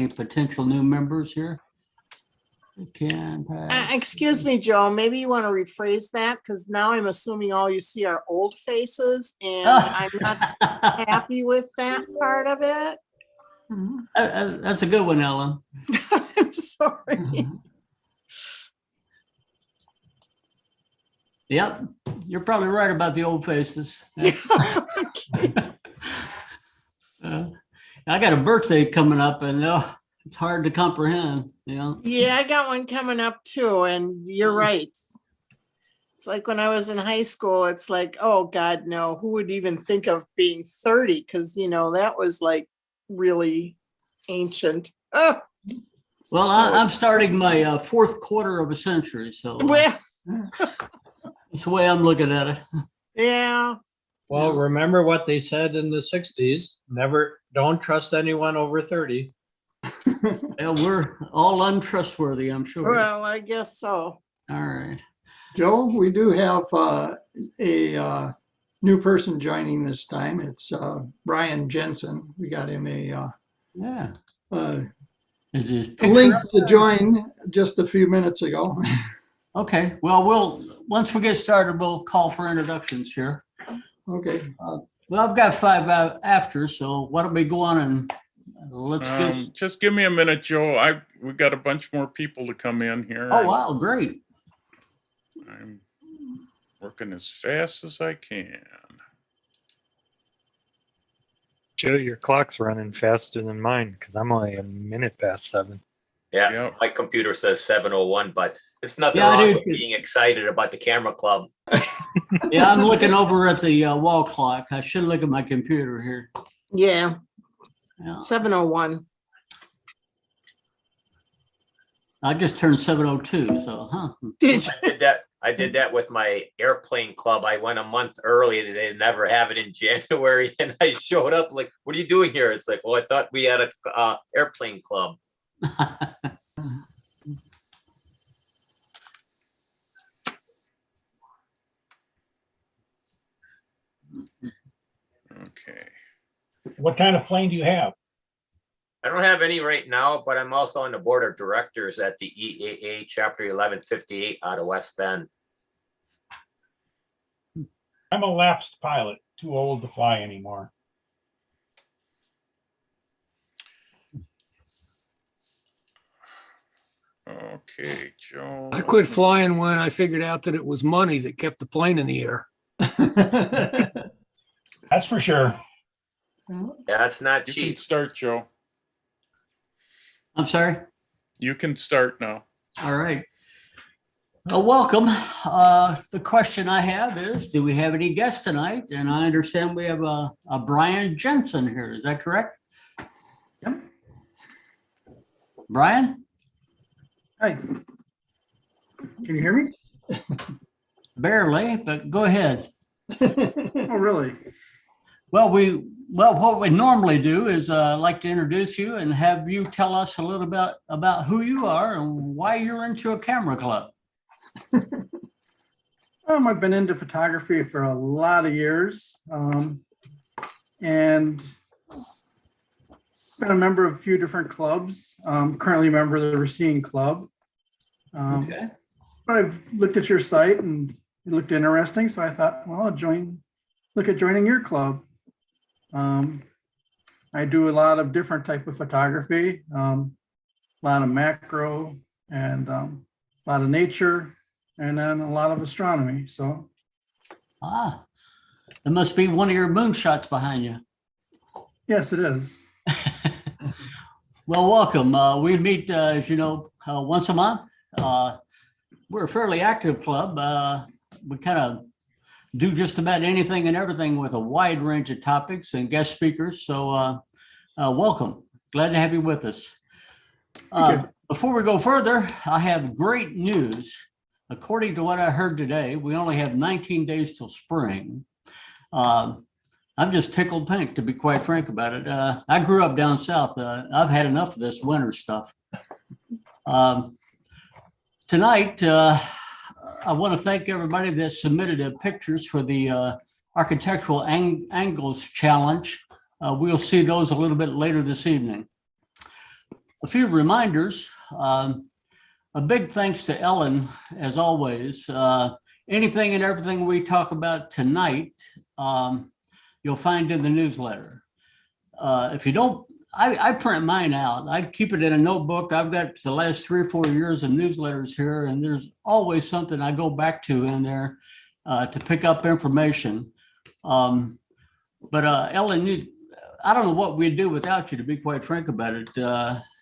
any potential new members here? Excuse me, Joe, maybe you want to rephrase that because now I'm assuming all you see are old faces and I'm not happy with that part of it. That's a good one, Ellen. I'm sorry. Yep, you're probably right about the old faces. I got a birthday coming up and it's hard to comprehend, you know? Yeah, I got one coming up too, and you're right. It's like when I was in high school, it's like, oh God, no, who would even think of being 30? Because, you know, that was like really ancient. Oh. Well, I'm starting my fourth quarter of a century, so Well, that's the way I'm looking at it. yeah. Well, remember what they said in the 60s, don't trust anyone over 30. Yeah, we're all untrustworthy, I'm sure. Well, I guess so. All right. Joe, we do have a new person joining this time. It's Brian Jensen. We got him a Yeah. Is his picture link up to there? join just a few minutes ago. Okay. Well, once we get started, we'll call for introductions here. Okay. Well, I've got 5 after, so why don't we go on and let's get. Just give me a minute, Joe. We got a bunch more people to come in here. Oh, wow, great. I'm working as fast as I can. Joe, your clock's running faster than mine because I'm only a minute past 7. Yeah, Yep. my computer says 7:01, but it's nothing Yeah, wrong dude. with being excited about the camera club. Yeah, I'm looking over at the wall clock. I should look at my computer here. Yeah, Yeah. 7:01. I just turned 7:02, so Did you? I did that with my airplane club. I went a month early. They never have it in January, and I showed up like, "What are you doing here?" It's like, "Well, I thought we had a airplane club." Okay. What kind of plane do you have? I don't have any right now, but I'm also on the board of directors at the EAA Chapter 1158 out of West Bend. I'm a lapsed pilot, too old to fly anymore. Okay, Joe. I quit flying when I figured out that it was money that kept the plane in the air. That's for sure. Yeah, it's not You cheap. can start, Joe. I'm sorry. You can start now. All right. Well, welcome. The question I have is, do we have any guests tonight? And I understand we have a Brian Jensen here. Is that correct? Yep. Brian? Hi. Can you hear me? Barely, but go ahead. Oh, really? Well, what we normally do is like to introduce you and have you tell us a little bit about who you are and why you're into a camera club. I've been into photography for a lot of years, and been a member of a few different clubs. Currently a member of the Racine Club. Okay. But I've looked at your site and it looked interesting, so I thought, well, look at joining your club. I do a lot of different type of photography, a lot of macro and a lot of nature, and then a lot of astronomy. So, There must be one of your moonshots behind you. yes, it is. Well, welcome. We meet, as you know, once a month. We're a fairly active club. We kind of do just about anything and everything with a wide range of topics and guest speakers. So welcome. Glad to have you with us. Before we go further, I have great news. According to what I heard today, we only have 19 days till spring. I'm just tickled pink, to be quite frank about it. I grew up down south. I've had enough of this winter stuff. Tonight, I want to thank everybody that submitted pictures for the Architectural Angles Challenge. We'll see those a little bit later this evening. a few reminders. A big thanks to Ellen, as always. Anything and everything we talk about tonight, you'll find in the newsletter. If you don't, I print mine out. I keep it in a notebook. I've got the last 3 or 4 years of newsletters here, and there's always something I go back to in there to pick up information. Ellen, I don't know what we'd do without you, to be quite frank about it.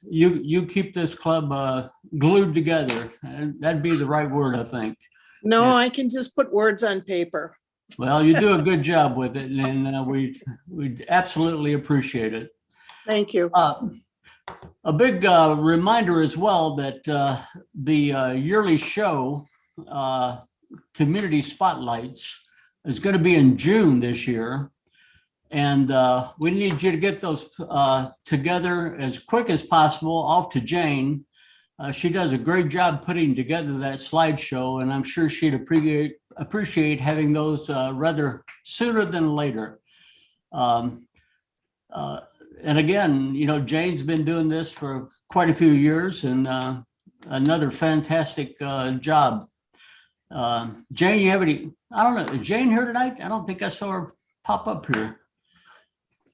You keep this club glued together, and that'd be the right word, I think. No, Yeah. I can just put words on paper. Well, you do a good job with it, and we absolutely appreciate it. Thank you. A big reminder as well that the yearly show, Community Spotlights, is going to be in June this year. And we need you to get those together as quick as possible off to Jane. She does a great job putting together that slideshow, and I'm sure she'd appreciate having those rather sooner than later. And again, you know, Jane's been doing this for quite a few years, and another fantastic job. Jane, you have any, I don't know, is Jane here tonight? I don't think I saw her pop up here.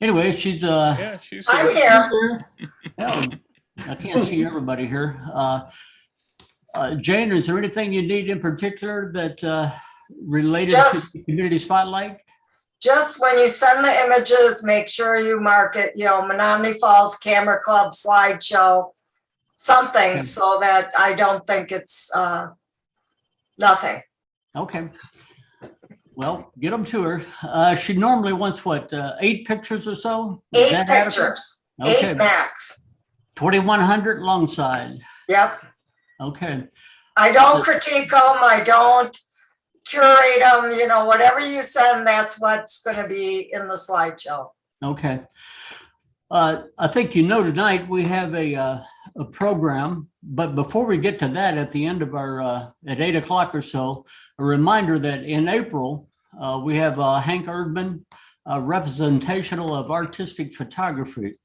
Anyway, she's Yeah, she's I'm here. here. well, I can't see everybody here. Jane, is there anything you need in particular that related Just- to the Community Spotlight? Just when you send the images, make sure you mark it, you know, Menomonee Falls Camera Club slideshow, something Okay. so that I don't think it's nothing. Okay. Well, get them to her. She normally wants what, 8 pictures or so? Is 8 that adequate? pictures, Okay, 8 max. 2,100 long side. Yep. Okay. I don't critique them. I don't curate them, you know, whatever you send, that's what's going to be in the slideshow. Okay. I think you know tonight we have a program, but before we get to that, at the end of our at 8 o'clock or so, a reminder that in April we have Hank Erdman, representational of artistic photography.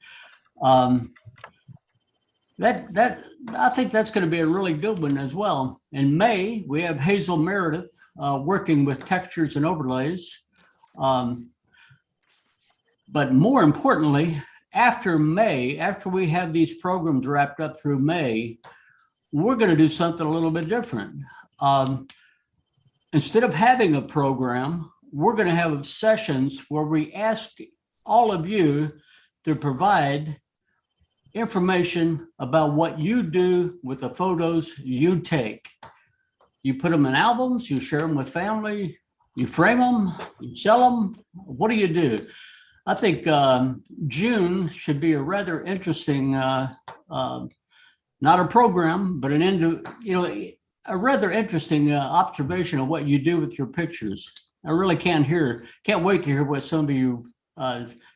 That I think that's going to be a really good one as well. In May we have Hazel Meredith working with textures and overlays. But more importantly, after May, after we have these programs wrapped up through May, we're going to do something a little bit different. Instead of having a program, we're going to have sessions where we ask all of you to provide information about what you do with the photos you take. You put them in albums, you share them with family, you frame them, you sell them. What do you do? I think June should be a rather interesting, not a program, but a rather interesting observation of what you do with your pictures. I really can't wait to hear what some of you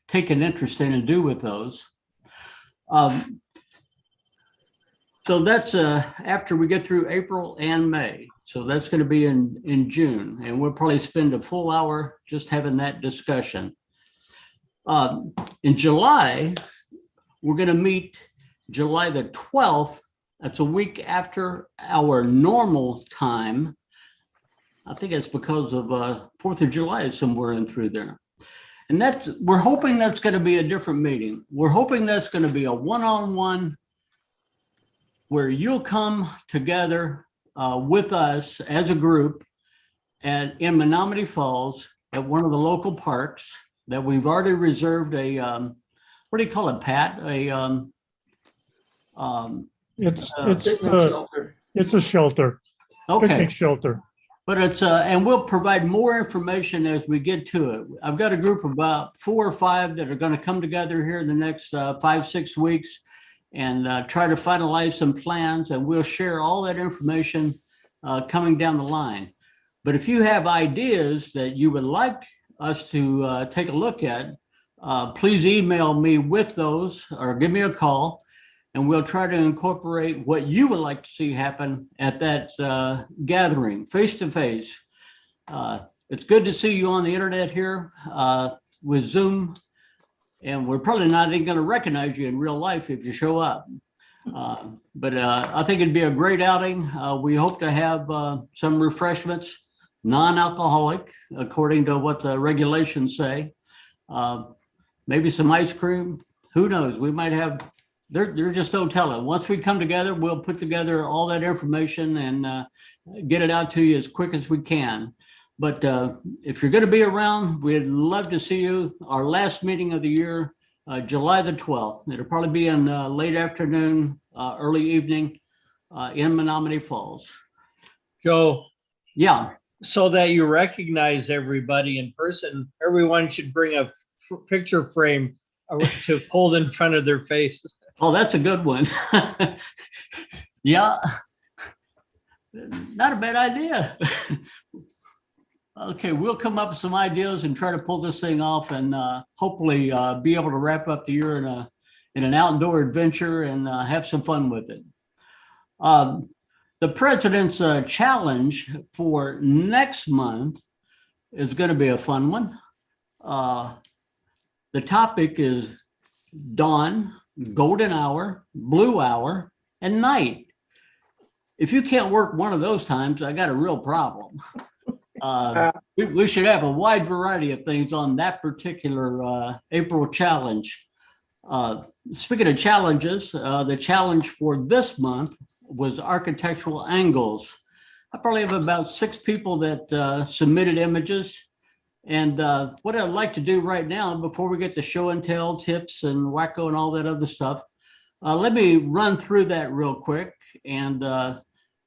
take an interest in and do with those. So that's after we get through April and May. So that's going to be in June, and we'll probably spend a full hour just having that discussion. In July, we're going to meet July the 12th. That's a week after our normal time. I think it's because of 4th of July is somewhere in through there. And we're hoping that's going to be a different meeting. We're hoping that's going to be a one-on-one where you'll come together with us as a group in Menomonee Falls at one of the local parks that we've already reserved a, what do you call it, Pat? It's Shelter. a shelter, Okay. picnic shelter. But it's, and we'll provide more information as we get to it. I've got a group of about 4 or 5 that are going to come together here in the next 5-6 weeks and try to finalize some plans, and we'll share all that information coming down the line. But if you have ideas that you would like us to take a look at, please email me with those or give me a call, and we'll try to incorporate what you would like to see happen at that gathering, face to face. It's good to see you on the internet here with Zoom, and we're probably not even going to recognize you in real life if you show up. But I think it'd be a great outing. We hope to have some refreshments, non-alcoholic, according to what the regulations say. Maybe some ice cream. Who knows? We might have, they're just don't tell it. Once we come together, we'll put together all that information and get it out to you as quick as we can. But if you're going to be around, we'd love to see you. Our last meeting of the year, July the 12th. It'll probably be in late afternoon, early evening in Menomonee Falls. Joe, Yeah. so that you recognize everybody in person, everyone should bring a picture frame to hold in front of their faces. Oh, that's a good one. Yeah. Not a bad idea. Okay, we'll come up with some ideas and try to pull this thing off and hopefully be able to wrap up the year in an outdoor adventure and have some fun with it. The President's Challenge for next month is going to be a fun one. The topic is dawn, golden hour, blue hour, and night. If you can't work one of those times, I got a real problem. We should have a wide variety of things on that particular April challenge. Speaking of challenges, the challenge for this month was architectural angles. I probably have about 6 people that submitted images. And what I'd like to do right now, before we get to show and tell tips and wacko and all that other stuff, let me run through that real quick. And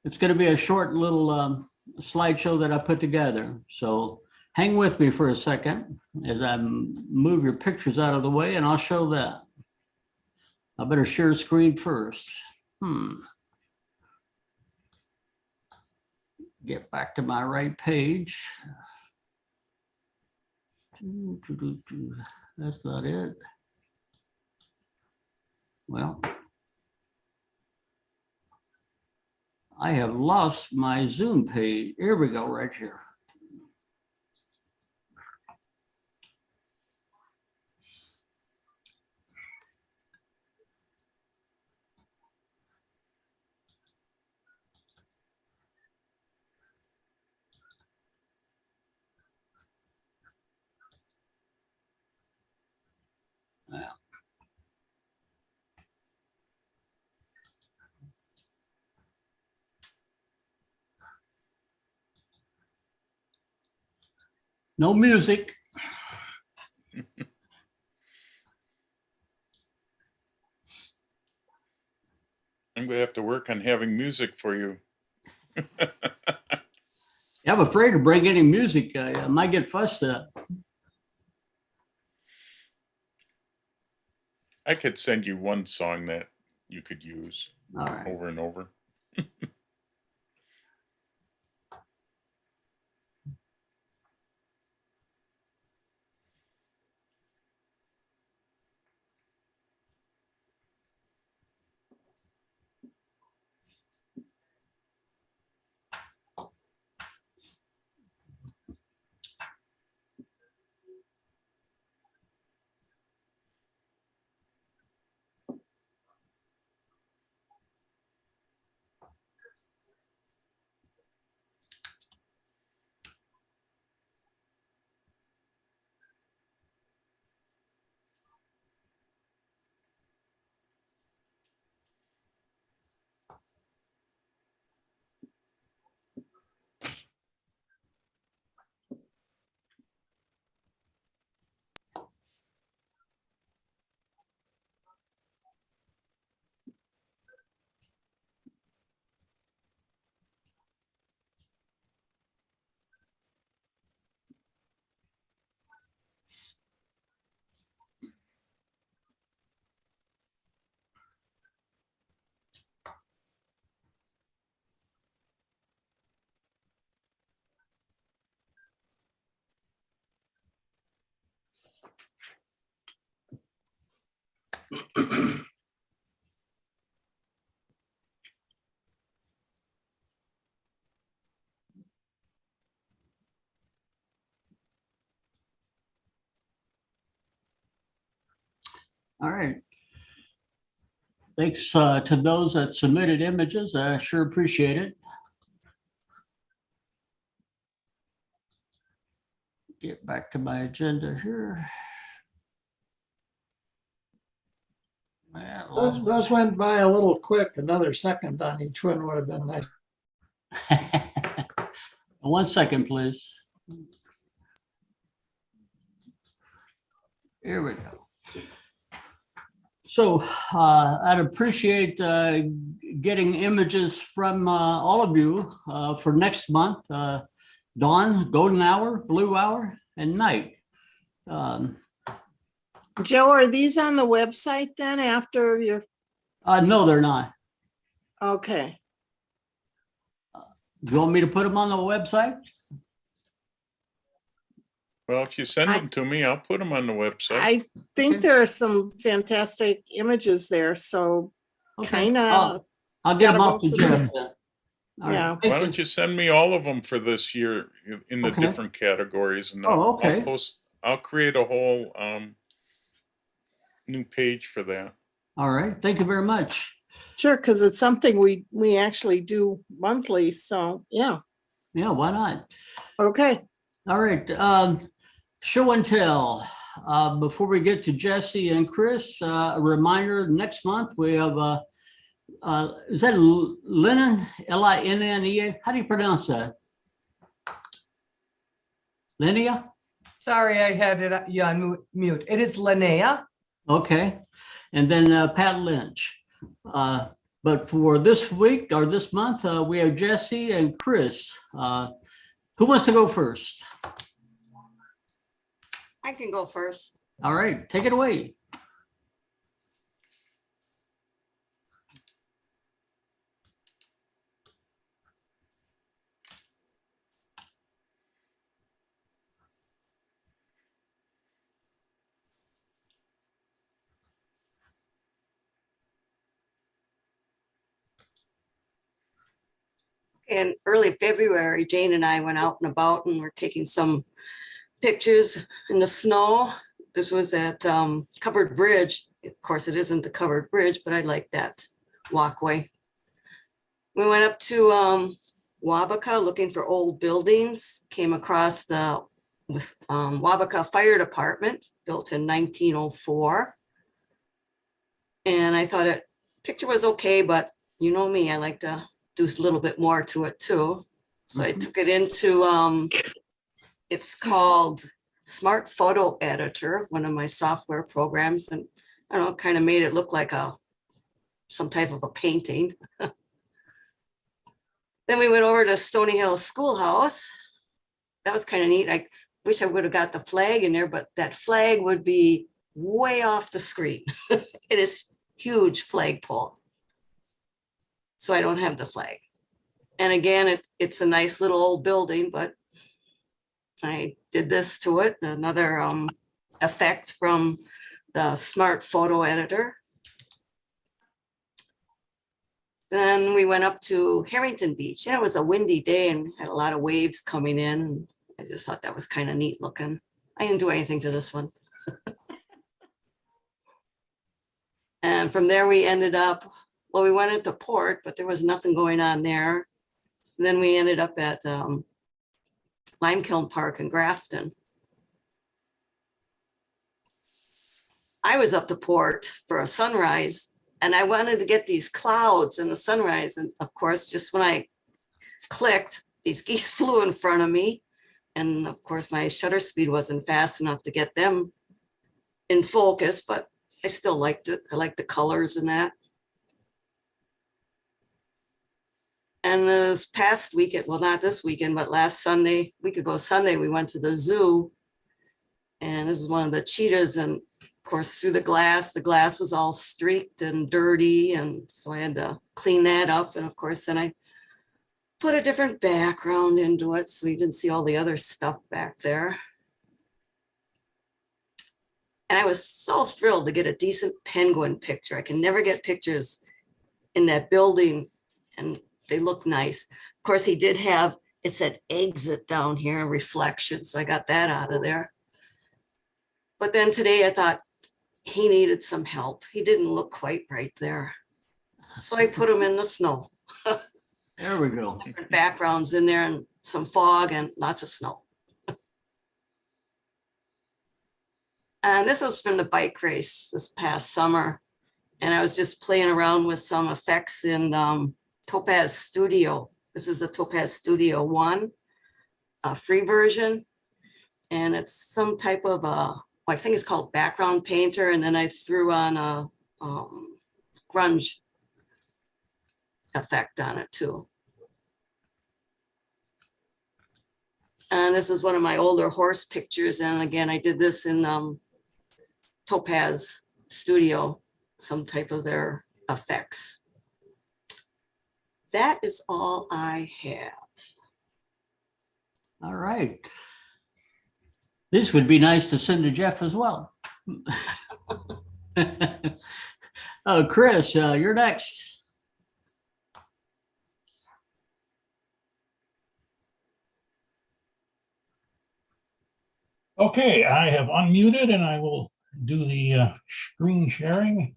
it's going to be a short little slideshow that I put together. So hang with me for a second as I move your pictures out of the way and I'll show that. I better share screen first. Get back to my right page. That's not it. Well, I have lost my Zoom page. Here we go, right here. Yeah. No music. I'm gonna have to work on having music for you. I'm afraid to bring any music. I might get fussed at. I could send you one song that you could use All right. over and over. All right. Thanks to those that submitted images. I sure appreciate it. Get back to my agenda here. Man, Those went by a little quick. Another second on each one would have been nice. 1 second, please. Here we go. So I'd appreciate getting images from all of you for next month. Dawn, golden hour, blue hour, and night. Joe, are these on the website then after your, No, they're not. okay. Do you want me to put them on the website? Well, if you send I- them to me, I'll put them on the website. I think Okay. there are some fantastic images there, so Okay. kind of, I'll get them gotta off vote to for Jeff them. then. All right. Yeah. Thank Why you. don't you send me all of them for this year in the Okay. different categories, and Oh, okay. I'll create a whole new page for that. All right. Thank you very much. sure, because it's something we actually do monthly, so yeah, Yeah, why not? okay. All right. Show and tell. Before we get to Jesse and Chris, a reminder, next month we have, is that Linen, Linnea? How do you pronounce that? Linnea? Sorry, I had it, yeah, on mute. It is Linnea. Okay. And then Pat Lynch. But for this week or this month, we have Jesse and Chris. Who wants to go first? I can go first. All right, take it away. In early February, Jane and I went out and about and were taking some pictures in the snow. This was at Covered Bridge. Of course, it isn't the covered bridge, but I like that walkway. We went up to Wabaca looking for old buildings, came across the Wabaca Fire Department, built in 1904. And I thought it picture was okay, but you know me, I like to do a little bit more to it too. So I took it into, it's called Smart Photo Editor, one of my software programs. And I don't know, kind of made it look like some type of a painting. Then we went over to Stony Hill Schoolhouse. That was kind of neat. I wish I would have got the flag in there, but that flag would be way off the screen. It is huge flagpole. So I don't have the flag. And again, it's a nice little old building, but I did this to it, another effect from the Smart Photo Editor. Then we went up to Harrington Beach. It was a windy day and had a lot of waves coming in. I just thought that was kind of neat looking. I didn't do anything to this one. And from there we ended up, well, we went into port, but there was nothing going on there. And then we ended up at Limekiln Park in Grafton. I was up to port for a sunrise and I wanted to get these clouds in the sunrise. And of course, just when I clicked, these geese flew in front of me. And of course, my shutter speed wasn't fast enough to get them in focus, but I still liked it. I liked the colors and that. And this past weekend, well, not this weekend, but last Sunday, week ago Sunday, we went to the zoo. And this is one of the cheetahs. And of course, through the glass was all streaked and dirty. And so I had to clean that up. And of course, then I put a different background into it so you didn't see all the other stuff back there. And I was so thrilled to get a decent penguin picture. I can never get pictures in that building and they look nice. Of course, he did have, it said exit down here, reflection. So I got that out of there. But then today I thought he needed some help. He didn't look quite right there. So I put them in the snow. There we go. Different backgrounds in there and some fog and lots of snow. And this was from the bike race this past summer. And I was just playing around with some effects in Topaz Studio. This is the Topaz Studio 1, a free version. And it's some type of I think it's called background painter. And then I threw on a grunge effect on it too. And this is one of my older horse pictures. And again, I did this in Topaz Studio, some type of their effects. That is all I have. All right. This would be nice to send to Jeff as well. Chris, you're next. Okay, I have unmuted and I will do the screen sharing.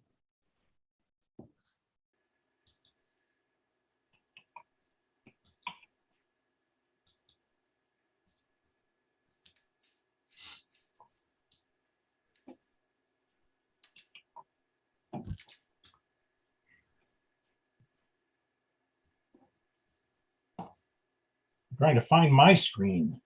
I'm trying to find my screen.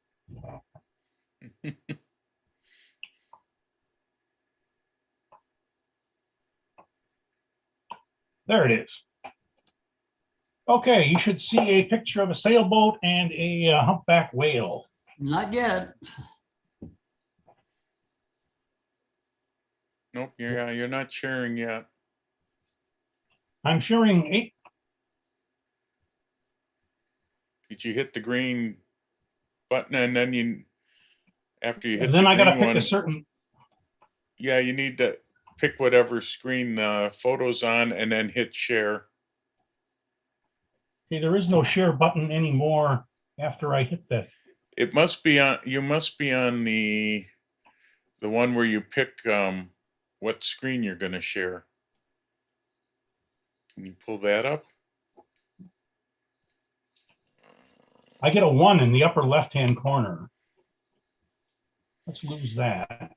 There it is. Okay, you should see a picture of a sailboat and a humpback whale. Not yet. Nope, you're not sharing yet. I'm sharing 8. Did you hit the green button and then after you hit And then the I gotta green pick one, a certain, yeah, you need to pick whatever screen photo's on and then hit share. okay, there is no share button anymore after I hit that. It must be on, you must be on the one where you pick what screen you're going to share. Can you pull that up? I get a 1 in the upper left-hand corner. Let's lose that.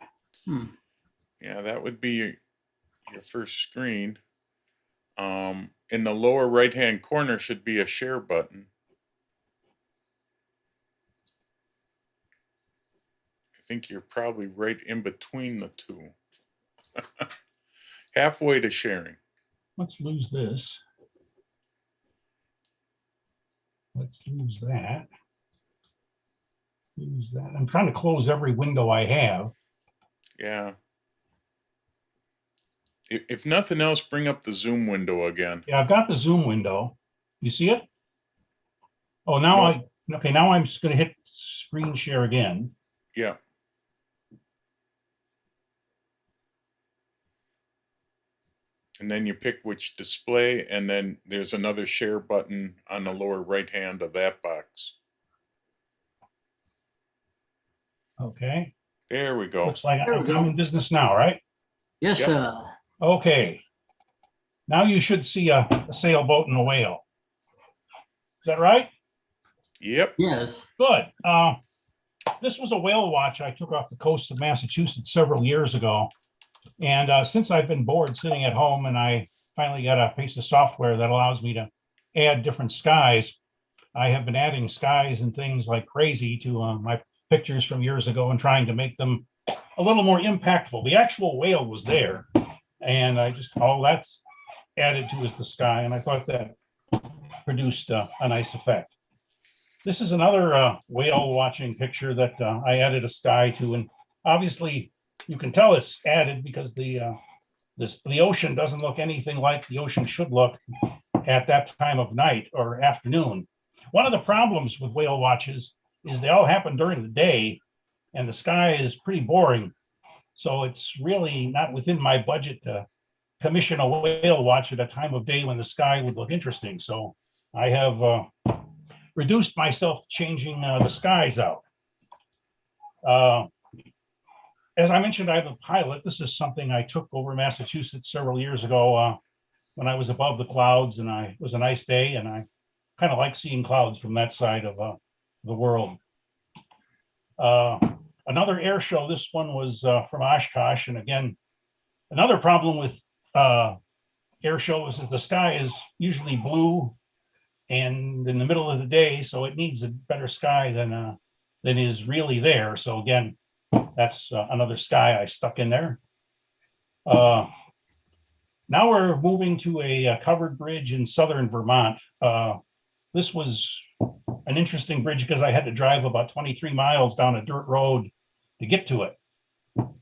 Yeah, that would be your first screen. In the lower right-hand corner should be a share button. I think you're probably right in between the two. Halfway to sharing. Let's lose this. Let's lose that. Lose that. I'm trying to close every window I have. Yeah. If nothing else, bring up the Zoom window again. Yeah, I've got the Zoom window. You see it? Oh, now okay, now I'm just going to hit screen share again. Yeah. And then you pick which display, and then there's another share button on the lower right hand of that box. Okay. There we go. Looks like There we go. I'm in business now, right? Yes, Yep. sir. Okay. Now you should see a sailboat and a whale. Is that right? Yep. Yes. Good. This was a whale watch I took off the coast of Massachusetts several years ago. And since I've been bored sitting at home and I finally got a piece of software that allows me to add different skies, I have been adding skies and things like crazy to my pictures from years ago and trying to make them a little more impactful. The actual whale was there and I just, all that's added to is the sky. And I thought that produced a nice effect. This is another whale watching picture that I added a sky to. And obviously you can tell it's added because the ocean doesn't look anything like the ocean should look at that time of night or afternoon. One of the problems with whale watches is they all happen during the day and the sky is pretty boring. So it's really not within my budget to commission a whale watch at a time of day when the sky would look interesting. So I have reduced myself to changing the skies out. As I mentioned, I have a pilot. This is something I took over Massachusetts several years ago. when I was above the clouds and it was a nice day, and I kind of like seeing clouds from that side of the world. Another air show, this one was from Oshkosh. And again, another problem with air shows is the sky is usually blue and in the middle of the day, so it needs a better sky than is really there. So again, that's another sky I stuck in there. Now we're moving to a covered bridge in southern Vermont. This was an interesting bridge because I had to drive about 23 miles down a dirt road to get to it.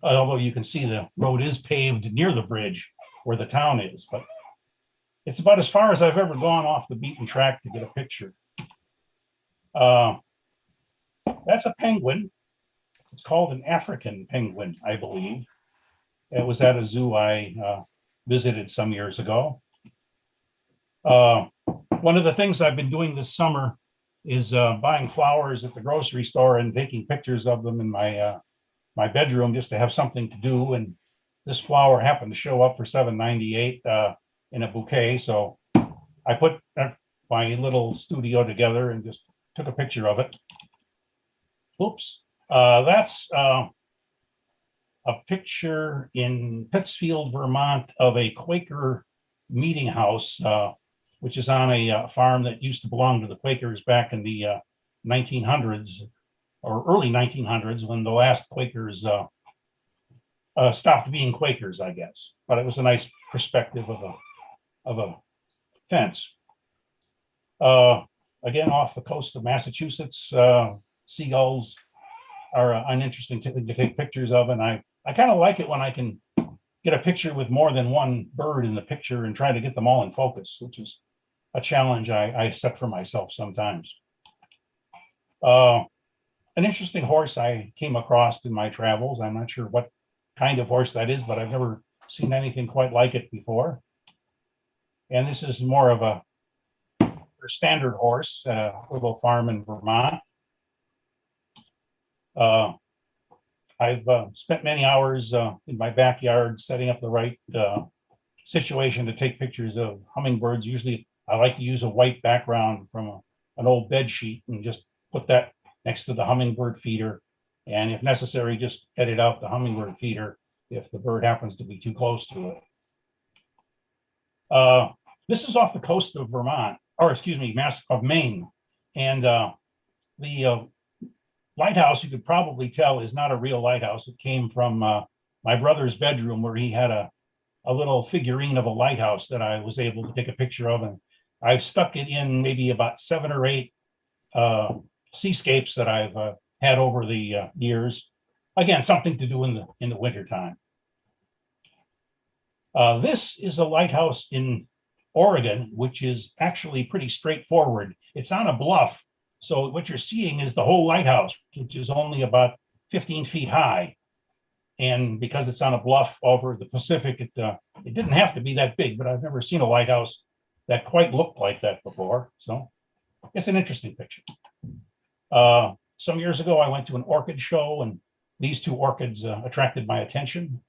Although you can see the road is paved near the bridge where the town is, but it's about as far as I've ever gone off the beaten track to get a picture. That's a penguin. It's called an African penguin, I believe. It was at a zoo I visited some years ago. One of the things I've been doing this summer is buying flowers at the grocery store and taking pictures of them in my bedroom just to have something to do. And this flower happened to show up for $7.98 in a bouquet. So I put my little studio together and just took a picture of it. Oops. That's a picture in Pittsfield, Vermont, of a Quaker meeting house, which is on a farm that used to belong to the Quakers back in the 1900s or early 1900s, when the last Quakers stopped being Quakers, I guess. But it was a nice perspective of a fence. Again, off the coast of Massachusetts, seagulls are an interesting thing to take pictures of, and I kind of like it when I can get a picture with more than one bird in the picture and try to get them all in focus, which is a challenge I set for myself sometimes. An interesting horse I came across in my travels. I'm not sure what kind of horse that is, but I've never seen anything quite like it before. And this is more of a standard horse, a little farm in Vermont. I've spent many hours in my backyard setting up the right situation to take pictures of hummingbirds. Usually I like to use a white background from an old bed sheet and just put that next to the hummingbird feeder. And if necessary, just edit out the hummingbird feeder if the bird happens to be too close to it. This is off the coast of Vermont, or excuse me, of Maine. And the lighthouse, you could probably tell, is not a real lighthouse. It came from my brother's bedroom, where he had a little figurine of a lighthouse that I was able to take a picture of. And I've stuck it in maybe about 7 or 8 seascapes that I've had over the years. Again, something to do in the wintertime. This is a lighthouse in Oregon, which is actually pretty straightforward. It's on a bluff. So what you're seeing is the whole lighthouse, which is only about 15 feet high. And because it's on a bluff over the Pacific, it didn't have to be that big, but I've never seen a lighthouse that quite looked like that before. So it's an interesting picture. Some years ago, I went to an orchid show, and these 2 orchids attracted my attention.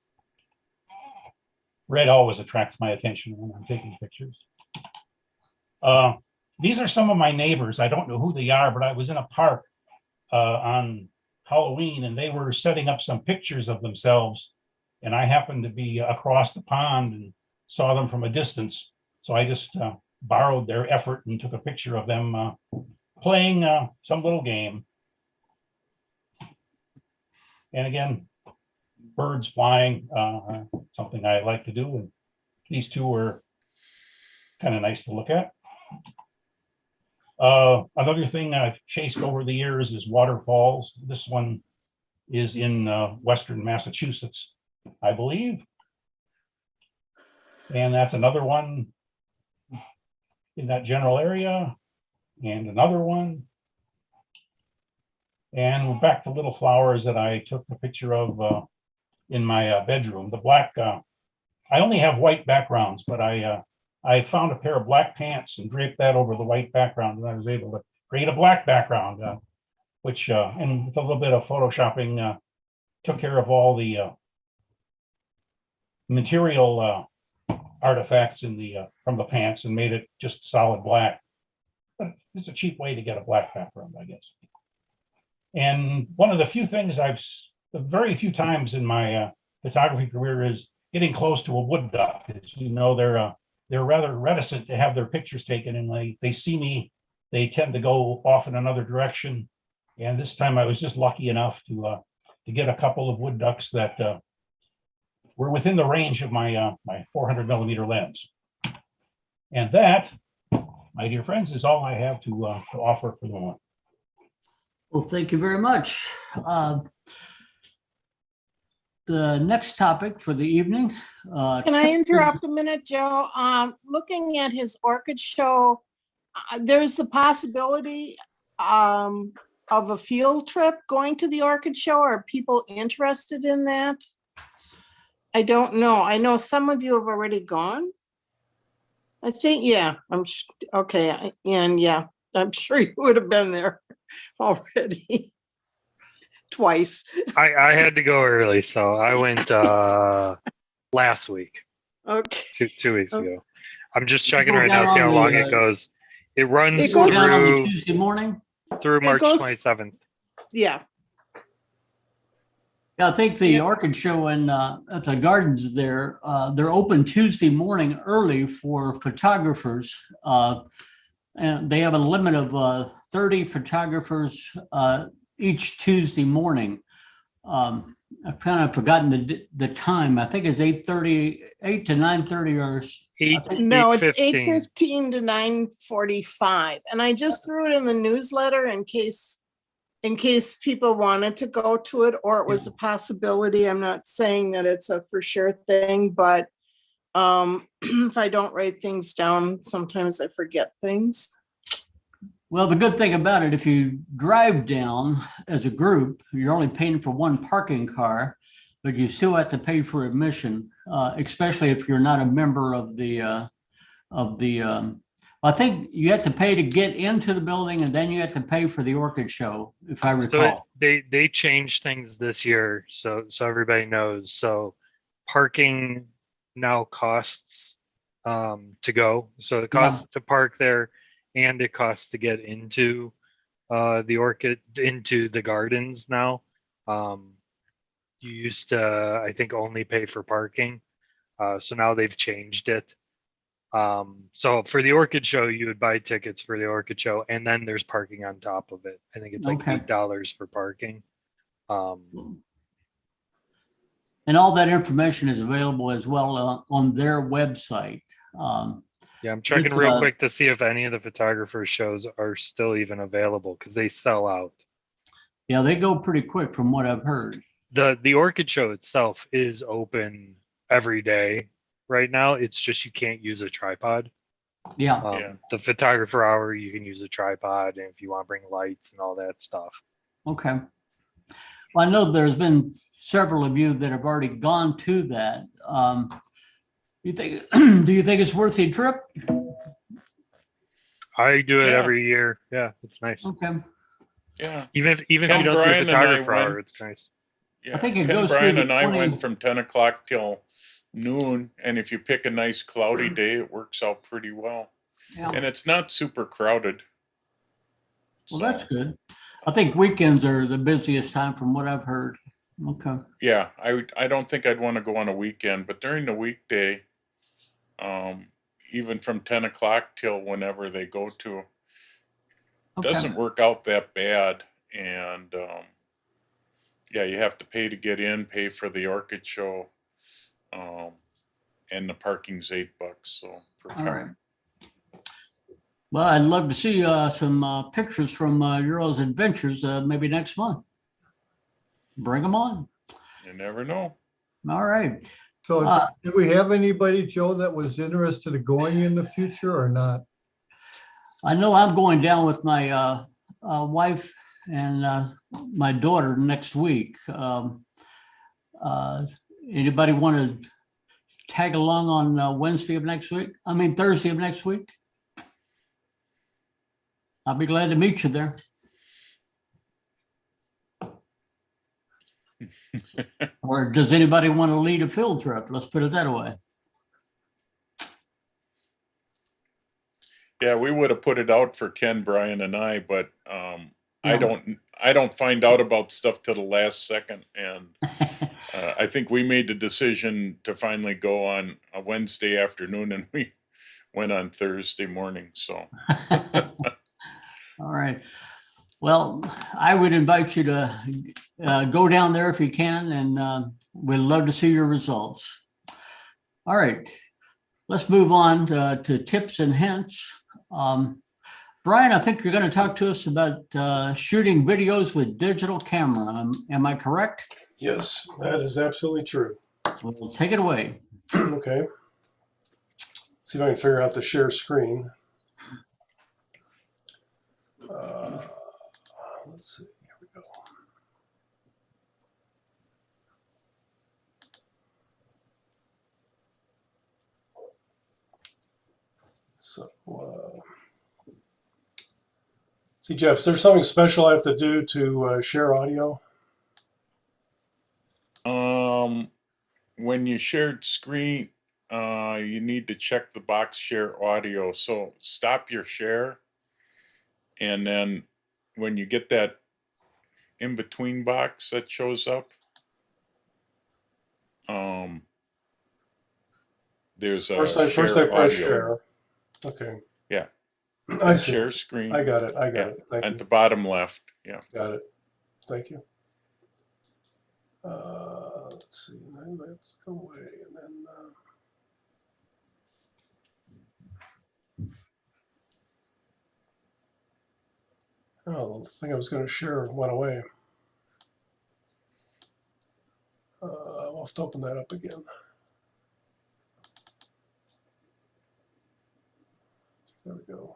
Red always attracts my attention when I'm taking pictures. These are some of my neighbors. I don't know who they are, but I was in a park on Halloween, and they were setting up some pictures of themselves. And I happened to be across the pond and saw them from a distance. So I just borrowed their effort and took a picture of them playing some little game. And again, birds flying, something I like to do. And these 2 were kind of nice to look at. Another thing I've chased over the years is waterfalls. This one is in Western Massachusetts, I believe. And that's another one in that general area, and another one. And we're back to little flowers that I took a picture of in my bedroom. The black, I only have white backgrounds, but I found a pair of black pants and draped that over the white background, and I was able to create a black background, which, and with a little bit of photoshopping, took care of all the material artifacts in the from the pants and made it just solid black. But it's a cheap way to get a black background, I guess. And one of the few things the very few times in my photography career is getting close to a wood duck. As you know, they're rather reticent to have their pictures taken, and they see me, they tend to go off in another direction. And this time I was just lucky enough to get a couple of wood ducks that were within the range of my my 400 millimeter lens. And that, my dear friends, is all I have to offer for the moment. Well, thank you very much. The next topic for the evening. Can I interrupt a minute, Joe? Looking at his orchid show, there's the possibility of a field trip going to the orchid show. Are people interested in that? I don't know. I know some of you have already gone. I think, yeah, okay. And yeah, I'm sure you would have been there already twice. I had to go early, so I went last week, Okay. 2 weeks Okay. ago. I'm just checking Go right now, down see how on long the, it goes. It runs It goes- Down on the through Tuesday morning. March goes- 27th. Yeah. Yeah, I think the Yeah. orchid show at the gardens there, they're open Tuesday morning early for photographers. And they have a limit of 30 photographers each Tuesday morning. I've kind of forgotten the time. I think it's 8:30, 8 to 9:30 or No, it's 8:15. 8:15 to 9:45. And I just threw it in the newsletter in case people wanted to go to it, or it was a possibility. I'm not saying that it's a for sure thing, but if I don't write things down, sometimes I forget things. Well, the good thing about it, if you drive down as a group, you're only paying for one parking car, but you still have to pay for admission, especially if you're not a member of the. I think you have to pay to get into the building, and then you have to pay for the orchid show, if I So recall. they changed things this year, so everybody knows. So parking now costs to go. So it costs to park there, and it costs to get into the gardens now. You used to, I think, only pay for parking. So now they've changed it. So for the orchid show, you would buy tickets for the orchid show, and then there's parking on top of it. I think it's like Okay. $8 for parking. And all that information is available as well on their website. Yeah, I'm checking real quick to see if any of the photographer shows are still even available, because they sell out. Yeah, they go pretty quick from what I've heard. The orchid show itself is open every day right now. It's just you can't use a tripod. Yeah. Yeah. The photographer hour, you can use a tripod, and if you want to bring lights and all that stuff. Okay. Well, I know there's been several of you that have already gone to that. You think? Do you think it's worth the trip? I do it Yeah. every year. Yeah, it's nice. Okay. Yeah. Even if you Ken, don't Brian, do and I photographer hour, went- it's nice. Yeah. I think it Ken, goes through Brian the and I 20 went from 10 o'clock till noon, and if you pick a nice cloudy day, it works out pretty well. Yeah. And it's not super crowded. Well, So, that's good. I think weekends are the busiest time from what I've heard. Okay. yeah, I don't think I'd want to go on a weekend, but during the weekday, even from 10 o'clock till whenever they go to, Okay. doesn't work out that bad. And yeah, you have to pay to get in, pay for the orchid show, and the parking's $8. So per All car. right. Well, I'd love to see some pictures from your all's adventures maybe next month. Bring them on. You never know. All right. So did we have anybody, Joe, that was interested in going in the future or not? I know I'm going down with my wife and my daughter next week. Anybody want to tag along on Thursday of next week? I'll be glad to meet you there. Or does anybody want to lead a field trip? Let's put it that way. Yeah, we would have put it out for Ken, Brian, and I, but I Yeah. don't find out about stuff till the last second, and I think we made the decision to finally go on a Wednesday afternoon, and we went on Thursday morning. So All right. Well, I would invite you to go down there if you can, and we'd love to see your results. All right. Let's move on to tips and hints. Brian, I think you're going to talk to us about shooting videos with digital camera. Am I correct? Yes, that is absolutely true. Well, take it away. Okay. See if I can figure out the share screen. Let's see. Here we go. So, see, Jeff, is there something special I have to do to share audio? when you shared screen, you need to check the box share audio. So stop your share, and then when you get that in between box that shows up, there's a First I press audio. share. Okay. Yeah. I see. Share screen. I got it. I got it. Thank At you. the bottom left. Yeah. Got it. Thank you. Let's see. Let's go away and then. Oh, the thing I was going to share went away. I'll have to open that up again. There we go.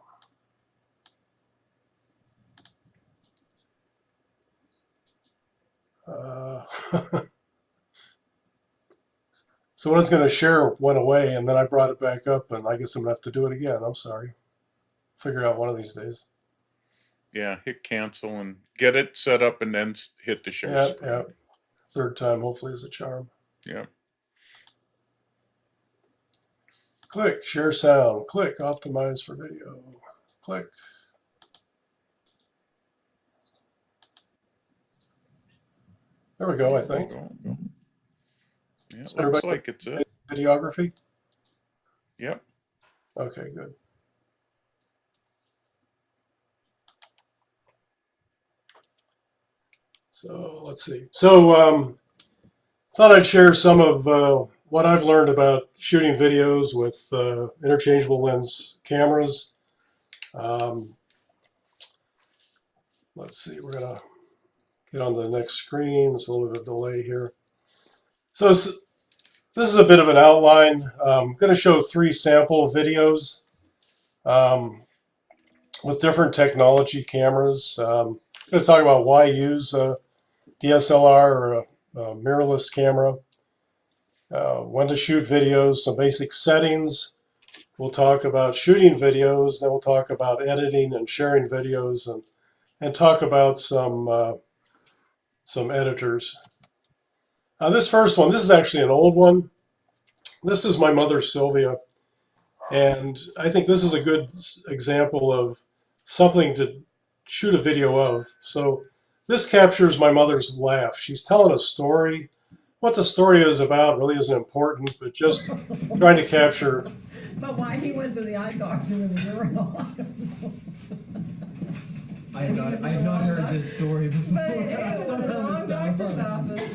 So what I was going to share went away, and then I brought it back up, and I guess I'm going to have to do it again. I'm sorry. Figure it out one of these days. Yeah, hit cancel and get it set up, and then hit the share Yeah, screen. yeah. Third time hopefully is a charm. Yeah. Click share sound. Click optimize for video. Click. There we go, I think. Go. Yeah, So looks everybody like it's it. Videography? Yep. Okay, good. So let's see. So thought I'd share some of what I've learned about shooting videos with interchangeable lens cameras. Let's see, we're gonna get on to the next screen. There's a little bit of a delay here. So this is a bit of an outline. I'm going to show 3 sample videos with different technology cameras. I'm going to talk about why use a DSLR or a mirrorless camera, when to shoot videos, some basic settings. We'll talk about shooting videos, then we'll talk about editing and sharing videos, and talk about some editors. This first one, this is actually an old one. This is my mother, Sylvia, and I think this is a good example of something to shoot a video of. So this captures my mother's laugh. She's telling a story. What the story is about really isn't important, but just trying to capture. But why he went to the eye doctor in the urinal, I don't know. I have not heard this story before. But it was the wrong doctor's office.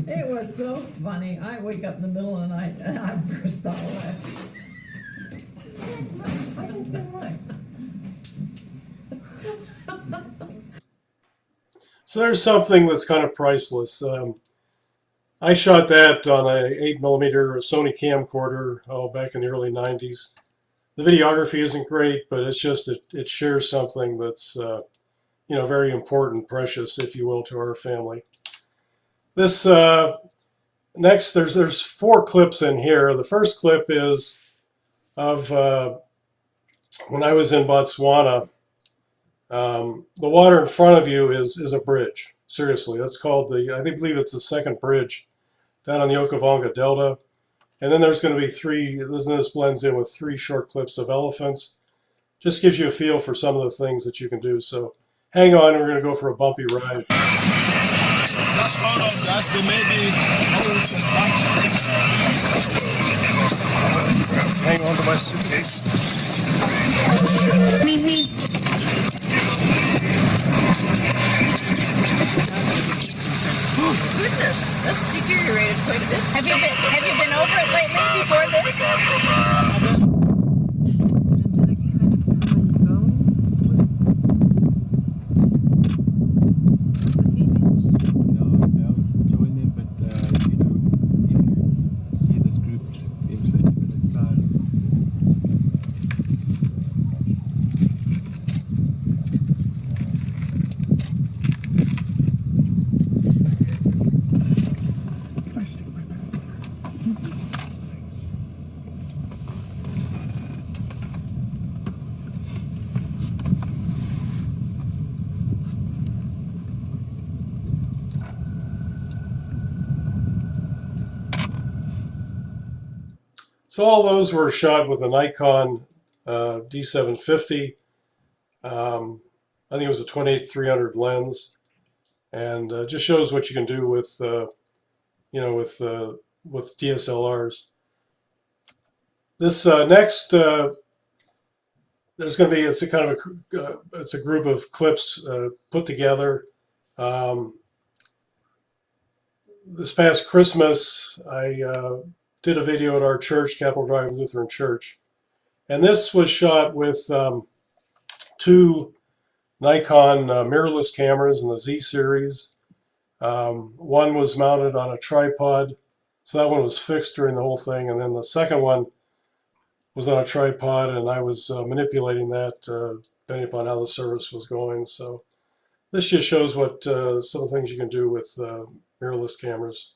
It was so funny. I wake up in the middle of the night and I burst out laughing. That's my friend's name. So there's something that's kind of priceless. I shot that on a 8mm Sony camcorder back in the early 90s. The videography isn't great, but it's just it shares something that's very important, precious, if you will, to our family. This next, there's 4 clips in here. The first clip is of when I was in Botswana. The water in front of you is a bridge. Seriously, that's called I believe it's the second bridge down on the Okavango Delta. And then there's going to be 3, this blends in with 3 short clips of elephants. just gives you a feel for some of the things that you can do. So hang on, we're going to go for a bumpy ride. That's all of that's the maybe. Hang on to my suitcase. Oh, goodness, that's deteriorated quite a bit. Have you been over it lately before this? So all those were shot with a Nikon D750. I think it was a 28-300 lens, and just shows what you can do with with DSLRs. This next, there's going to be it's a kind of it's a group of clips put together. This past Christmas, I did a video at our church, Capitol Drive Lutheran Church, and this was shot with two Nikon mirrorless cameras in the Z series. One was mounted on a tripod, so that one was fixed during the whole thing, and then the second one was on a tripod, and I was manipulating that depending upon how the service was going. So this just shows what some of the things you can do with mirrorless cameras.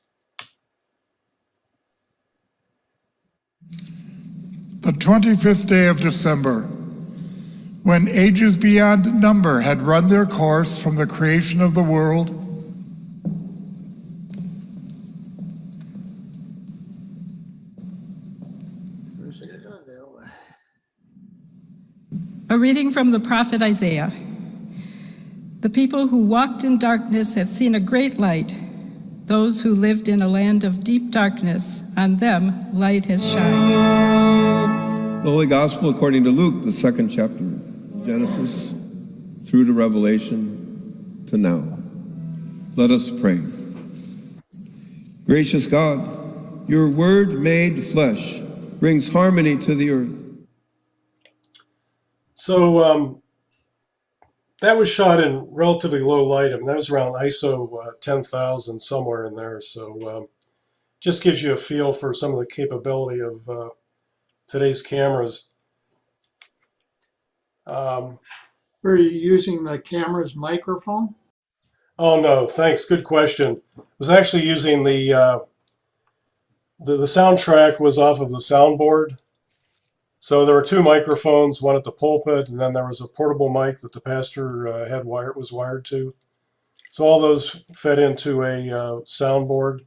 The 25th day of December, when ages beyond number had run their course from the creation of the world, A reading from the prophet Isaiah. The people who walked in darkness have seen a great light. Those who lived in a land of deep darkness, on them light has shined. The Holy Gospel according to Luke, the 2nd chapter, Genesis through to Revelation to now. Let us pray. Gracious God, your word made flesh brings harmony to the earth. So that was shot in relatively low light. I mean, that was around ISO 10,000, somewhere in there. So just gives you a feel for some of the capability of today's cameras. Were you using the camera's microphone? Oh no, thanks. Good question. I was actually using the soundtrack was off of the soundboard. So there were two microphones, one at the pulpit, and then there was a portable mic that the pastor was wired to. So all those fed into a soundboard.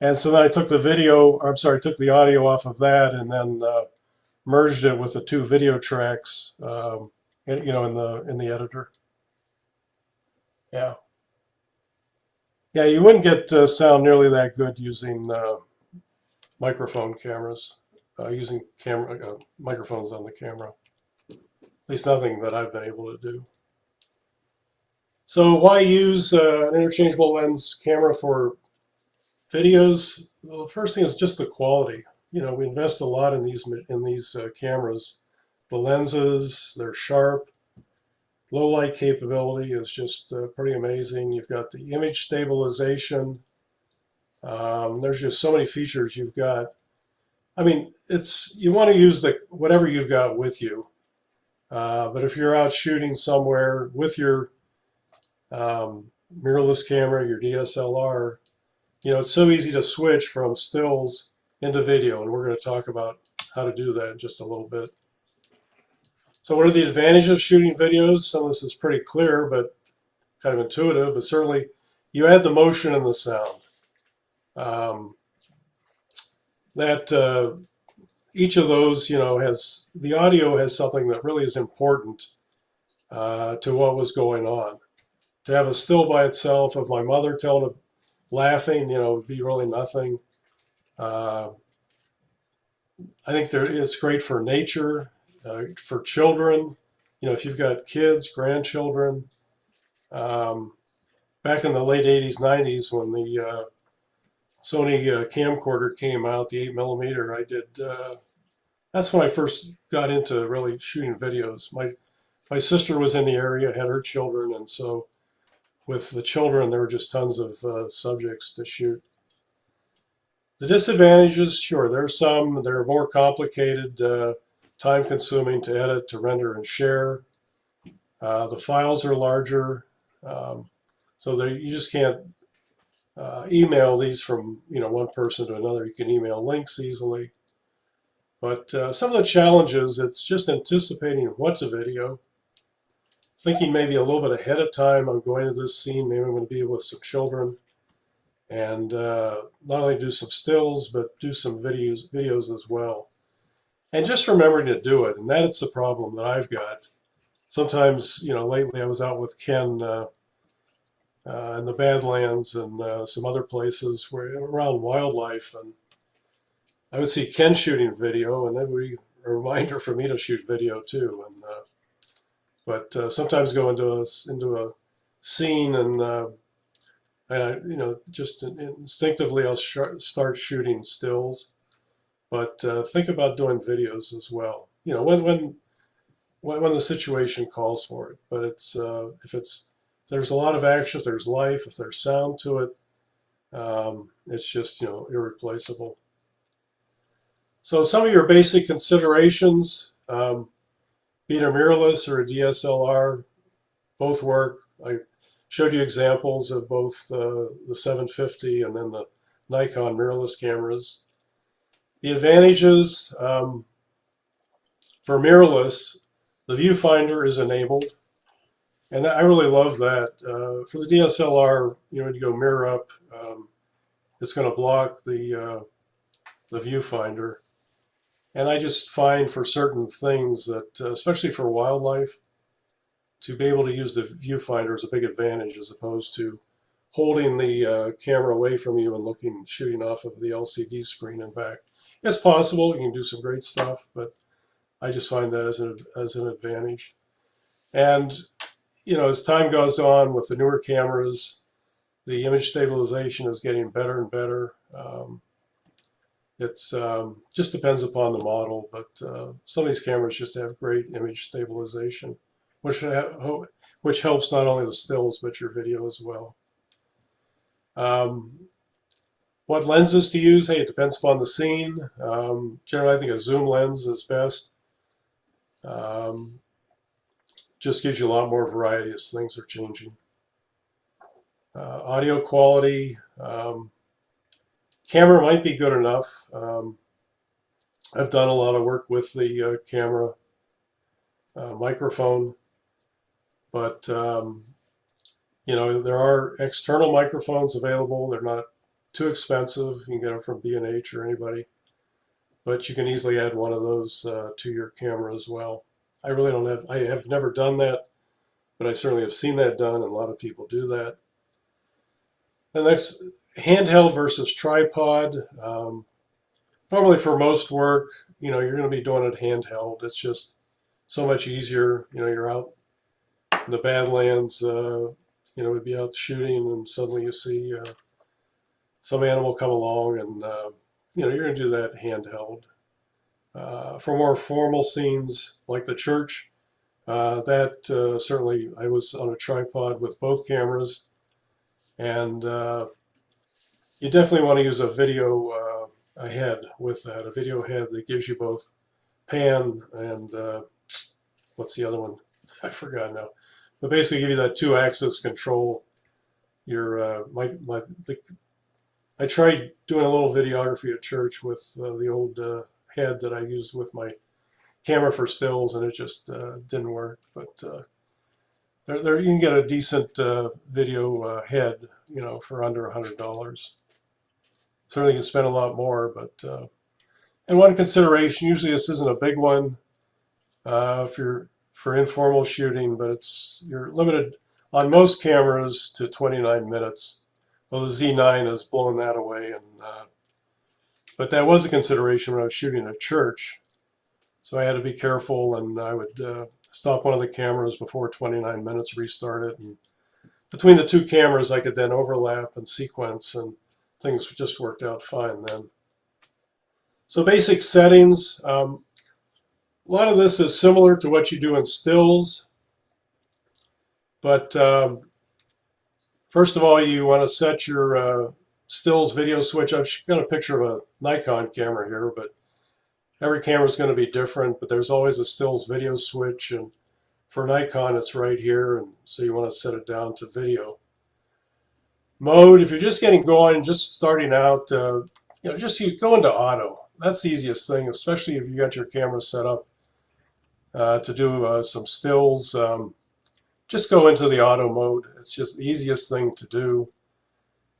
And so then I took took the audio off of that, and then merged it with the two video tracks, in the editor. Yeah. Yeah, you wouldn't get sound nearly that good using microphone cameras. Using microphones on the camera. At least nothing that I've been able to do. So why use an interchangeable lens camera for videos? Well, the first thing is just the quality. You know, we invest a lot in these cameras. The lenses, they're sharp. Low light capability is just pretty amazing. You've got the image stabilization. There's just so many features you've got. I mean, you want to use whatever you've got with you. But if you're out shooting somewhere with your mirrorless camera, your DSLR, it's so easy to switch from stills into video, and we're going to talk about how to do that in just a little bit. So what are the advantages of shooting videos? Some of this is pretty clear, but kind of intuitive, but certainly you add the motion and the sound. That each of those, has the audio has something that really is important to what was going on. To have a still by itself of my mother telling, laughing, would be really nothing. I think it's great for nature, for children. If you've got kids, grandchildren. Back in the late 80s, 90s, when the Sony camcorder came out, the 8mm, I did. That's when I first got into really shooting videos. My sister was in the area, had her children, and so with the children, there were just tons of subjects to shoot. The disadvantages, sure, there's some. They're more complicated, time-consuming to edit, to render, and share. The files are larger, so you just can't email these from one person to another. You can email links easily. But some of the challenges, it's just anticipating what's a video, thinking maybe a little bit ahead of time. I'm going to this scene, maybe I'm going to be with some children, and not only do some stills, but do some videos as well. And just remembering to do it, and that's the problem that I've got. Sometimes, lately I was out with Ken in the Badlands and some other places around wildlife, and I would see Ken shooting video, and that would be a reminder for me to shoot video too. And but sometimes go into a scene, and just instinctively I'll start shooting stills. But think about doing videos as well. When the situation calls for it. But it's if there's a lot of action, if there's life, if there's sound to it, it's just irreplaceable. So some of your basic considerations, be it a mirrorless or a DSLR, both work. I showed you examples of both the 750 and then the Nikon mirrorless cameras. The advantages, for mirrorless, the viewfinder is enabled. And I really love that. For the DSLR, when you go mirror up, it's going to block the viewfinder. And I just find for certain things that, especially for wildlife, to be able to use the viewfinder is a big advantage as opposed to holding the camera away from you and shooting off of the LCD screen and back. It's possible, you can do some great stuff, but I just find that as an advantage. And as time goes on with the newer cameras, the image stabilization is getting better and better. It's just depends upon the model, but some of these cameras just have great image stabilization, which helps not only the stills but your video as well. What lenses to use? Hey, it depends upon the scene. Generally, I think a zoom lens is best. Just gives you a lot more variety as things are changing. Audio quality. Camera might be good enough. I've done a lot of work with the camera microphone, but there are external microphones available. They're not too expensive. You can get them from B&H or anybody, but you can easily add one of those to your camera as well. I have never done that, but I certainly have seen that done, and a lot of people do that. The next, handheld versus tripod. Normally for most work, you're going to be doing it handheld. It's just so much easier. You're out in the Badlands, we'd be out shooting, and suddenly you see some animal come along, and you're going to do that handheld. For more formal scenes like the church, certainly I was on a tripod with both cameras, and you definitely want to use a video head with that, a video head that gives you both pan and what's the other one? I forgot now. But basically give you that 2-axis control. I tried doing a little videography at church with the old head that I used with my camera for stills, and it just didn't work. But you can get a decent video head, for under $100. Certainly you can spend a lot more, but And one consideration, usually this isn't a big one if you're for informal shooting, but you're limited on most cameras to 29 minutes. Well, the Z9 has blown that away, but that was a consideration when I was shooting at church. So I had to be careful, and I would stop one of the cameras before 29 minutes, restart it. And between the two cameras, I could then overlap and sequence, and things just worked out fine then. So basic settings. A lot of this is similar to what you do in stills, but first of all, you want to set your stills video switch. I've got a picture of a Nikon camera here, but every camera is going to be different, but there's always a stills video switch, and for Nikon it's right here, and so you want to set it down to video. Mode, if you're just getting going, just starting out, just go into auto. That's the easiest thing, especially if you got your camera set up to do some stills. Just go into the auto mode. It's just the easiest thing to do.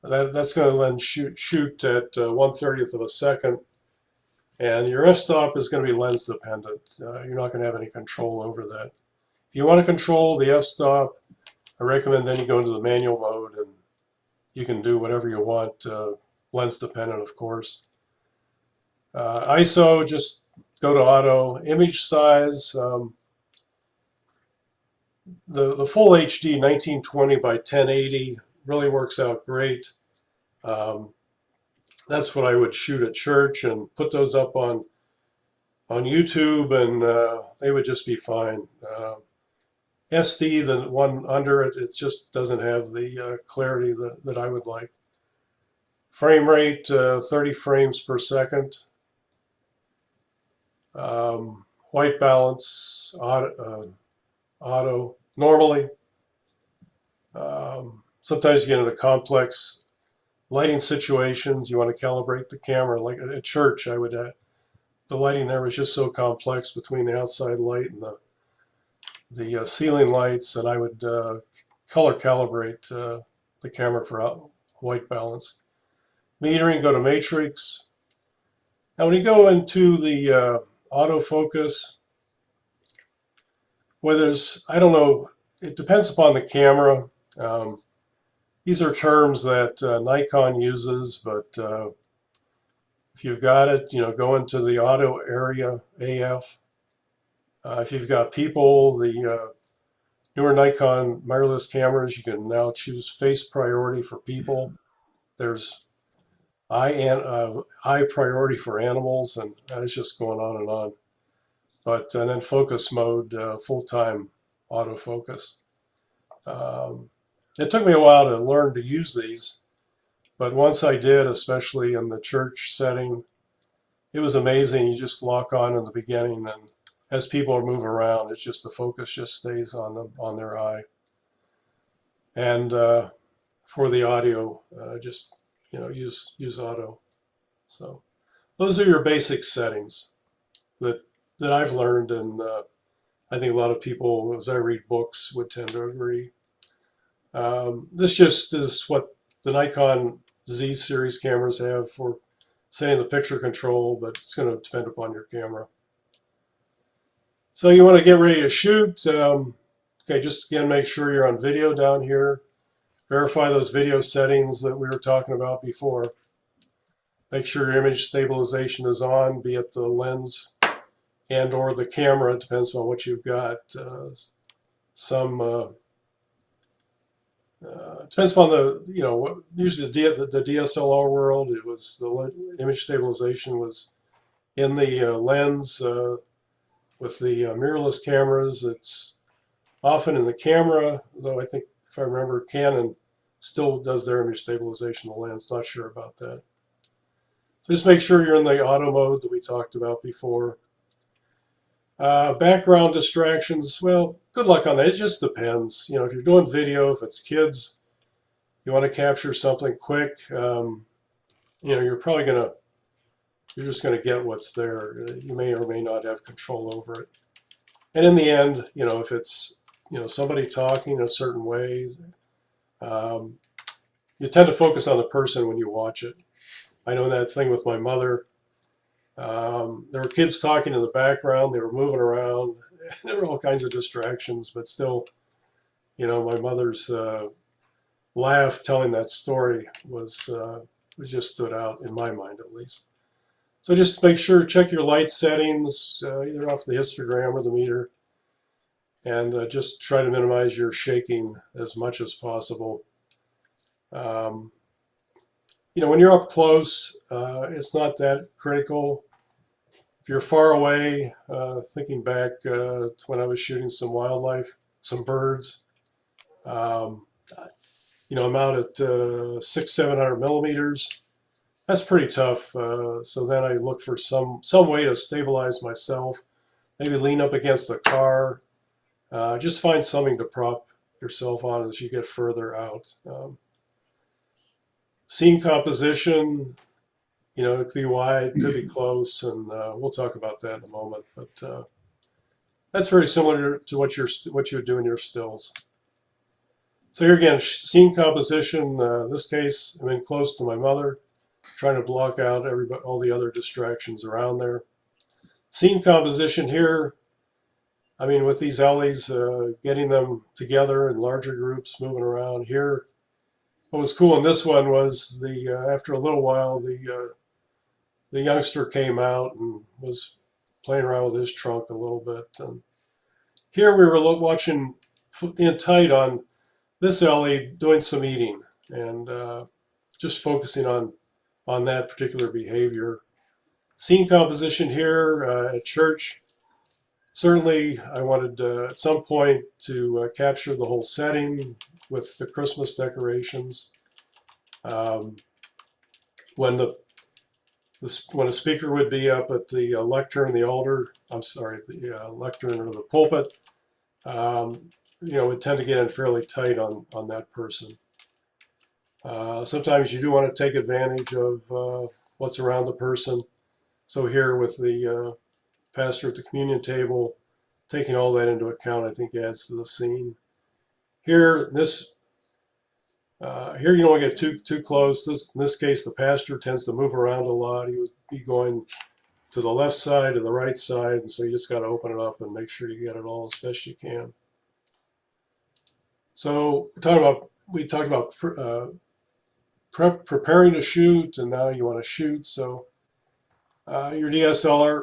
That's going to then shoot at 1/30th of a second. And your f-stop is going to be lens dependent. You're not going to have any control over that. If you want to control the f-stop, I recommend then you go into the manual mode, and you can do whatever you want, lens dependent, of course. ISO, just go to auto. Image size, the full HD 1920 by 1080 really works out great. That's what I would shoot at church and put those up on YouTube, and they would just be fine. SD, the one under it, it just doesn't have the clarity that I would like. Frame rate, 30 frames per second. White balance, auto, normally. Sometimes you get into complex lighting situations. You want to calibrate the camera. Like at church, the lighting there was just so complex between the outside light and the ceiling lights, and I would color calibrate the camera for white balance. Metering, go to matrix. Now when you go into the autofocus, I don't know, it depends upon the camera. These are terms that Nikon uses, but if you've got it, go into the auto area, AF. If you've got people, the newer Nikon mirrorless cameras, you can now choose face priority for people. There's eye priority for animals, and it's just going on and on. But and then focus mode, full-time autofocus. It took me a while to learn to use these, but once I did, especially in the church setting, it was amazing. You just lock on in the beginning, and as people move around, it's just the focus just stays on them, on their eye. And for the audio, just use auto. So those are your basic settings that I've learned, and I think a lot of people, as I read books, would tend to agree. This just is what the Nikon Z series cameras have for setting the picture control, but it's going to depend upon your camera. So you want to get ready to shoot. Okay, just again, make sure you're on video down here. Verify those video settings that we were talking about before. Make sure your image stabilization is on, be it the lens and or the camera. It depends on what you've got. It depends upon usually the DSLR world, it was the image stabilization was in the lens. With the mirrorless cameras, it's often in the camera, though I think, if I remember, Canon still does their image stabilization in the lens. Not sure about that. So just make sure you're in the auto mode that we talked about before. Background distractions, well, good luck on that. It just depends. If you're doing video, if it's kids, you want to capture something quick, you're probably you're just going to get what's there. You may or may not have control over it. And in the end, if it's, somebody talking a certain way, you tend to focus on the person when you watch it. I know that thing with my mother. There were kids talking in the background. They were moving around. There were all kinds of distractions, but still, you know, my mother's laugh telling that story was just stood out in my mind, at least. So just make sure, check your light settings, either off the histogram or the meter, and just try to minimize your shaking as much as possible. You know, when you're up close, it's not that critical. If you're far away, thinking back to when I was shooting some wildlife, some birds, you know, I'm out at 600-700 millimeters. That's pretty tough. So then I look for some way to stabilize myself. Maybe lean up against a car. Just find something to prop yourself on as you get further out. Scene composition, you know, it could be wide, could be close, and we'll talk about that in a moment. But that's very similar to what you do in your stills. So here again, scene composition. In this case, I'm in close to my mother, trying to block out all the other distractions around there. Scene composition here. I mean, with these Ellies, getting them together in larger groups, moving around here. What was cool in this one was after a little while, the youngster came out and was playing around with his trunk a little bit. And here we were watching in tight on this Ellie doing some eating and just focusing on that particular behavior. Scene composition here at church. Certainly, I wanted at some point to capture the whole setting with the Christmas decorations. When a speaker would be up at the lectern, the altar, the lectern or the pulpit, you know, would tend to get in fairly tight on that person. Sometimes you do want to take advantage of what's around the person. So here with the pastor at the communion table, taking all that into account, I think adds to the scene. Here, here you don't want to get too close. In this case, the pastor tends to move around a lot. He would be going to the left side, to the right side, and so you just got to open it up and make sure you get it all as best you can. So we talked about preparing to shoot, and now you want to shoot. So your DSLR,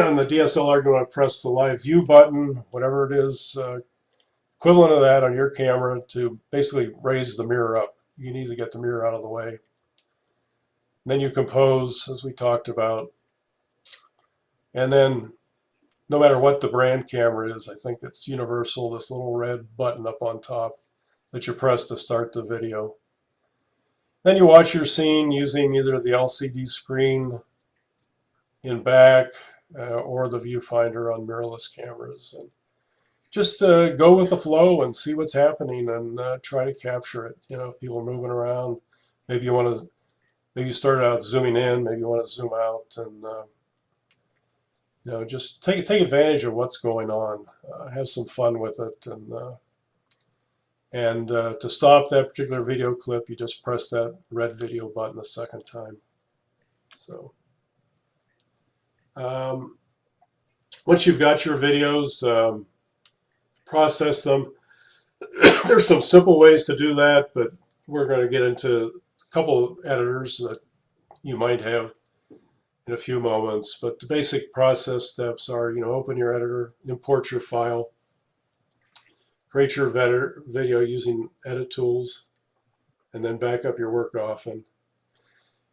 on the DSLR, you want to press the live view button, whatever it is, equivalent of that on your camera, to basically raise the mirror up. You need to get the mirror out of the way. And then you compose, as we talked about. And then no matter what the brand camera is, I think it's universal, this little red button up on top that you press to start the video. Then you watch your scene using either the LCD screen in back or the viewfinder on mirrorless cameras. And just go with the flow and see what's happening and try to capture it. You know, people are moving around. Maybe you started out zooming in, maybe you want to zoom out, and you know, just take advantage of what's going on. Have some fun with it, and to stop that particular video clip, you just press that red video button a second time. So once you've got your videos, process them. There's some simple ways to do that, but we're going to get into a couple of editors that you might have in a few moments. But the basic process steps are, you know, open your editor, import your file, create your video using edit tools, and then back up your work often.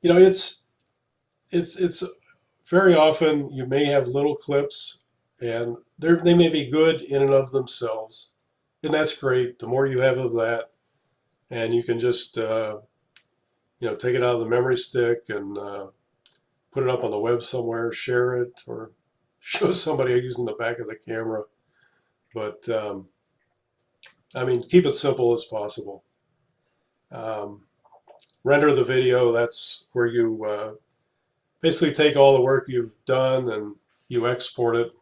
You know, it's very often you may have little clips, and they may be good in and of themselves, and that's great. The more you have of that, and you can just you know, take it out of the memory stick and put it up on the web somewhere, share it, or show somebody using the back of the camera. But I mean, keep it simple as possible. Render the video. That's where you basically take all the work you've done and you export it.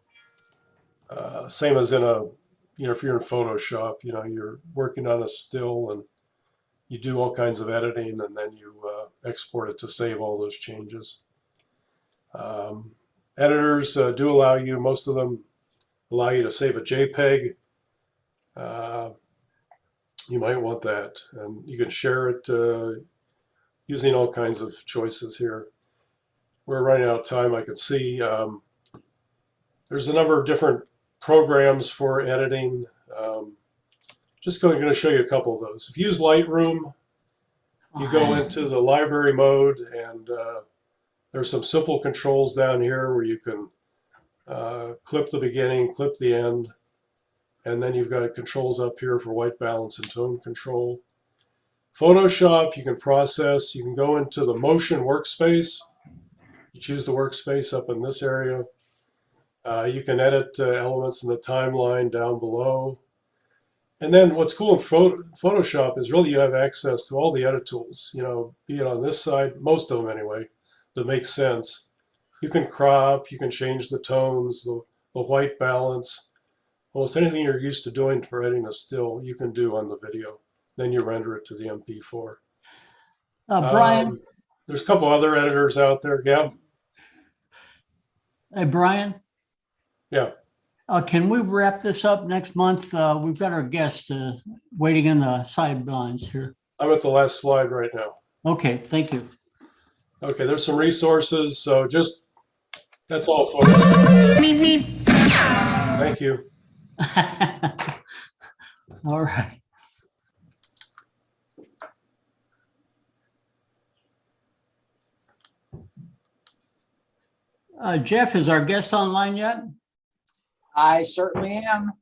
Same as in if you're in Photoshop, you know, you're working on a still and you do all kinds of editing, and then you export it to save all those changes. Editors do allow you, most of them allow you to save a JPEG. You might want that, and you can share it using all kinds of choices here. We're running out of time, I can see. There's a number of different programs for editing. Just going to show you a couple of those. If you use Lightroom, you go into the library mode, and there's some simple controls down here where you can clip the beginning, clip the end, and then you've got controls up here for white balance and tone control. Photoshop, you can process. You can go into the motion workspace. You choose the workspace up in this area. You can edit elements in the timeline down below. And then what's cool in Photoshop is really you have access to all the edit tools, you know, be it on this side, most of them anyway, that make sense. You can crop, you can change the tones, the white balance. Almost anything you're used to doing for editing a still, you can do on the video. Then you render it to the MP4. Brian? There's a couple other editors out there. Yeah. Hey, Brian? Yeah. Can we wrap this up next month? We've got our guests waiting in the sidelines here. I'm at the last slide right now. Okay, thank you. Okay, there's some resources. So that's all, folks. Thank you. All right. Jeff, is our guest online yet? I certainly am.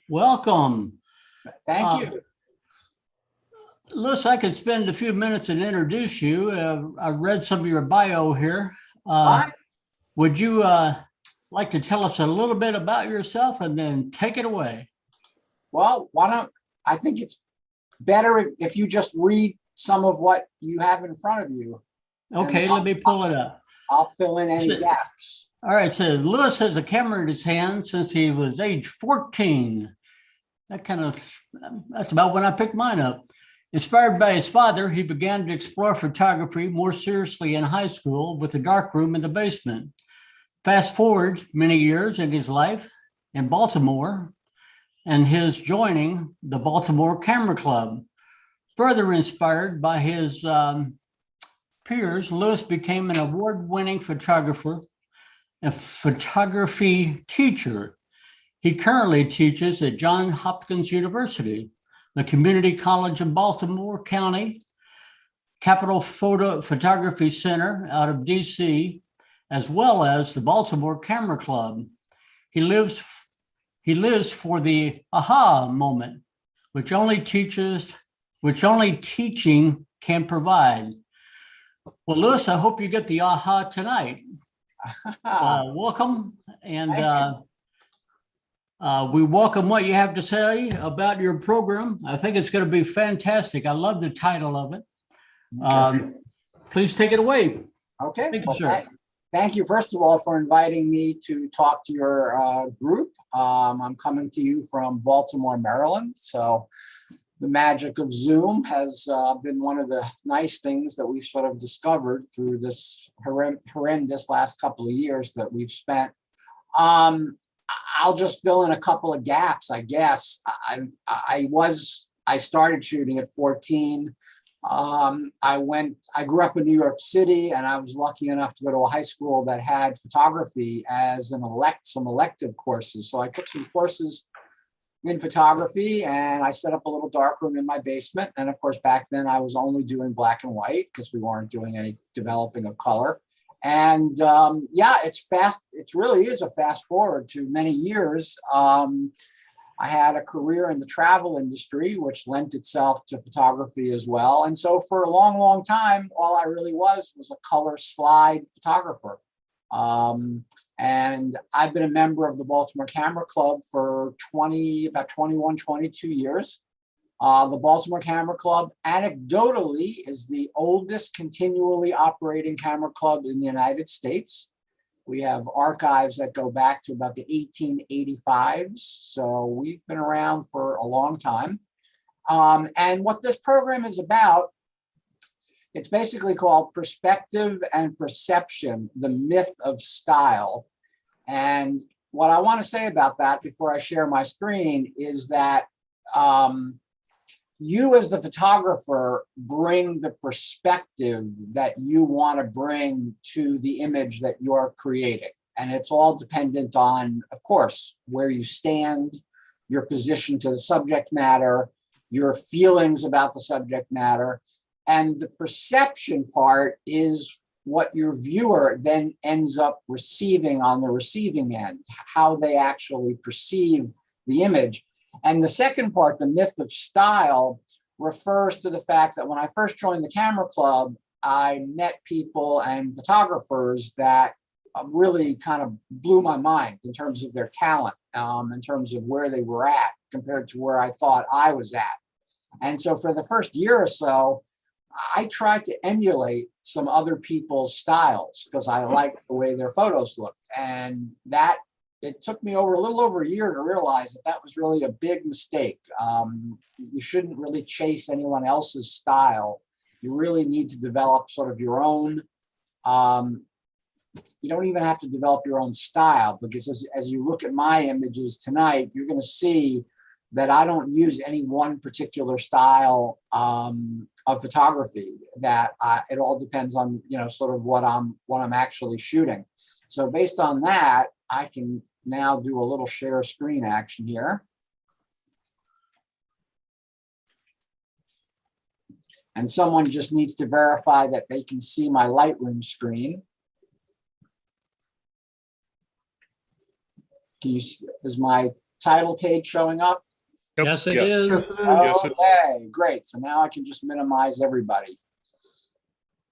Welcome. Thank you. Louis, I could spend a few minutes and introduce you. I read some of your bio here. Would you like to tell us a little bit about yourself and then take it away? Well, I think it's better if you just read some of what you have in front of you. Okay, let me pull it up. I'll fill in any gaps. All right, so Louis has a camera in his hand since he was age 14. That's about when I picked mine up. Inspired by his father, he began to explore photography more seriously in high school with a darkroom in the basement. Fast forward many years in his life in Baltimore and his joining the Baltimore Camera Club. Further inspired by his peers, Louis became an award-winning photographer, a photography teacher. He currently teaches at Johns Hopkins University, the Community College in Baltimore County, Capitol Photography Center out of DC, as well as the Baltimore Camera Club. He lives for the aha moment, which only teaching can provide. Well, Louis, I hope you get the aha tonight. Welcome, and we welcome what you have to say about your program. I think it's going to be fantastic. I love the title of it. Please take it away. Okay. Thank you, sir. Thank you, first of all, for inviting me to talk to your group. I'm coming to you from Baltimore, Maryland. So the magic of Zoom has been one of the nice things that we've sort of discovered through this horrendous last couple of years that we've spent. I'll just fill in a couple of gaps, I guess. I started shooting at 14. I grew up in New York City, and I was lucky enough to go to a high school that had photography as some elective courses. So I took some courses in photography, and I set up a little darkroom in my basement. And of course, back then I was only doing black and white because we weren't doing any developing of color. And yeah, it's fast. It really is a fast forward to many years. I had a career in the travel industry, which lent itself to photography as well. And so for a long, long time, all I really was a color slide photographer. And I've been a member of the Baltimore Camera Club for about 21, 22 years. The Baltimore Camera Club, anecdotally, is the oldest continually operating camera club in the United States. We have archives that go back to about the 1885s. So we've been around for a long time. And what this program is about It's basically called Perspective and Perception, the Myth of Style. And what I want to say about that before I share my screen is that you as the photographer bring the perspective that you want to bring to the image that you're creating. And it's all dependent on, of course, where you stand, your position to the subject matter, your feelings about the subject matter. And the perception part is what your viewer then ends up receiving on the receiving end, how they actually perceive the image. And the second part, the myth of style, refers to the fact that when I first joined the camera club, I met people and photographers that really kind of blew my mind in terms of their talent, in terms of where they were at compared to where I thought I was at. And so for the first year or so, I tried to emulate some other people's styles because I liked the way their photos looked. And that, it took me a little over a year to realize that that was really a big mistake. You shouldn't really chase anyone else's style. You really need to develop sort of your own. You don't even have to develop your own style, because as you look at my images tonight, you're going to see that I don't use any one particular style of photography. That it all depends on, you know, sort of what I'm actually shooting. So based on that, I can now do a little share screen action here. And someone just needs to verify that they can see my Lightroom screen. Can you, is my title page showing up? Yes, it Yes. is. Yes, it- Okay, great. So now I can just minimize everybody.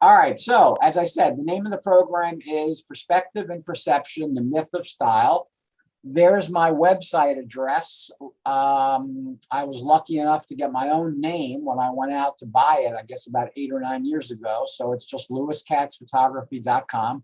All right, so as I said, the name of the program is Perspective and Perception, the Myth of Style. There's my website address. I was lucky enough to get my own name when I went out to buy it, I guess about 8 or 9 years ago. So it's just lewiskatzphotography.com.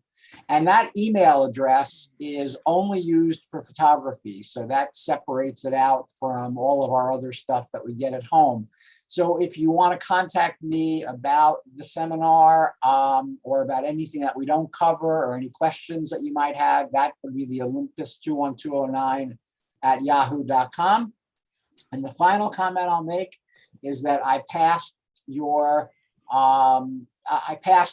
And that email address is only used for photography. So that separates it out from all of our other stuff that we get at home. So if you want to contact me about the seminar or about anything that we don't cover or any questions that you might have, that would be the olympus21209@yahoo.com. And the final comment I'll make is that I passed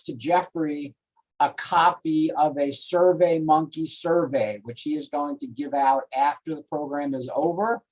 to Jeffrey a copy of a SurveyMonkey survey, which he is going to give out after the program is over.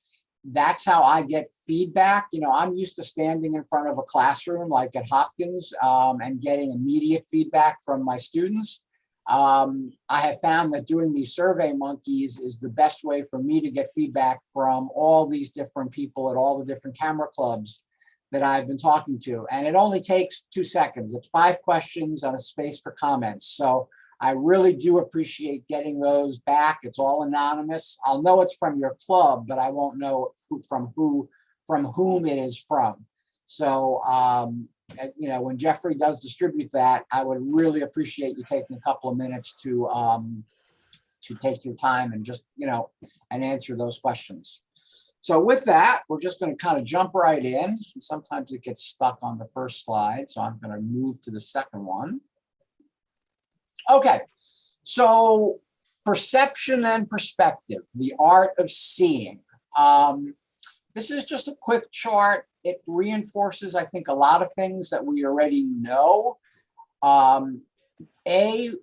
That's how I get feedback. You know, I'm used to standing in front of a classroom like at Hopkins and getting immediate feedback from my students. I have found that doing these SurveyMonkeys is the best way for me to get feedback from all these different people at all the different camera clubs that I've been talking to. And it only takes 2 seconds. It's 5 questions and a space for comments. So I really do appreciate getting those back. It's all anonymous. I'll know it's from your club, but I won't know from whom it is from. So, you know, when Jeffrey does distribute that, I would really appreciate you taking a couple of minutes to take your time and just, you know, and answer those questions. So with that, we're just going to kind of jump right in. Sometimes it gets stuck on the first slide, so I'm going to move to the second one. Okay, so perception and perspective, the art of seeing. This is just a quick chart. It reinforces, I think, a lot of things that we already know. A,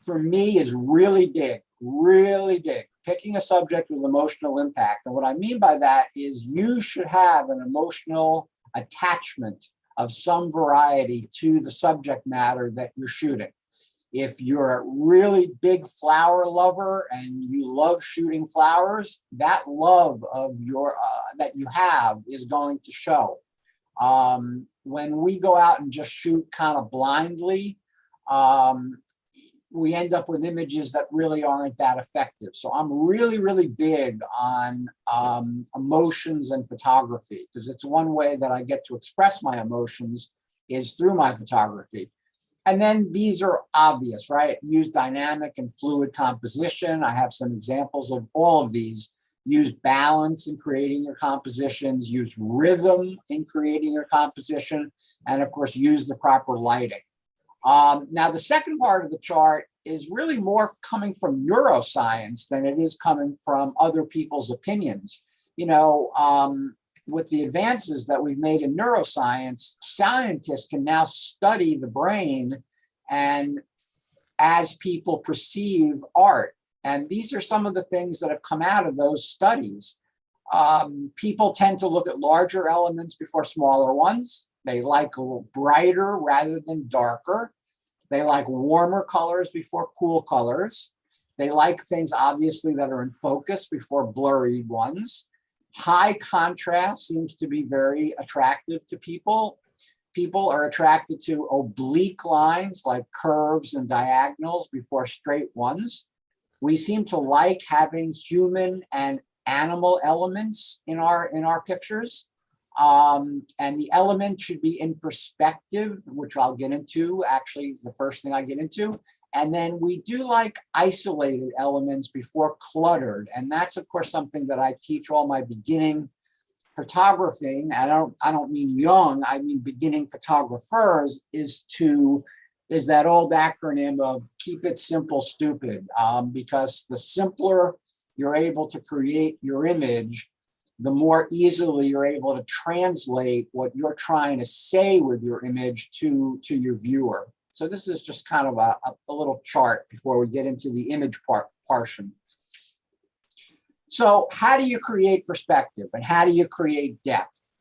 for me, is really big, really big. Picking a subject with emotional impact. And what I mean by that is you should have an emotional attachment of some variety to the subject matter that you're shooting. If you're a really big flower lover and you love shooting flowers, that love of your that you have is going to show. When we go out and just shoot kind of blindly, we end up with images that really aren't that effective. So I'm really, really big on emotions and photography, because it's one way that I get to express my emotions is through my photography. And then these are obvious, right? Use dynamic and fluid composition. I have some examples of all of these. use balance in creating your compositions, use rhythm in creating your composition, and of course, use the proper lighting. Now, the second part of the chart is really more coming from neuroscience than it is coming from other people's opinions. You know, with the advances that we've made in neuroscience, scientists can now study the brain and as people perceive art. And these are some of the things that have come out of those studies. People tend to look at larger elements before smaller ones. They like a little brighter rather than darker. They like warmer colors before cool colors. They like things, obviously, that are in focus before blurry ones. High contrast seems to be very attractive to people. People are attracted to oblique lines like curves and diagonals before straight ones. We seem to like having human and animal elements in our pictures. And the element should be in perspective, which I'll get into, actually, is the first thing I get into. And then we do like isolated elements before cluttered. And that's, of course, something that I teach all my beginning photographing. I don't mean young, I mean beginning photographers, is that old acronym of keep it simple, stupid. Because the simpler you're able to create your image, the more easily you're able to translate what you're trying to say with your image to your viewer. So this is just kind of a little chart before we get into the image portion. So how do you create perspective and how do you create depth?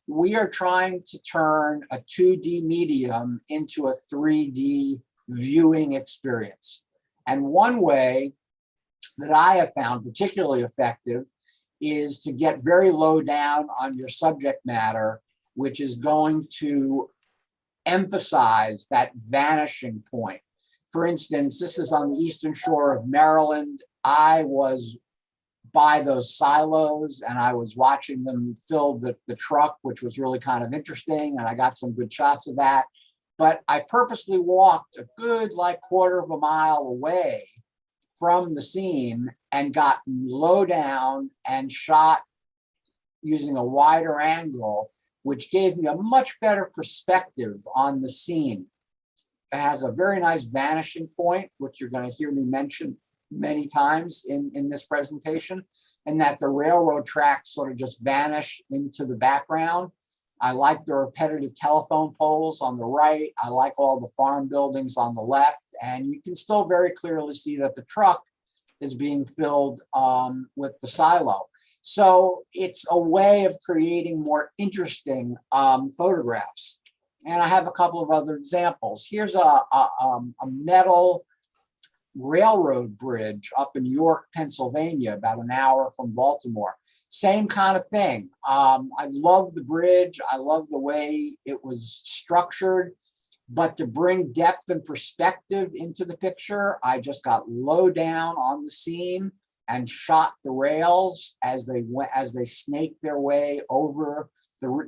We are trying to turn a 2D medium into a 3D viewing experience. And one way that I have found particularly effective is to get very low down on your subject matter, which is going to emphasize that vanishing point. For instance, this is on the eastern shore of Maryland. I was by those silos and I was watching them fill the truck, which was really kind of interesting. And I got some good shots of that. But I purposely walked a good like quarter of a mile away from the scene and got low down and shot using a wider angle, which gave me a much better perspective on the scene. It has a very nice vanishing point, which you're going to hear me mention many times in this presentation, and that the railroad tracks sort of just vanish into the background. I like the repetitive telephone poles on the right. I like all the farm buildings on the left, and you can still very clearly see that the truck is being filled with the silo. So it's a way of creating more interesting photographs. And I have a couple of other examples. Here's a metal railroad bridge up in York, Pennsylvania, about an hour from Baltimore. Same kind of thing. I love the bridge. I love the way it was structured. But to bring depth and perspective into the picture, I just got low down on the scene and shot the rails as they snaked their way over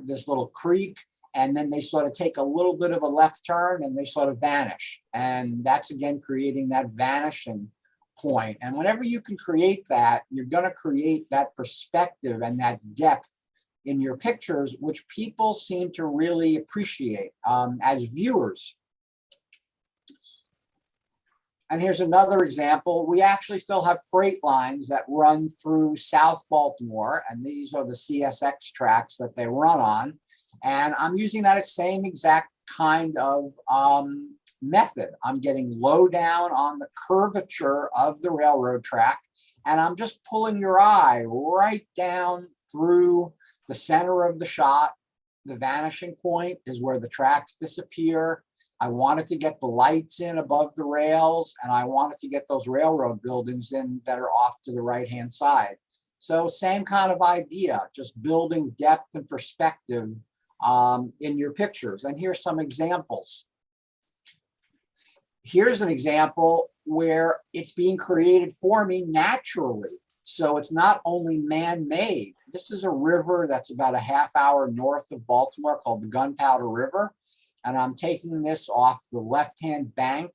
this little creek. And then they sort of take a little bit of a left turn and they sort of vanish. And that's, again, creating that vanishing point. And whenever you can create that, you're going to create that perspective and that depth in your pictures, which people seem to really appreciate as viewers. And here's another example. We actually still have freight lines that run through South Baltimore, and these are the CSX tracks that they run on. And I'm using that same exact kind of method. I'm getting low down on the curvature of the railroad track, and I'm just pulling your eye right down through the center of the shot. The vanishing point is where the tracks disappear. I wanted to get the lights in above the rails, and I wanted to get those railroad buildings in that are off to the right-hand side. So same kind of idea, just building depth and perspective in your pictures. And here's some examples. Here's an example where it's being created for me naturally. So it's not only man-made. This is a river that's about a half-hour north of Baltimore called the Gunpowder River. And I'm taking this off the left-hand bank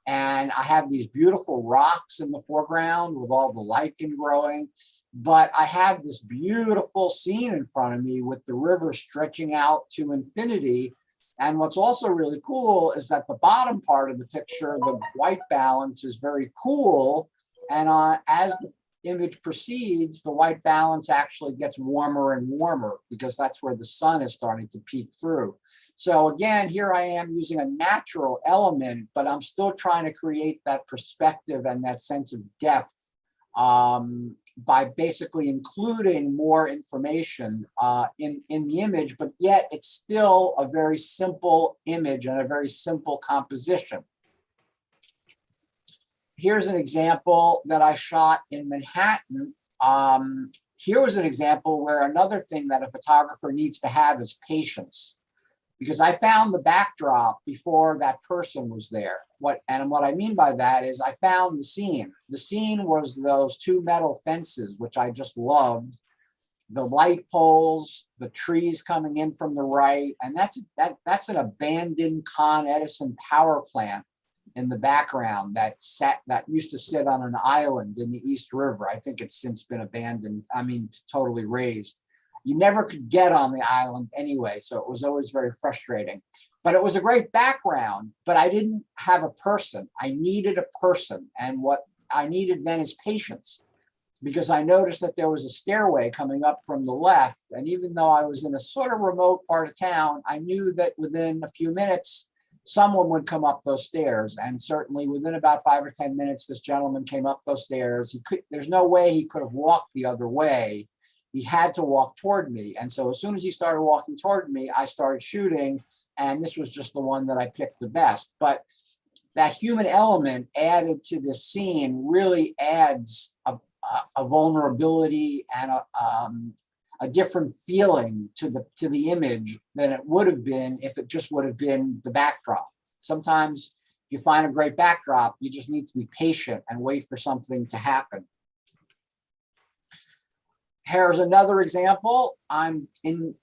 And I have these beautiful rocks in the foreground with all the lichen growing, but I have this beautiful scene in front of me with the river stretching out to infinity. And what's also really cool is that the bottom part of the picture, the white balance, is very cool. And as the image proceeds, the white balance actually gets warmer and warmer because that's where the sun is starting to peek through. So again, here I am using a natural element, but I'm still trying to create that perspective and that sense of depth by basically including more information in the image, but yet it's still a very simple image and a very simple composition. Here's an example that I shot in Manhattan. Here was an example where another thing that a photographer needs to have is patience, because I found the backdrop before that person was there. What I mean by that is I found the scene. The scene was those two metal fences, which I just loved, the light poles, the trees coming in from the right, and that's an abandoned Con Edison power plant in the background that used to sit on an island in the East River. I think it's since been abandoned, totally razed. You never could get on the island anyway, so it was always very frustrating. But it was a great background, but I didn't have a person. I needed a person, and what I needed then is patience, because I noticed that there was a stairway coming up from the left, and even though I was in a sort of remote part of town, I knew that within a few minutes, someone would come up those stairs. And certainly within about 5 or 10 minutes, this gentleman came up those stairs. There's no way he could have walked the other way. He had to walk toward me. And so as soon as he started walking toward me, I started shooting. And this was just the one that I picked the best. But that human element added to this scene really adds a vulnerability and a different feeling to the image than it would have been if it just would have been the backdrop. Sometimes you find a great backdrop, you just need to be patient and wait for something to happen. Here's another example. I'm in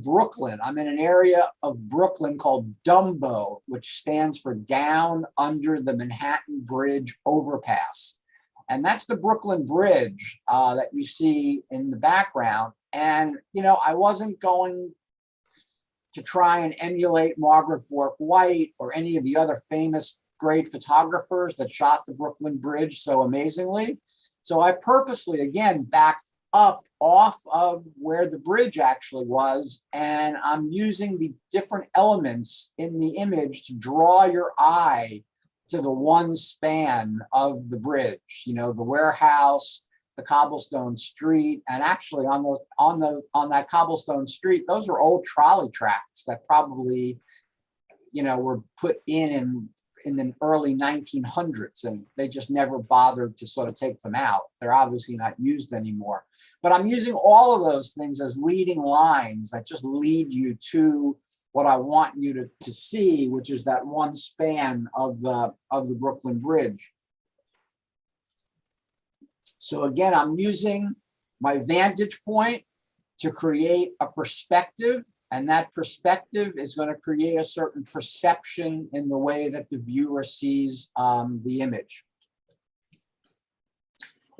Brooklyn. I'm in an area of Brooklyn called Dumbo, which stands for Down Under the Manhattan Bridge Overpass. And that's the Brooklyn Bridge that you see in the background. And, I wasn't going to try and emulate Margaret Bourke White or any of the other famous great photographers that shot the Brooklyn Bridge so amazingly. So I purposely, again, backed up off of where the bridge actually was, and I'm using the different elements in the image to draw your eye to the one span of the bridge, the warehouse, the cobblestone street, and actually on that cobblestone street, those are old trolley tracks that probably, were put in the early 1900s, and they just never bothered to sort of take them out. They're obviously not used anymore. But I'm using all of those things as leading lines that just lead you to what I want you to see, which is that one span of the Brooklyn Bridge. So again, I'm using my vantage point to create a perspective, and that perspective is going to create a certain perception in the way that the viewer sees the image.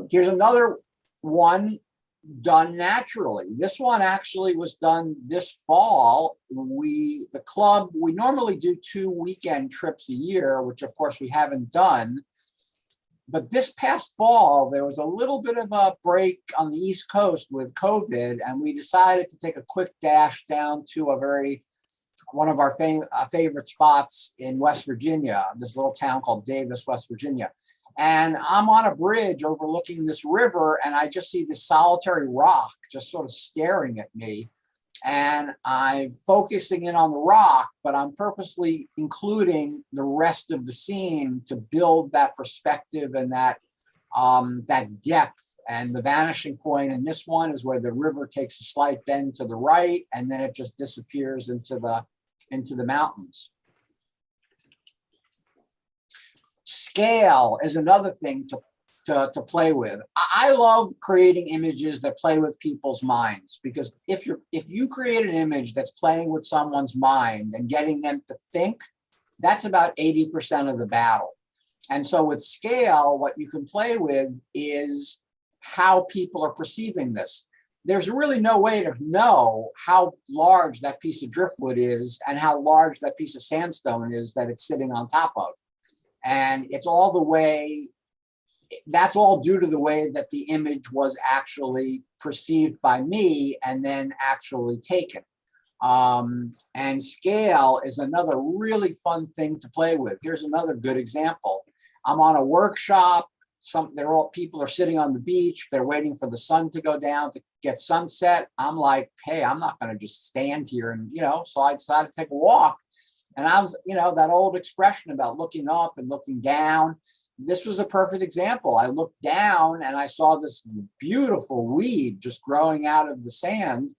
Here's another one done naturally. This one actually was done this fall. The club, we normally do 2 weekend trips a year, which of course we haven't done. But this past fall, there was a little bit of a break on the East Coast with COVID, and we decided to take a quick dash down to one of our favorite spots in West Virginia, this little town called Davis, West Virginia. And I'm on a bridge overlooking this river, and I just see this solitary rock just sort of staring at me. And I'm focusing in on the rock, but I'm purposely including the rest of the scene to build that perspective and that depth. And the vanishing point in this one is where the river takes a slight bend to the right, and then it just disappears into the mountains. Scale is another thing to play with. I love creating images that play with people's minds, because if you create an image that's playing with someone's mind and getting them to think, That's about 80% of the battle. And so with scale, what you can play with is how people are perceiving this. There's really no way to know how large that piece of driftwood is and how large that piece of sandstone is that it's sitting on top of. And it's all the way, that's all due to the way that the image was actually perceived by me and then actually taken. And scale is another really fun thing to play with. Here's another good example. I'm on a workshop. People are sitting on the beach. They're waiting for the sun to go down to get sunset. I'm like, hey, I'm not going to just stand here. And, so I decided to take a walk. And I was, that old expression about looking up and looking down. This was a perfect example. I looked down and I saw this beautiful weed just growing out of the sand.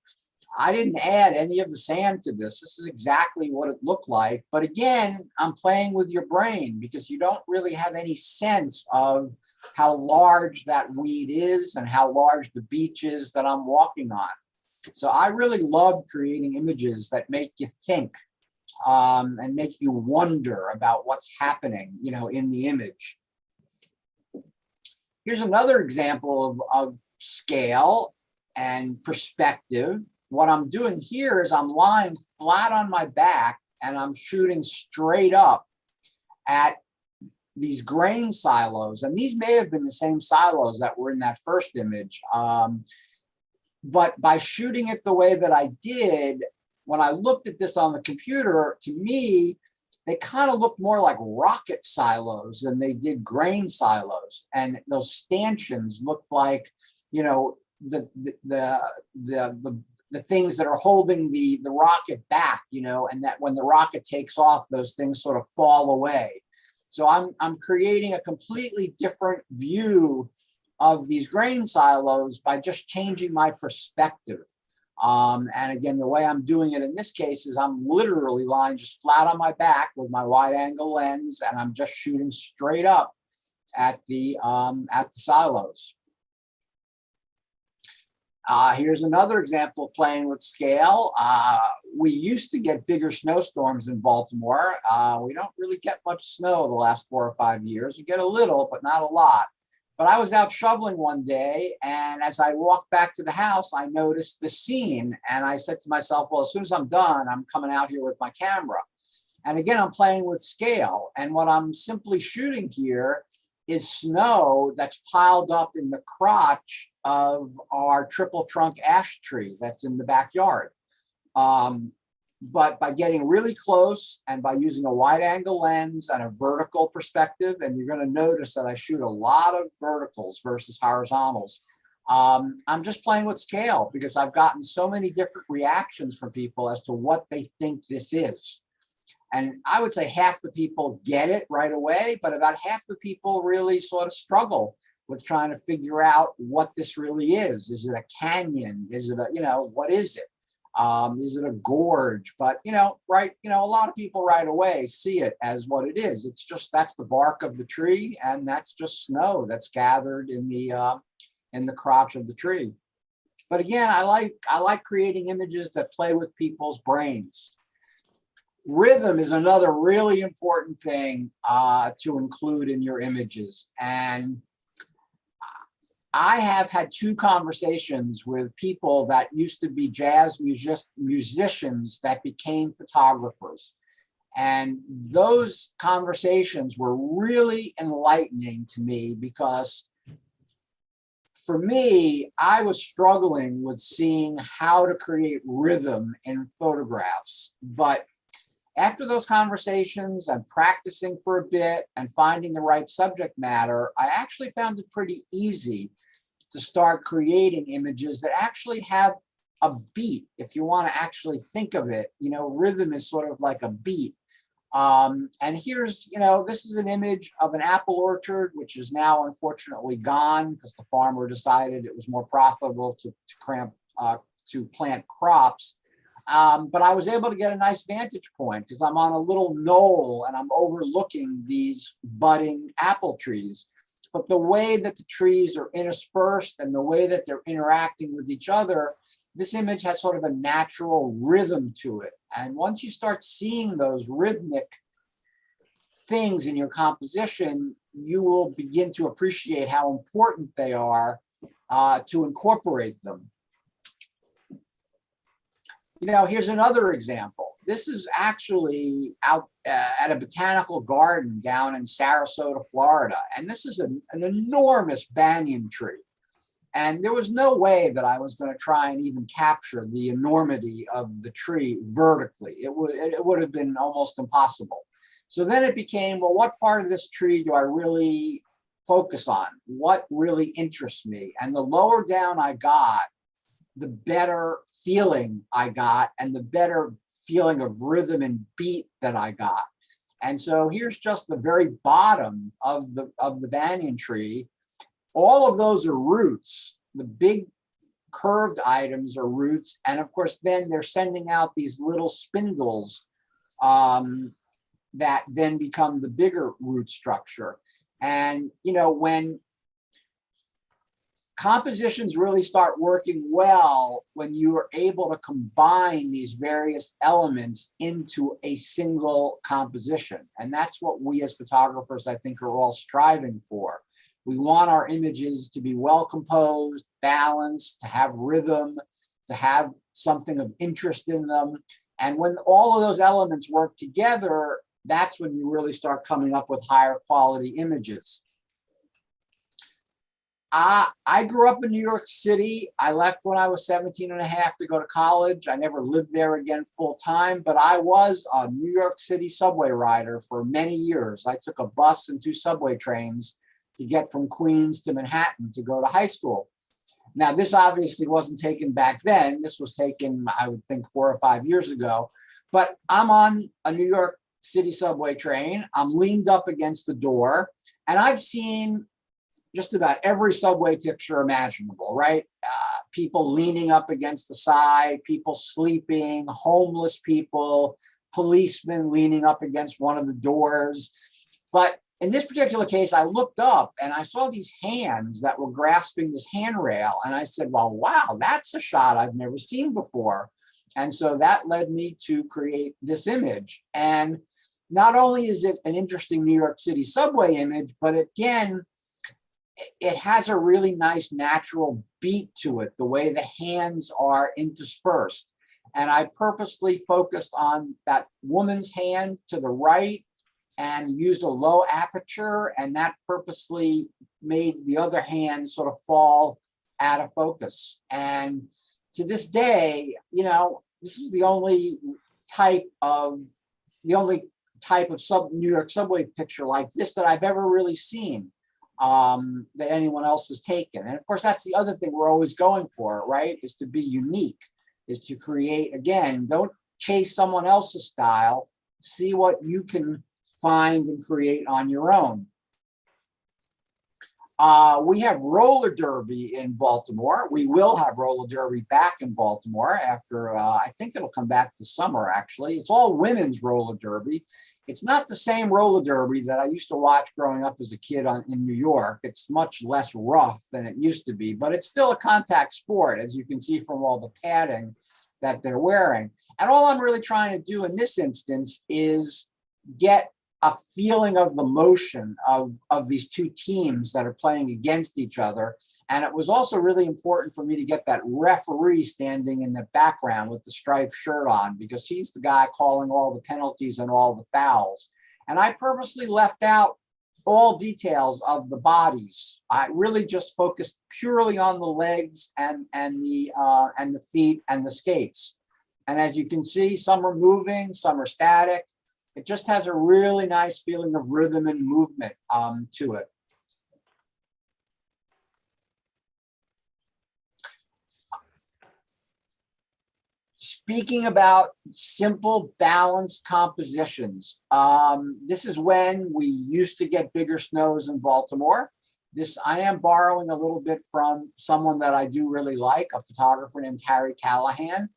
I didn't add any of the sand to this. This is exactly what it looked like. But again, I'm playing with your brain because you don't really have any sense of how large that weed is and how large the beach is that I'm walking on. So I really love creating images that make you think and make you wonder about what's happening, in the image. Here's another example of scale and perspective. What I'm doing here is I'm lying flat on my back and I'm shooting straight up at these grain silos. And these may have been the same silos that were in that first image. But by shooting it the way that I did, when I looked at this on the computer, to me, they kind of looked more like rocket silos than they did grain silos. And those stanchions looked like, the things that are holding the rocket back, and that when the rocket takes off, those things sort of fall away. So I'm creating a completely different view of these grain silos by just changing my perspective. And again, the way I'm doing it in this case is I'm literally lying just flat on my back with my wide angle lens, and I'm just shooting straight up at the silos. Here's another example of playing with scale. We used to get bigger snowstorms in Baltimore. We don't really get much snow the last 4 or 5 years. We get a little, but not a lot. But I was out shoveling one day, and as I walked back to the house, I noticed the scene, and I said to myself, well, as soon as I'm done, I'm coming out here with my camera. And again, I'm playing with scale, and what I'm simply shooting here is snow that's piled up in the crotch of our triple trunk ash tree that's in the backyard. But by getting really close and by using a wide angle lens and a vertical perspective, and you're going to notice that I shoot a lot of verticals versus horizontals, I'm just playing with scale because I've gotten so many different reactions from people as to what they think this is. And I would say half the people get it right away, but about half the people really sort of struggle with trying to figure out what this really is. Is it a canyon? Is it what is it? Is it a gorge? But, a lot of people right away see it as what it is. It's just, that's the bark of the tree. And that's just snow that's gathered in the crotch of the tree. But again, I like creating images that play with people's brains. Rhythm is another really important thing to include in your images. And I have had 2 conversations with people that used to be jazz musicians that became photographers. And those conversations were really enlightening to me because for me, I was struggling with seeing how to create rhythm in photographs. But after those conversations and practicing for a bit and finding the right subject matter, I actually found it pretty easy to start creating images that actually have a beat. If you want to actually think of it, rhythm is sort of like a beat. And here's, this is an image of an apple orchard, which is now unfortunately gone because the farmer decided it was more profitable to plant crops. But I was able to get a nice vantage point because I'm on a little knoll and I'm overlooking these budding apple trees. But the way that the trees are interspersed and the way that they're interacting with each other, this image has sort of a natural rhythm to it. And once you start seeing those rhythmic things in your composition, you will begin to appreciate how important they are to incorporate them. You know, here's another example. This is actually out at a botanical garden down in Sarasota, Florida. And this is an enormous banyan tree. And there was no way that I was going to try and even capture the enormity of the tree vertically. It would have been almost impossible. So then it became, well, what part of this tree do I really focus on? What really interests me? And the lower down I got, the better feeling I got and the better feeling of rhythm and beat that I got. And so here's just the very bottom of the banyan tree. All of those are roots. The big curved items are roots. And of course, then they're sending out these little spindles that then become the bigger root structure. And, you know, when compositions really start working well, when you are able to combine these various elements into a single composition. And that's what we as photographers, I think, are all striving for. We want our images to be well composed, balanced, to have rhythm, to have something of interest in them. And when all of those elements work together, that's when you really start coming up with higher quality images. I grew up in New York City. I left when I was 17 and a half to go to college. I never lived there again full time, but I was a New York City subway rider for many years. I took a bus and 2 subway trains to get from Queens to Manhattan to go to high school. Now, this obviously wasn't taken back then. This was taken, I would think, 4 or 5 years ago. But I'm on a New York City subway train. I'm leaned up against the door, and I've seen just about every subway picture imaginable, right? People leaning up against the side, people sleeping, homeless people, policemen leaning up against one of the doors. But in this particular case, I looked up and I saw these hands that were grasping this handrail. And I said, well, wow, that's a shot I've never seen before. And so that led me to create this image. And not only is it an interesting New York City subway image, but again, it has a really nice natural beat to it, the way the hands are interspersed. And I purposely focused on that woman's hand to the right and used a low aperture, and that purposely made the other hand sort of fall out of focus. And to this day, you know, this is the only type of New York subway picture like this that I've ever really seen that anyone else has taken. And of course, that's the other thing we're always going for, right? Is to be unique, is to create, again, don't chase someone else's style, see what you can find and create on your own. We have roller derby in Baltimore. We will have roller derby back in Baltimore after, I think it'll come back this summer, actually. It's all women's roller derby. It's not the same roller derby that I used to watch growing up as a kid in New York. It's much less rough than it used to be, but it's still a contact sport, as you can see from all the padding that they're wearing. And all I'm really trying to do in this instance is get a feeling of the motion of these two teams that are playing against each other. And it was also really important for me to get that referee standing in the background with the striped shirt on, because he's the guy calling all the penalties and all the fouls. And I purposely left out all details of the bodies. I really just focused purely on the legs and the feet and the skates. And as you can see, some are moving, some are static. It just has a really nice feeling of rhythm and movement to it. Speaking about simple, balanced compositions, this is when we used to get bigger snows in Baltimore. I am borrowing a little bit from someone that I do really like, a photographer named Harry Callahan.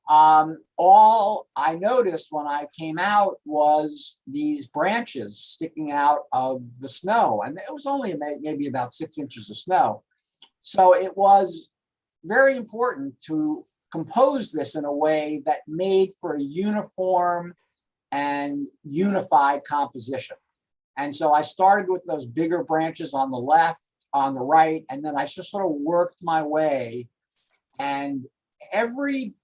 All I noticed when I came out was these branches sticking out of the snow, and it was only maybe about 6 inches of snow. So it was very important to compose this in a way that made for a uniform and unified composition. And so I started with those bigger branches on the left, on the right, and then I just sort of worked my way. And every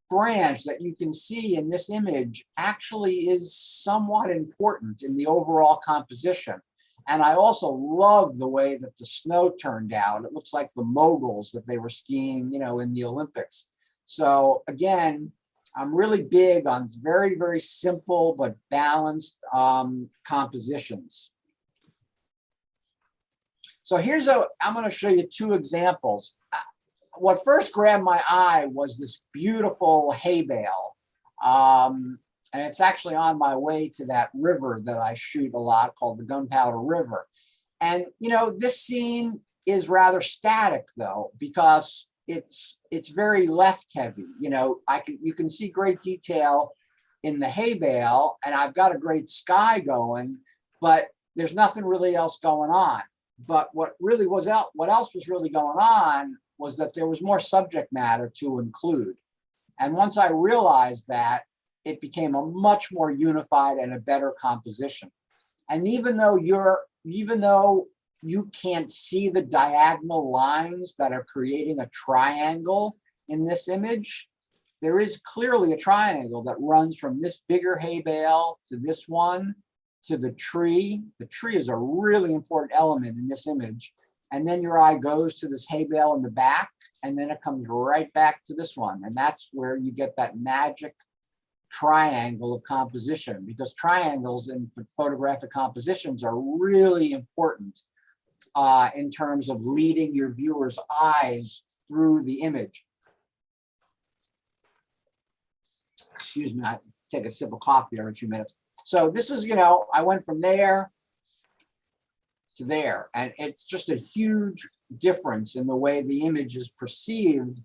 branch that you can see in this image actually is somewhat important in the overall composition. And I also love the way that the snow turned out. It looks like the moguls that they were skiing, you know, in the Olympics. So again, I'm really big on very, very simple but balanced compositions. So here's I'm going to show you two examples. What first grabbed my eye was this beautiful hay bale. And it's actually on my way to that river that I shoot a lot called the Gunpowder River. And, you know, this scene is rather static though, because it's very left heavy. You know, you can see great detail in the hay bale, and I've got a great sky going, but there's nothing really else going on. But what else was really going on was that there was more subject matter to include. And once I realized that, it became a much more unified and a better composition. And even though you can't see the diagonal lines that are creating a triangle in this image, there is clearly a triangle that runs from this bigger hay bale to this one to the tree. The tree is a really important element in this image. And then your eye goes to this hay bale in the back, and then it comes right back to this one. And that's where you get that magic triangle of composition, because triangles in photographic compositions are really important in terms of leading your viewer's eyes through the image. Excuse me, I take a sip of coffee every 2 minutes. So this is, you know, I went from there to there, and it's just a huge difference in the way the image is perceived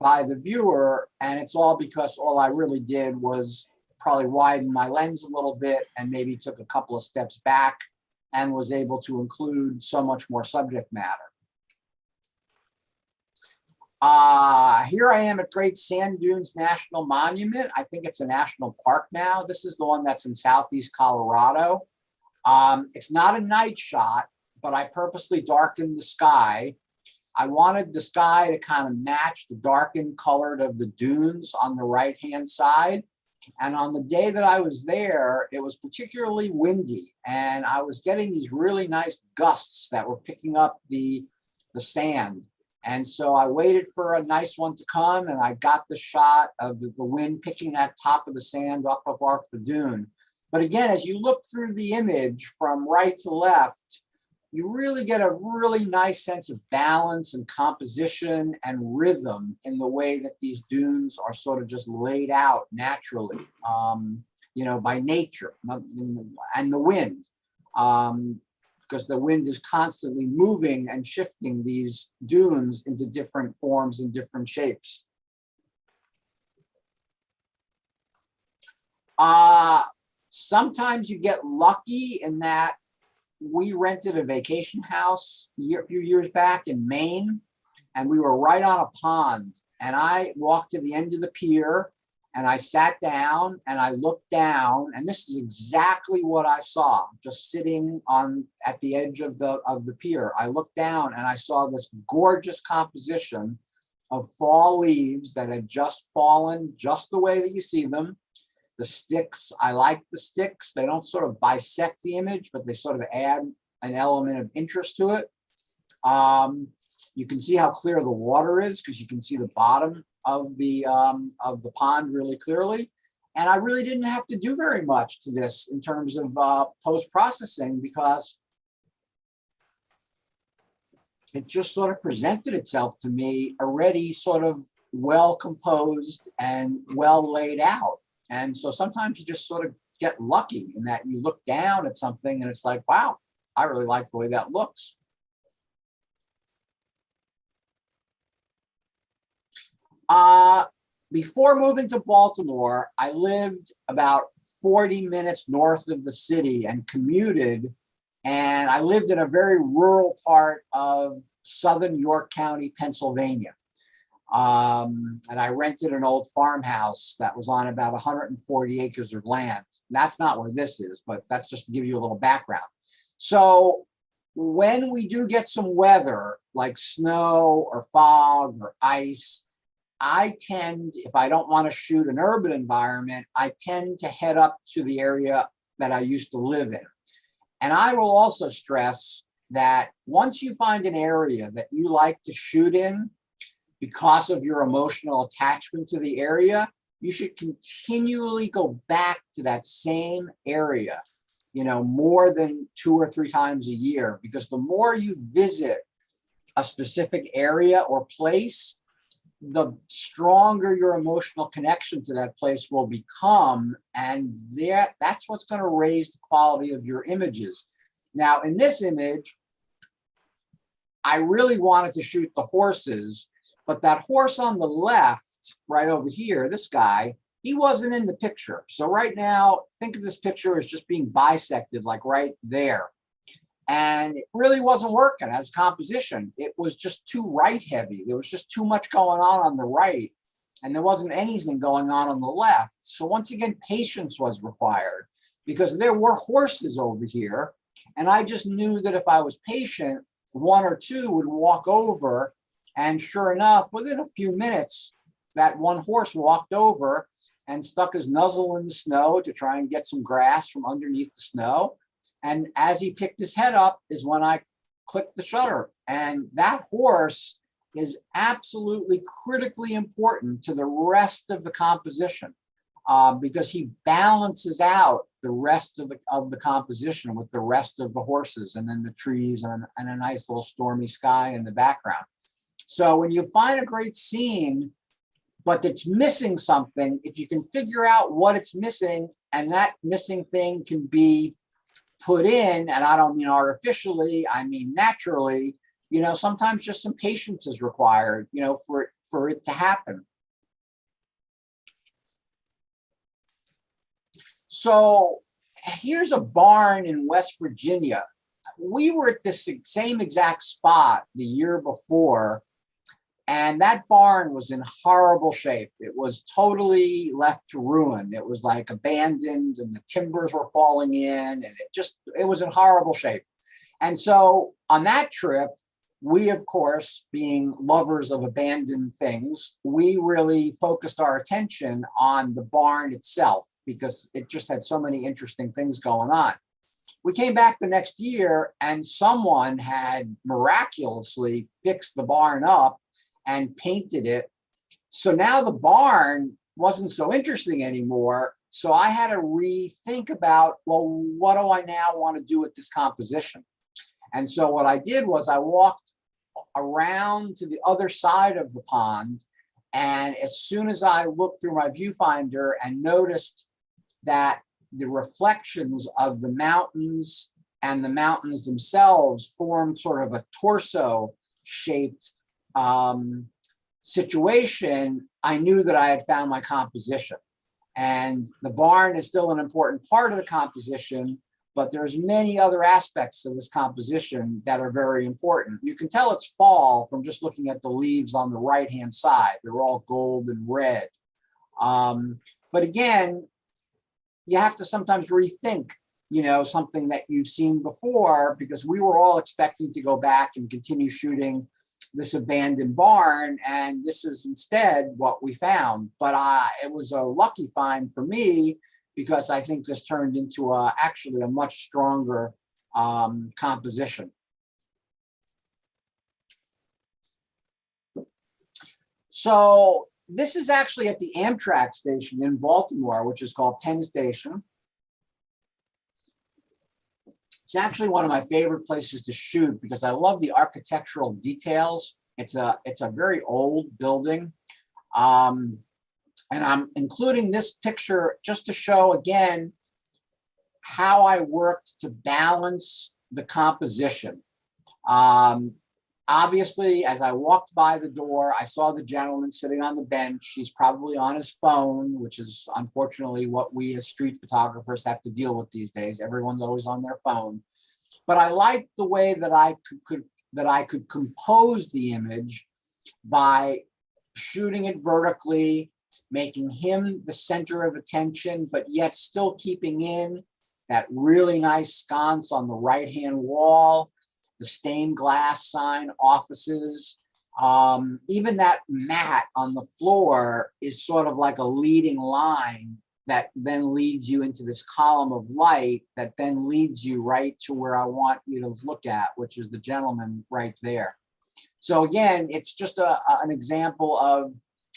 by the viewer. And it's all because all I really did was probably widen my lens a little bit and maybe took a couple of steps back and was able to include so much more subject matter. Here I am at Great Sand Dunes National Monument. I think it's a national park now. This is the one that's in southeast Colorado. It's not a night shot, but I purposely darkened the sky. I wanted the sky to kind of match the darkened color of the dunes on the right-hand side. And on the day that I was there, it was particularly windy, and I was getting these really nice gusts that were picking up the sand. And so I waited for a nice one to come, and I got the shot of the wind picking that top of the sand up off the dune. But again, as you look through the image from right to left, you really get a really nice sense of balance and composition and rhythm in the way that these dunes are sort of just laid out naturally, you know, by nature and the wind, because the wind is constantly moving and shifting these dunes into different forms and different shapes. Sometimes you get lucky in that we rented a vacation house a few years back in Maine, and we were right on a pond. And I walked to the end of the pier, and I sat down and I looked down, and this is exactly what I saw, just sitting at the edge of the pier. I looked down and I saw this gorgeous composition of fall leaves that had just fallen just the way that you see them. The sticks, I like the sticks. They don't sort of bisect the image, but they sort of add an element of interest to it. You can see how clear the water is because you can see the bottom of the pond really clearly. And I really didn't have to do very much to this in terms of post-processing, because it just sort of presented itself to me already sort of well composed and well laid out. And so sometimes you just sort of get lucky in that you look down at something and it's like, wow, I really like the way that looks. Before moving to Baltimore, I lived about 40 minutes north of the city and commuted. And I lived in a very rural part of southern York County, Pennsylvania. And I rented an old farmhouse that was on about 140 acres of land. That's not where this is, but that's just to give you a little background. So when we do get some weather like snow or fog or ice, I tend, if I don't want to shoot an urban environment, I tend to head up to the area that I used to live in. And I will also stress that once you find an area that you like to shoot in, because of your emotional attachment to the area, you should continually go back to that same area, you know, more than 2 or 3 times a year, because the more you visit a specific area or place, the stronger your emotional connection to that place will become. And that's what's going to raise the quality of your images. Now, in this image, I really wanted to shoot the horses, but that horse on the left, right over here, this guy, he wasn't in the picture. So right now, think of this picture as just being bisected, like right there. And it really wasn't working as composition. It was just too right heavy. There was just too much going on the right, and there wasn't anything going on the left. So once again, patience was required because there were horses over here. And I just knew that if I was patient, 1 or 2 would walk over. And sure enough, within a few minutes, that one horse walked over and stuck his muzzle in the snow to try and get some grass from underneath the snow. And as he picked his head up is when I clicked the shutter. And that horse is absolutely critically important to the rest of the composition because he balances out the rest of the composition with the rest of the horses and then the trees and a nice little stormy sky in the background. So when you find a great scene, but it's missing something, if you can figure out what it's missing and that missing thing can be put in, and I don't mean artificially, I mean naturally, you know, sometimes just some patience is required, you know, for it to happen. So here's a barn in West Virginia. We were at this same exact spot the year before, and that barn was in horrible shape. It was totally left to ruin. It was like abandoned and the timbers were falling in and it was in horrible shape. And so on that trip, we, of course, being lovers of abandoned things, we really focused our attention on the barn itself because it just had so many interesting things going on. We came back the next year and someone had miraculously fixed the barn up and painted it. So now the barn wasn't so interesting anymore. So I had to rethink about, well, what do I now want to do with this composition? And so what I did was I walked around to the other side of the pond. And as soon as I looked through my viewfinder and noticed that the reflections of the mountains and the mountains themselves formed sort of a torso shaped situation, I knew that I had found my composition. And the barn is still an important part of the composition, but there's many other aspects of this composition that are very important. You can tell it's fall from just looking at the leaves on the right-hand side. They're all gold and red. But again, you have to sometimes rethink, you know, something that you've seen before, because we were all expecting to go back and continue shooting this abandoned barn, and this is instead what we found. But it was a lucky find for me because I think this turned into actually a much stronger composition. So this is actually at the Amtrak station in Baltimore, which is called Penn Station. It's actually one of my favorite places to shoot because I love the architectural details. It's a very old building. And I'm including this picture just to show again how I worked to balance the composition. Obviously, as I walked by the door, I saw the gentleman sitting on the bench. He's probably on his phone, which is unfortunately what we as street photographers have to deal with these days. Everyone's always on their phone. But I liked the way that I could compose the image by shooting it vertically, making him the center of attention, but yet still keeping in that really nice sconce on the right-hand wall, the stained glass sign offices. Even that mat on the floor is sort of like a leading line that then leads you into this column of light that then leads you right to where I want you to look at, which is the gentleman right there. So again, it's just an example of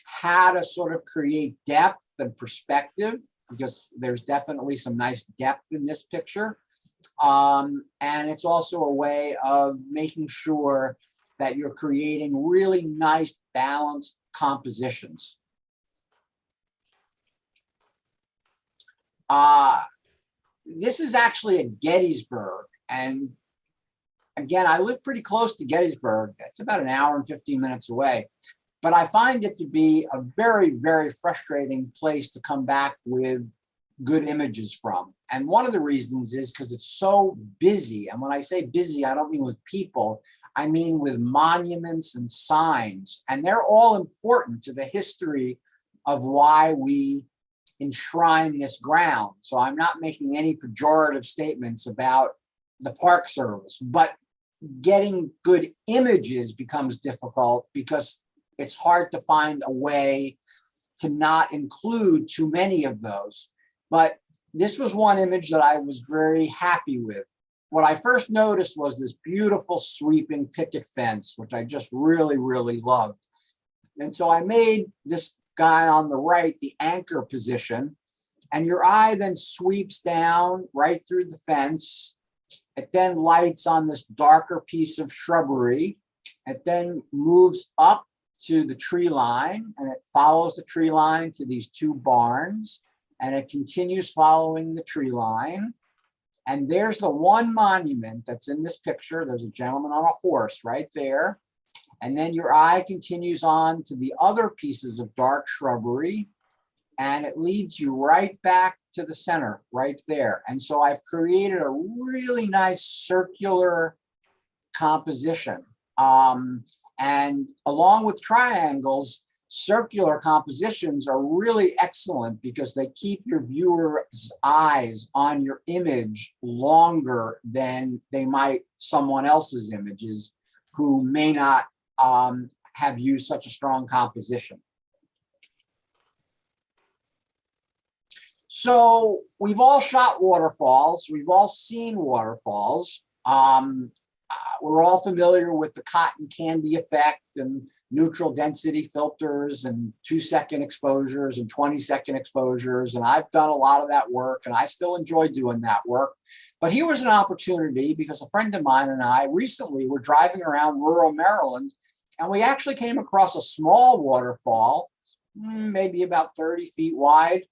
how to sort of create depth and perspective, because there's definitely some nice depth in this picture. And it's also a way of making sure that you're creating really nice balanced compositions. This is actually at Gettysburg. And again, I live pretty close to Gettysburg. It's about an hour and 15 minutes away. But I find it to be a very, very frustrating place to come back with good images from. And one of the reasons is because it's so busy. And when I say busy, I don't mean with people, I mean with monuments and signs. And they're all important to the history of why we enshrine this ground. So I'm not making any pejorative statements about the Park Service, but getting good images becomes difficult because it's hard to find a way to not include too many of those. But this was one image that I was very happy with. What I first noticed was this beautiful sweeping picket fence, which I just really, really loved. And so I made this guy on the right the anchor position, and your eye then sweeps down right through the fence. It then lights on this darker piece of shrubbery. It then moves up to the tree line, and it follows the tree line to these two barns, and it continues following the tree line. And there's the one monument that's in this picture. There's a gentleman on a horse right there. And then your eye continues on to the other pieces of dark shrubbery, and it leads you right back to the center right there. And so I've created a really nice circular composition. And along with triangles, circular compositions are really excellent because they keep your viewer's eyes on your image longer than they might someone else's images who may not have used such a strong composition. So we've all shot waterfalls. We've all seen waterfalls. We're all familiar with the cotton candy effect and neutral density filters and 2-second exposures and 20-second exposures. And I've done a lot of that work, and I still enjoy doing that work. But here was an opportunity because a friend of mine and I recently were driving around rural Maryland, and we actually came across a small waterfall, maybe about 30 feet wide.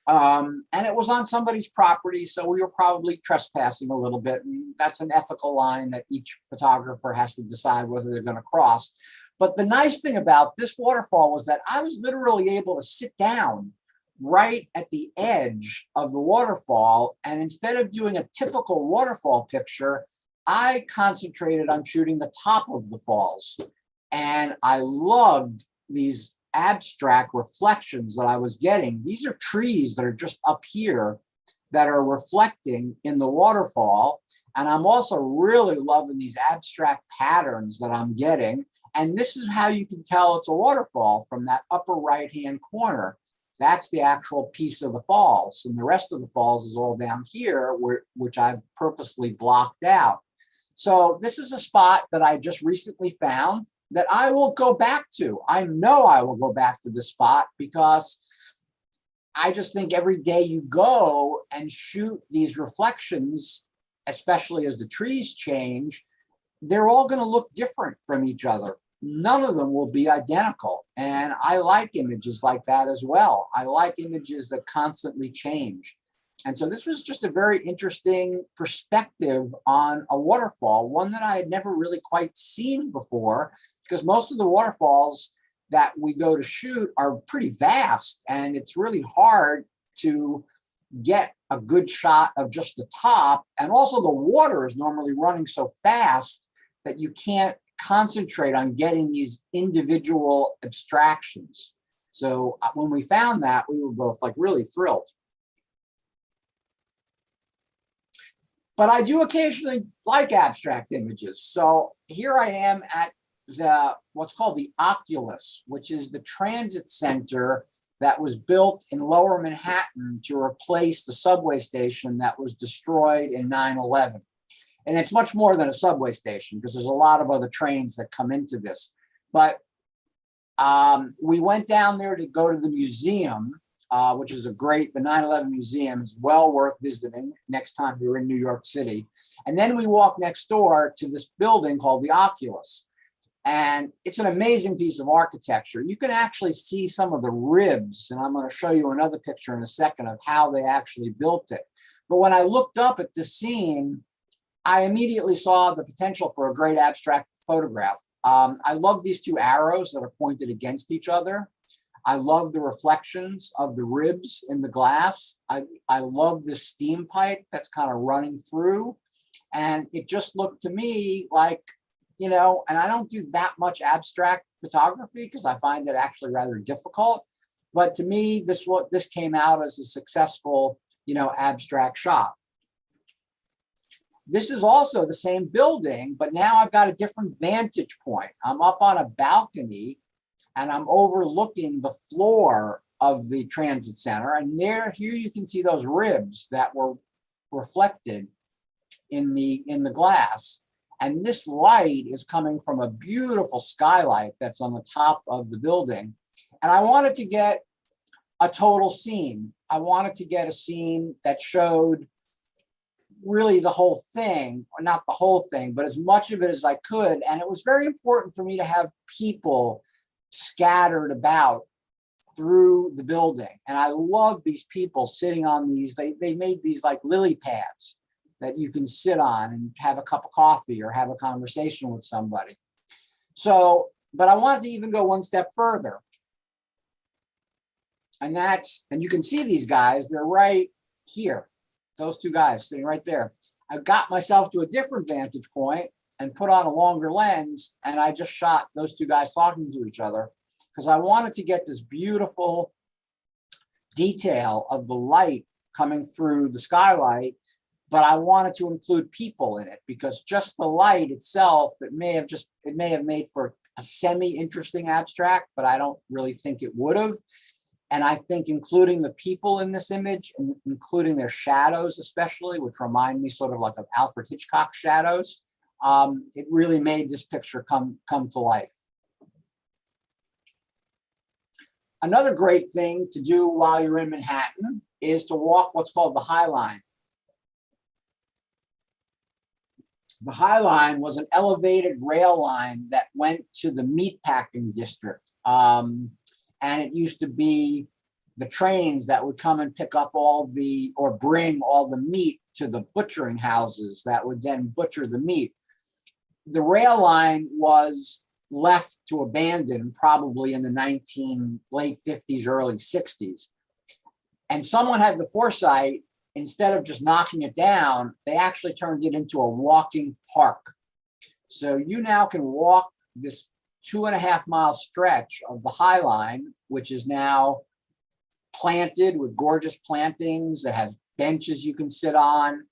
And it was on somebody's property, so we were probably trespassing a little bit. And that's an ethical line that each photographer has to decide whether they're going to cross. But the nice thing about this waterfall was that I was literally able to sit down right at the edge of the waterfall. And instead of doing a typical waterfall picture, I concentrated on shooting the top of the falls. And I loved these abstract reflections that I was getting. These are trees that are just up here that are reflecting in the waterfall. And I'm also really loving these abstract patterns that I'm getting. And this is how you can tell it's a waterfall from that upper right-hand corner. That's the actual piece of the falls. And the rest of the falls is all down here, which I've purposely blocked out. So this is a spot that I just recently found that I will go back to. I know I will go back to this spot because I just think every day you go and shoot these reflections, especially as the trees change, they're all going to look different from each other. None of them will be identical. And I like images like that as well. I like images that constantly change. And so this was just a very interesting perspective on a waterfall, one that I had never really quite seen before, because most of the waterfalls that we go to shoot are pretty vast, and it's really hard to get a good shot of just the top. And also the water is normally running so fast that you can't concentrate on getting these individual abstractions. So when we found that, we were both like really thrilled. But I do occasionally like abstract images. So here I am at what's called the Oculus, which is the transit center that was built in Lower Manhattan to replace the subway station that was destroyed in 9/11. And it's much more than a subway station because there's a lot of other trains that come into this. But we went down there to go to the museum, which is the 9/11 museum is well worth visiting next time you're in New York City. And then we walked next door to this building called the Oculus. And it's an amazing piece of architecture. You can actually see some of the ribs, and I'm going to show you another picture in a second of how they actually built it. But when I looked up at the scene, I immediately saw the potential for a great abstract photograph. I love these two arrows that are pointed against each other. I love the reflections of the ribs in the glass. I love the steam pipe that's kind of running through. And it just looked to me like, you know, and I don't do that much abstract photography because I find it actually rather difficult. But to me, this came out as a successful, you know, abstract shot. This is also the same building, but now I've got a different vantage point. I'm up on a balcony and I'm overlooking the floor of the transit center. And here you can see those ribs that were reflected in the glass. And this light is coming from a beautiful skylight that's on the top of the building. And I wanted to get a total scene. I wanted to get a scene that showed really the whole thing, or not the whole thing, but as much of it as I could. And it was very important for me to have people scattered about through the building. And I love these people sitting on these, they made these like lily pads that you can sit on and have a cup of coffee or have a conversation with somebody. So, but I wanted to even go one step further. And you can see these guys, they're right here. Those two guys sitting right there. I got myself to a different vantage point and put on a longer lens, and I just shot those two guys talking to each other because I wanted to get this beautiful detail of the light coming through the skylight, but I wanted to include people in it because just the light itself, it may have made for a semi-interesting abstract, but I don't really think it would have. And I think including the people in this image, and including their shadows especially, which remind me sort of like of Alfred Hitchcock shadows, it really made this picture come to life. Another great thing to do while you're in Manhattan is to walk what's called the High Line. The High Line was an elevated rail line that went to the meatpacking district. And it used to be the trains that would come and pick up or bring all the meat to the butchering houses that would then butcher the meat. The rail line was left to abandon probably in the late 50s, early 60s. And someone had the foresight, instead of just knocking it down, they actually turned it into a walking park. So you now can walk this 2.5 mile stretch of the High Line, which is now planted with gorgeous plantings. It has benches you can sit on.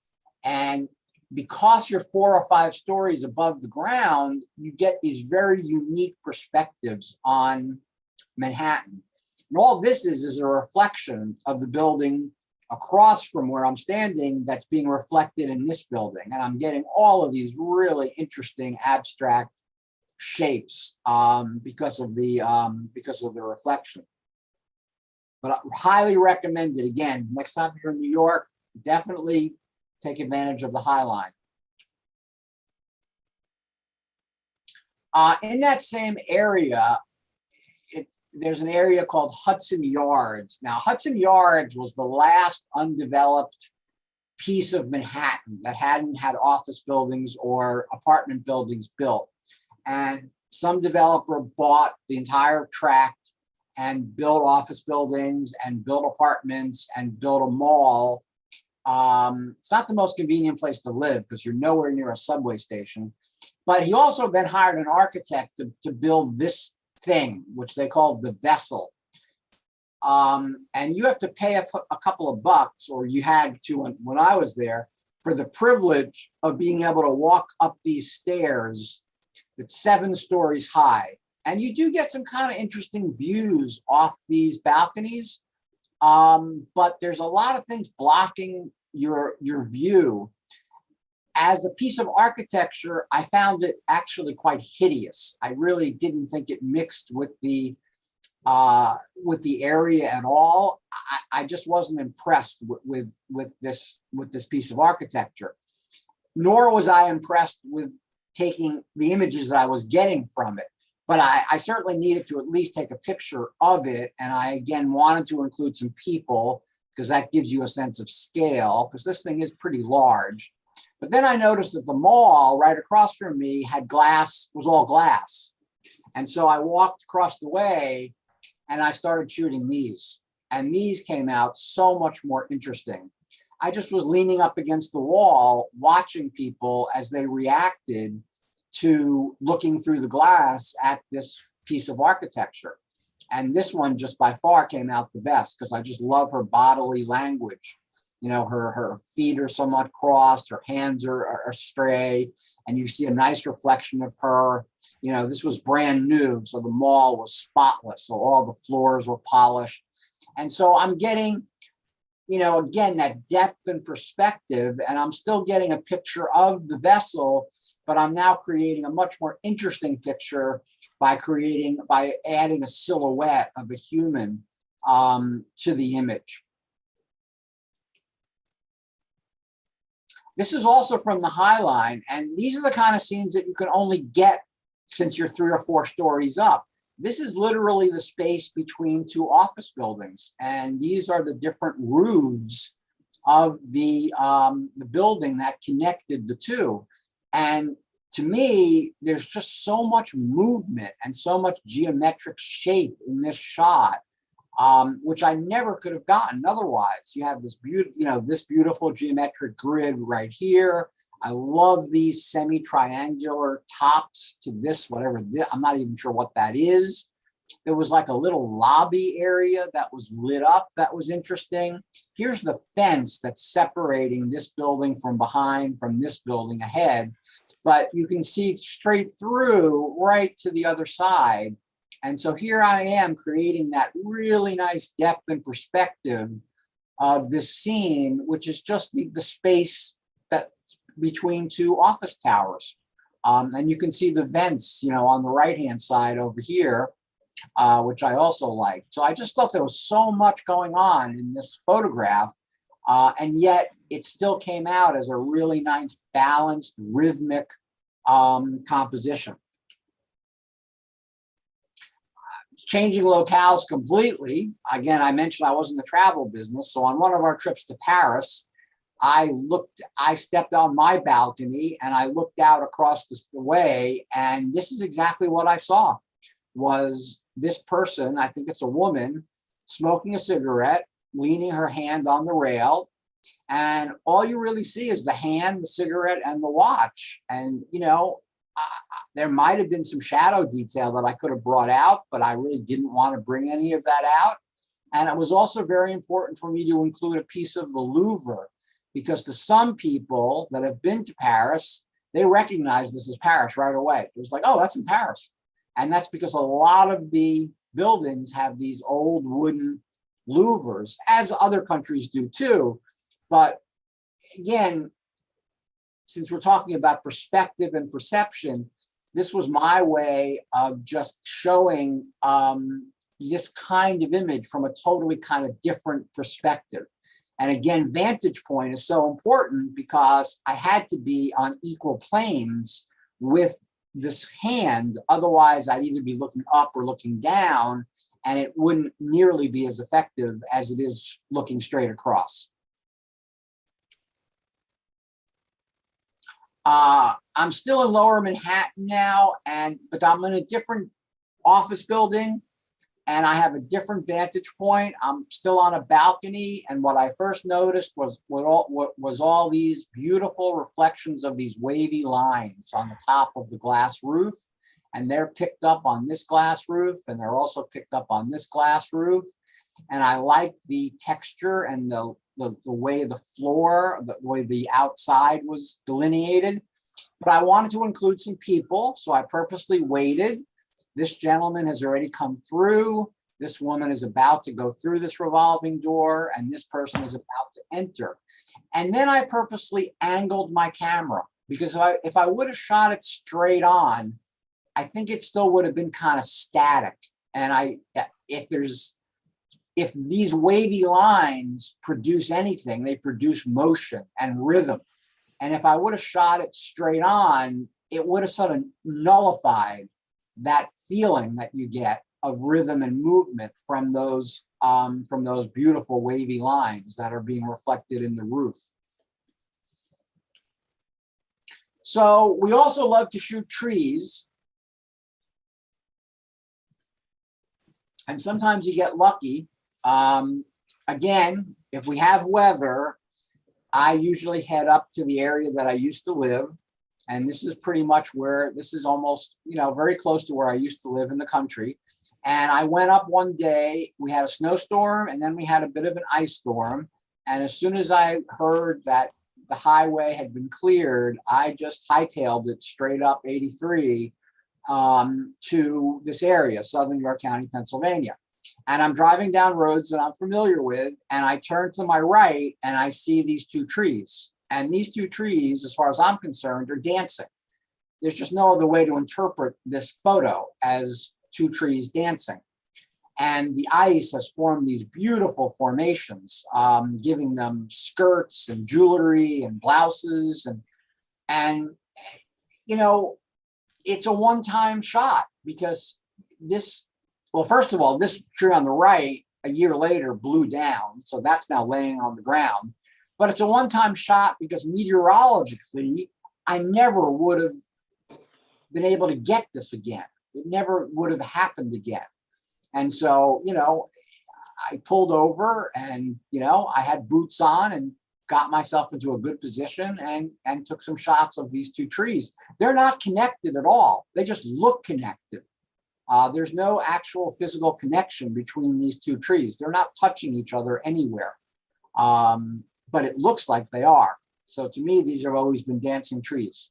And because you're 4 or 5 stories above the ground, you get these very unique perspectives on Manhattan. And all this is a reflection of the building across from where I'm standing that's being reflected in this building. And I'm getting all of these really interesting abstract shapes because of the reflection. But I highly recommend it. Again, next time you're in New York, definitely take advantage of the High Line. In that same area, there's an area called Hudson Yards. Now, Hudson Yards was the last undeveloped piece of Manhattan that hadn't had office buildings or apartment buildings built. And some developer bought the entire tract and built office buildings and built apartments and built a mall. It's not the most convenient place to live because you're nowhere near a subway station. But he also then hired an architect to build this thing, which they called the vessel. And you have to pay a couple of bucks, or you had to when I was there, for the privilege of being able to walk up these stairs that's 7 stories high. And you do get some kind of interesting views off these balconies. But there's a lot of things blocking your view. As a piece of architecture, I found it actually quite hideous. I really didn't think it mixed with the area at all. I just wasn't impressed with this piece of architecture. Nor was I impressed with taking the images that I was getting from it. But I certainly needed to at least take a picture of it. And I, again, wanted to include some people because that gives you a sense of scale, because this thing is pretty large. But then I noticed that the mall right across from me had glass, was all glass. And so I walked across the way and I started shooting these. And these came out so much more interesting. I just was leaning up against the wall, watching people as they reacted to looking through the glass at this piece of architecture. And this one just by far came out the best because I just love her bodily language. You know, her feet are somewhat crossed, her hands are stray, and you see a nice reflection of her. You know, this was brand new, so the mall was spotless, so all the floors were polished. And so I'm getting, you know, again, that depth and perspective, and I'm still getting a picture of the vessel, but I'm now creating a much more interesting picture by adding a silhouette of a human to the image. This is also from the High Line, and these are the kind of scenes that you can only get since you're 3 or 4 stories up. This is literally the space between 2 office buildings, and these are the different roofs of the building that connected the 2. And to me, there's just so much movement and so much geometric shape in this shot, which I never could have gotten otherwise. You have this beautiful geometric grid right here. I love these semi-triangular tops to this, whatever, I'm not even sure what that is. There was like a little lobby area that was lit up that was interesting. Here's the fence that's separating this building from behind from this building ahead, but you can see straight through right to the other side. And so here I am creating that really nice depth and perspective of this scene, which is just the space that between 2 office towers. And you can see the vents, you know, on the right-hand side over here, which I also liked. So I just thought there was so much going on in this photograph, and yet it still came out as a really nice, balanced, rhythmic composition. Changing locales completely. Again, I mentioned I was in the travel business. So on one of our trips to Paris, I stepped on my balcony and I looked out across the way, and this is exactly what I saw. Was this person, I think it's a woman, smoking a cigarette, leaning her hand on the rail, and all you really see is the hand, the cigarette, and the watch. And, you know, there might have been some shadow detail that I could have brought out, but I really didn't want to bring any of that out. And it was also very important for me to include a piece of the Louvre, because to some people that have been to Paris, they recognize this as Paris right away. It was like, oh, that's in Paris. And that's because a lot of the buildings have these old wooden louvers, as other countries do too. But again, since we're talking about perspective and perception, this was my way of just showing this kind of image from a totally kind of different perspective. And again, vantage point is so important because I had to be on equal planes with this hand. Otherwise, I'd either be looking up or looking down, and it wouldn't nearly be as effective as it is looking straight across. I'm still in Lower Manhattan now, but I'm in a different office building, and I have a different vantage point. I'm still on a balcony, and what I first noticed was all these beautiful reflections of these wavy lines on the top of the glass roof, and they're picked up on this glass roof, and they're also picked up on this glass roof. And I like the texture and the the way the floor, the way the outside was delineated. But I wanted to include some people, so I purposely waited. This gentleman has already come through. This woman is about to go through this revolving door, and this person is about to enter. And then I purposely angled my camera, because if I would have shot it straight on, I think it still would have been kind of static. And if these wavy lines produce anything, they produce motion and rhythm. And if I would have shot it straight on, it would have sort of nullified that feeling that you get of rhythm and movement from those beautiful wavy lines that are being reflected in the roof. So we also love to shoot trees. And sometimes you get lucky. Again, if we have weather, I usually head up to the area that I used to live. And this is pretty much where, this is almost, very close to where I used to live in the country. And I went up one day, we had a snowstorm, and then we had a bit of an ice storm. And as soon as I heard that the highway had been cleared, I just hightailed it straight up 83 to this area, Southern York County, Pennsylvania. And I'm driving down roads that I'm familiar with, and I turn to my right and I see these two trees. And these two trees, as far as I'm concerned, are dancing. There's just no other way to interpret this photo as two trees dancing. And the ice has formed these beautiful formations, giving them skirts and jewelry and blouses. And it's a one-time shot, because well, first of all, this tree on the right, a year later, blew down. So that's now laying on the ground. But it's a one-time shot because meteorologically, I never would have been able to get this again. It never would have happened again. And so, I pulled over and, I had boots on and got myself into a good position and took some shots of these two trees. They're not connected at all. They just look connected. There's no actual physical connection between these two trees. They're not touching each other anywhere, but it looks like they are. So to me, these have always been dancing trees.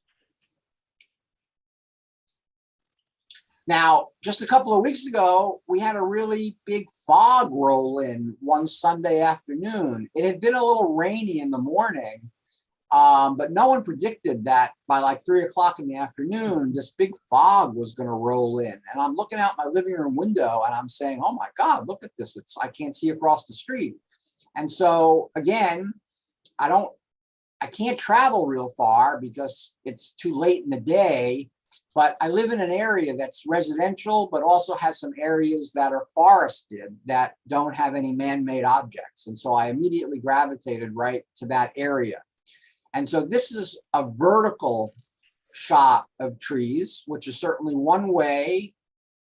Now, just a couple of weeks ago, we had a really big fog roll in one Sunday afternoon. It had been a little rainy in the morning, but no one predicted that by like 3 o'clock in the afternoon, this big fog was going to roll in. And I'm looking out my living room window and I'm saying, oh my God, look at this. I can't see across the street. And so again, I can't travel real far because it's too late in the day, but I live in an area that's residential, but also has some areas that are forested that don't have any man-made objects. And so I immediately gravitated right to that area. And so this is a vertical shot of trees, which is certainly one way.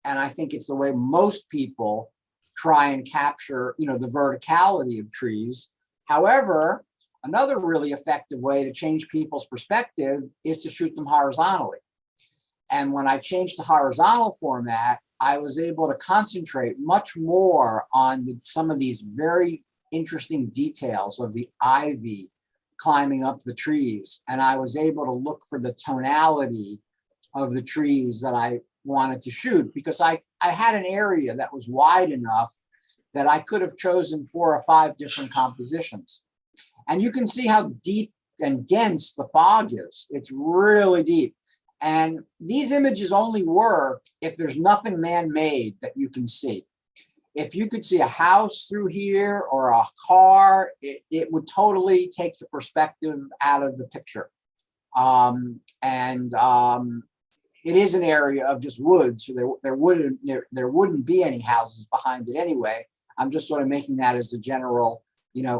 And I think it's the way most people try and capture, the verticality of trees. However, another really effective way to change people's perspective is to shoot them horizontally. And when I changed to horizontal format, I was able to concentrate much more on some of these very interesting details of the ivy climbing up the trees. And I was able to look for the tonality of the trees that I wanted to shoot, because I had an area that was wide enough that I could have chosen 4 or 5 different compositions. And you can see how deep and dense the fog is. It's really deep. And these images only work if there's nothing man-made that you can see. If you could see a house through here or a car, it would totally take the perspective out of the picture. It is an area of just woods, so there wouldn't be any houses behind it anyway. I'm just sort of making that as a general,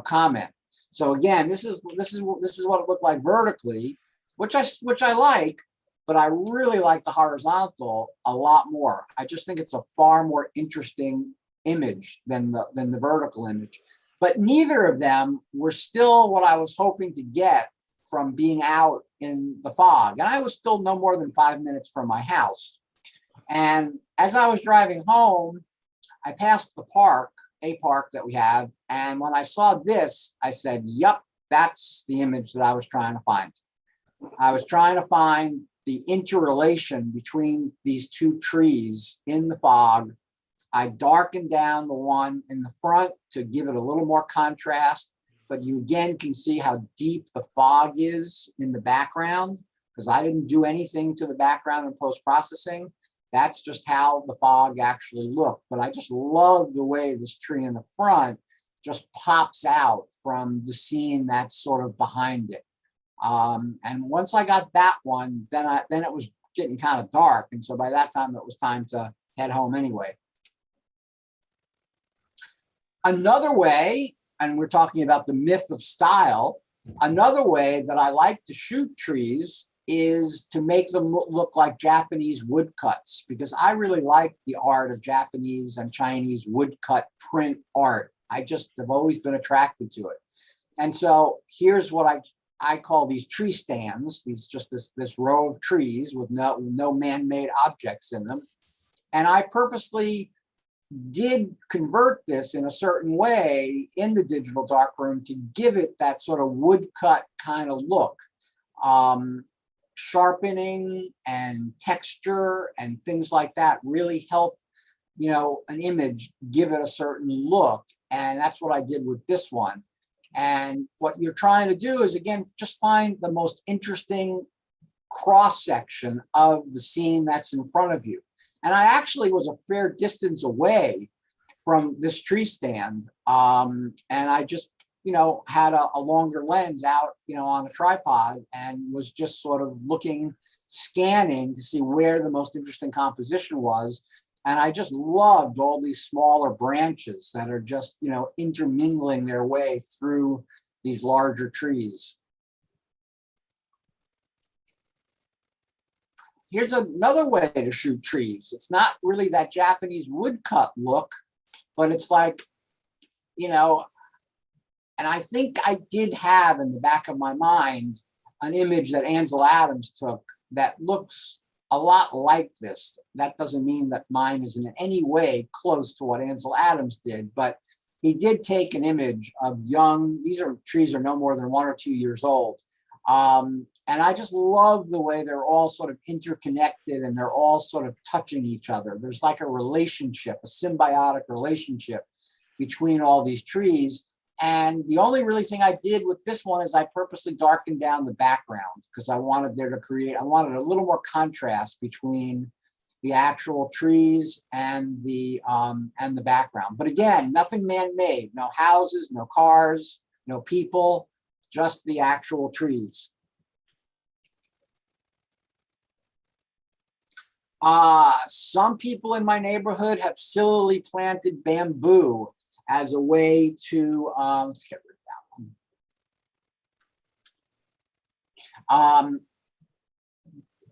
comment. So again, this is what it looked like vertically, which I like. But I really like the horizontal a lot more. I just think it's a far more interesting image than the vertical image. But neither of them were still what I was hoping to get from being out in the fog. And I was still no more than 5 minutes from my house. And as I was driving home, I passed the park a park that we have. And when I saw this, I said, yep, that's the image that I was trying to find. I was trying to find the interrelation between these two trees in the fog. I darkened down the one in the front to give it a little more contrast, but you again can see how deep the fog is in the background, because I didn't do anything to the background in post-processing. That's just how the fog actually looked. But I just love the way this tree in the front just pops out from the scene that's sort of behind it. And once I got that one, then it was getting kind of dark. And so by that time, it was time to head home anyway. Another way, and we're talking about the myth of style, another way that I like to shoot trees is to make them look like Japanese woodcuts, because I really like the art of Japanese and Chinese woodcut print art. I just have always been attracted to it. And so here's what I call these tree stands, this row of trees with no man-made objects in them. And I purposely did convert this in a certain way in the digital darkroom to give it that sort of woodcut kind of look. Sharpening and texture and things like that really help, an image give it a certain look. And that's what I did with this one. And what you're trying to do is, again, just find the most interesting cross section of the scene that's in front of you. And I actually was a fair distance away from this tree stand. And I just, had a longer lens out, on a tripod, and was just sort of scanning to see where the most interesting composition was. And I just loved all these smaller branches that are just, intermingling their way through these larger trees. Here's another way to shoot trees. It's not really that Japanese woodcut look, but it's like, and I think I did have in the back of my mind an image that Ansel Adams took that looks a lot like this. That doesn't mean that mine is in any way close to what Ansel Adams did, but he did take an image of these trees are no more than 1 or 2 years old. And I just love the way they're all sort of interconnected and they're all sort of touching each other. There's like a relationship, a symbiotic relationship between all these trees. And the only really thing I did with this one is I purposely darkened down the background because I wanted I wanted a little more contrast between the actual trees and the background. But again, nothing man-made, no houses, no cars, no people, just the actual trees. Some people in my neighborhood have sillily planted bamboo as a way to, let's get rid of that one,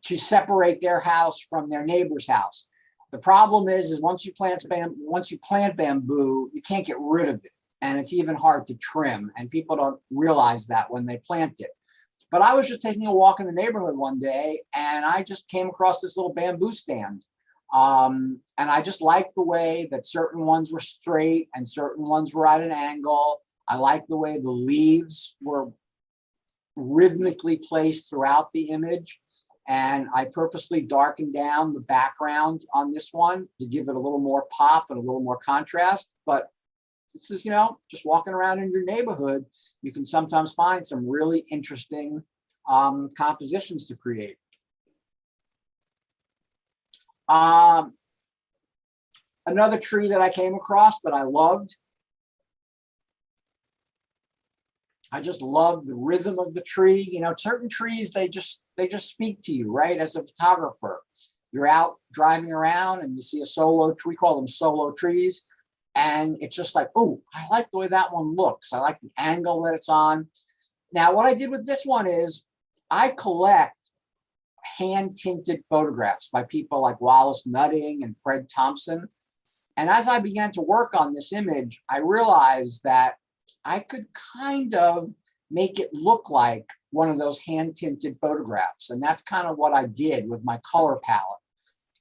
to separate their house from their neighbor's house. The problem is once you plant bamboo, you can't get rid of it, and it's even hard to trim, and people don't realize that when they plant it. But I was just taking a walk in the neighborhood one day, and I just came across this little bamboo stand. And I just liked the way that certain ones were straight and certain ones were at an angle. I liked the way the leaves were rhythmically placed throughout the image. And I purposely darkened down the background on this one to give it a little more pop and a little more contrast. But this is, just walking around in your neighborhood, you can sometimes find some really interesting compositions to create. Another tree that I came across that I loved. I just love the rhythm of the tree. Certain trees, they just speak to you, right? As a photographer, you're out driving around and you see a solo tree, we call them solo trees. And it's just like, oh, I like the way that one looks. I like the angle that it's on. Now, what I did with this one is I collect hand-tinted photographs by people like Wallace Nutting and Fred Thompson. And as I began to work on this image, I realized that I could kind of make it look like one of those hand-tinted photographs. And that's kind of what I did with my color palette.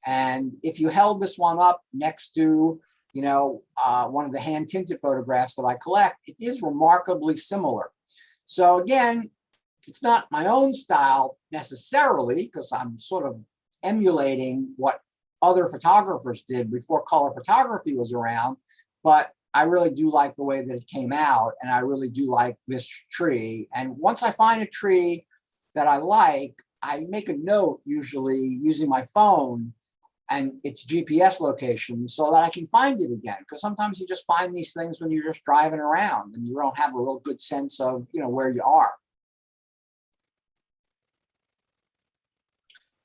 And if you held this one up next to one of the hand tinted photographs that I collect, it is remarkably similar. So again, it's not my own style necessarily, because I'm sort of emulating what other photographers did before color photography was around, but I really do like the way that it came out, and I really do like this tree. And once I find a tree that I like, I make a note, usually using my phone and its GPS location, so that I can find it again. Because sometimes you just find these things when you're just driving around and you don't have a real good sense of, where you are.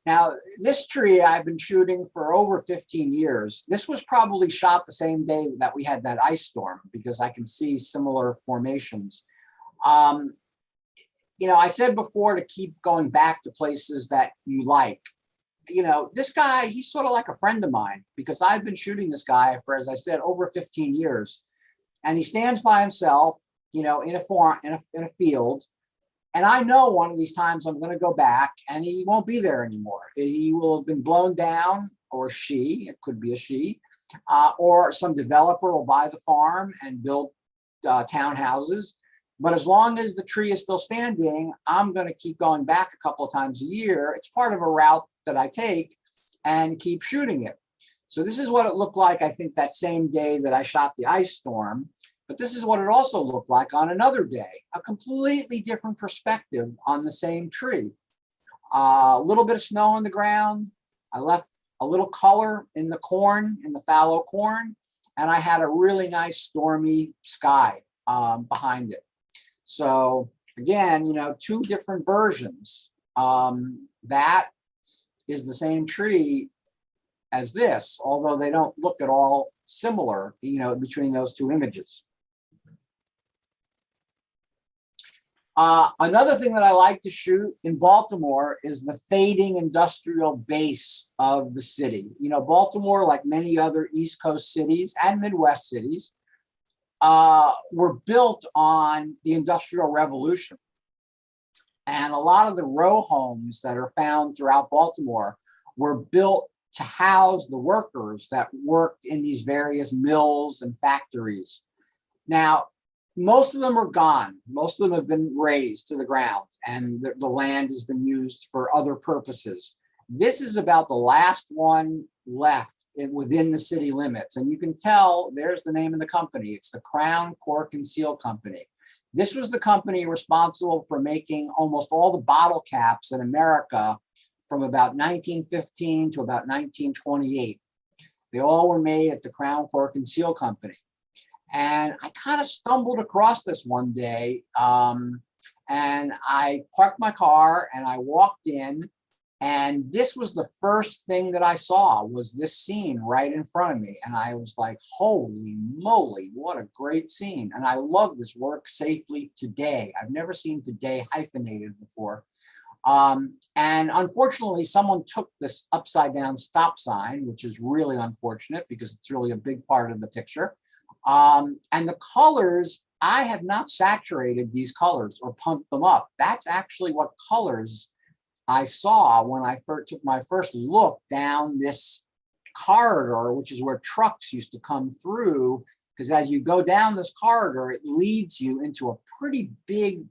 Now, this tree I've been shooting for over 15 years. This was probably shot the same day that we had that ice storm, because I can see similar formations. I said before to keep going back to places that you like. This guy, he's sort of like a friend of mine, because I've been shooting this guy for, as I said, over 15 years. And he stands by himself, in a field. And I know one of these times I'm going to go back and he won't be there anymore. He will have been blown down, or it could be a she, or some developer will buy the farm and build townhouses. But as long as the tree is still standing, I'm going to keep going back a couple of times a year. It's part of a route that I take and keep shooting it. So this is what it looked like, I think, that same day that I shot the ice storm. But this is what it also looked like on another day, a completely different perspective on the same tree. A little bit of snow on the ground. I left a little color in the corn, in the fallow corn, and I had a really nice stormy sky behind it. So again, two different versions. That is the same tree as this, although they don't look at all similar, between those two images. Another thing that I like to shoot in Baltimore is the fading industrial base of the city. Baltimore, like many other East Coast cities and Midwest cities, were built on the Industrial Revolution. And a lot of the row homes that are found throughout Baltimore were built to house the workers that worked in these various mills and factories. Now, most of them are gone. Most of them have been razed to the ground, and the land has been used for other purposes. This is about the last one left within the city limits. And you can tell, there's the name of the company. It's the Crown Cork and Seal Company. This was the company responsible for making almost all the bottle caps in America from about 1915 to about 1928. They all were made at the Crown Cork and Seal Company. And I kind of stumbled across this one day, and I parked my car and I walked in, and this was the first thing that I saw, was this scene right in front of me. And I was like, holy moly, what a great scene. And I love this work, Safely Today. I've never seen today hyphenated before. And unfortunately, someone took this upside down stop sign, which is really unfortunate because it's really a big part of the picture. And the colors, I have not saturated these colors or pumped them up. That's actually what colors I saw when I took my first look down this corridor, which is where trucks used to come through. Because as you go down this corridor, it leads you into a pretty big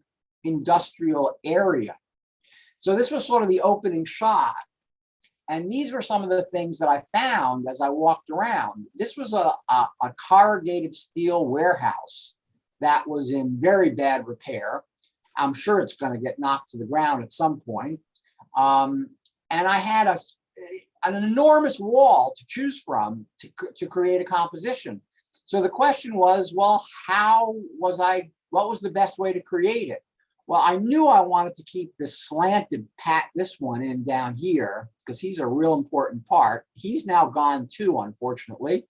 industrial area. So this was sort of the opening shot. And these were some of the things that I found as I walked around. This was a corrugated steel warehouse that was in very bad repair. I'm sure it's going to get knocked to the ground at some point. And I had an enormous wall to choose from to create a composition. So the question was, well, what was the best way to create it? Well, I knew I wanted to keep this slanted this one in down here, because he's a real important part. He's now gone too, unfortunately.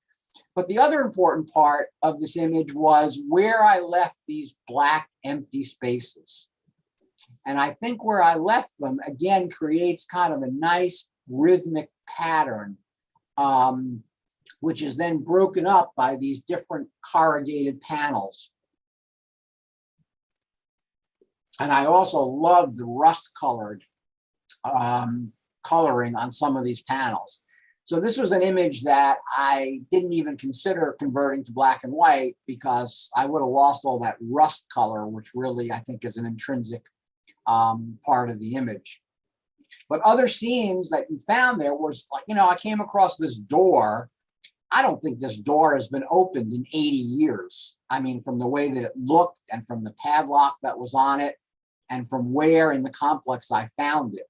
But the other important part of this image was where I left these black empty spaces. And I think where I left them, again, creates kind of a nice rhythmic pattern, which is then broken up by these different corrugated panels. And I also love the rust colored coloring on some of these panels. So this was an image that I didn't even consider converting to black and white because I would have lost all that rust color, which really I think is an intrinsic part of the image. But other scenes that you found there was like, I came across this door. I don't think this door has been opened in 80 years. I mean, from the way that it looked and from the padlock that was on it and from where in the complex I found it.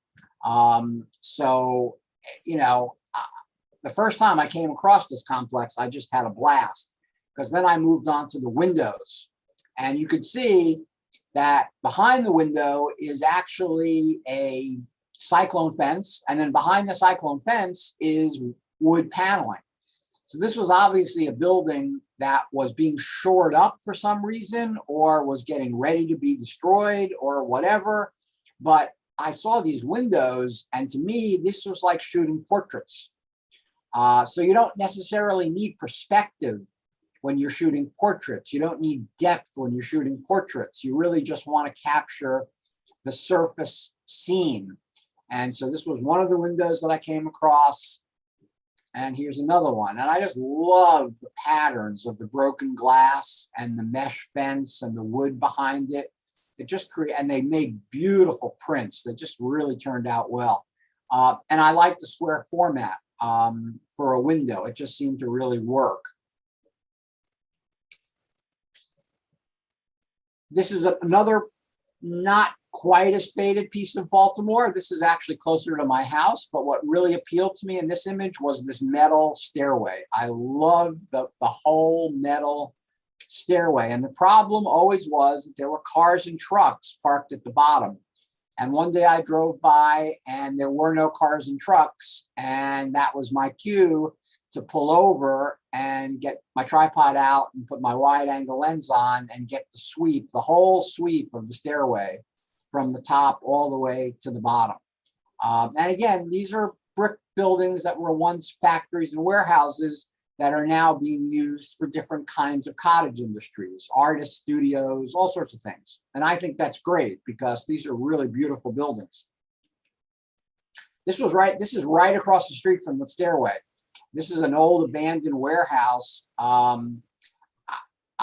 The first time I came across this complex, I just had a blast because then I moved on to the windows. And you could see that behind the window is actually a cyclone fence. And then behind the cyclone fence is wood paneling. So this was obviously a building that was being shored up for some reason or was getting ready to be destroyed or whatever. But I saw these windows, and to me, this was like shooting portraits. So you don't necessarily need perspective when you're shooting portraits. You don't need depth when you're shooting portraits. You really just want to capture the surface scene. And so this was one of the windows that I came across. And here's another one. And I just love the patterns of the broken glass and the mesh fence and the wood behind it. It just and they made beautiful prints that just really turned out well. And I like the square format for a window. It just seemed to really work. This is another not quite as faded piece of Baltimore. This is actually closer to my house, but what really appealed to me in this image was this metal stairway. I loved the whole metal stairway. And the problem always was that there were cars and trucks parked at the bottom. And one day I drove by and there were no cars and trucks. And that was my cue to pull over and get my tripod out and put my wide angle lens on and get the whole sweep of the stairway from the top all the way to the bottom. And again, these are brick buildings that were once factories and warehouses that are now being used for different kinds of cottage industries, artist studios, all sorts of things. And I think that's great because these are really beautiful buildings. This is right across the street from the stairway. This is an old abandoned warehouse.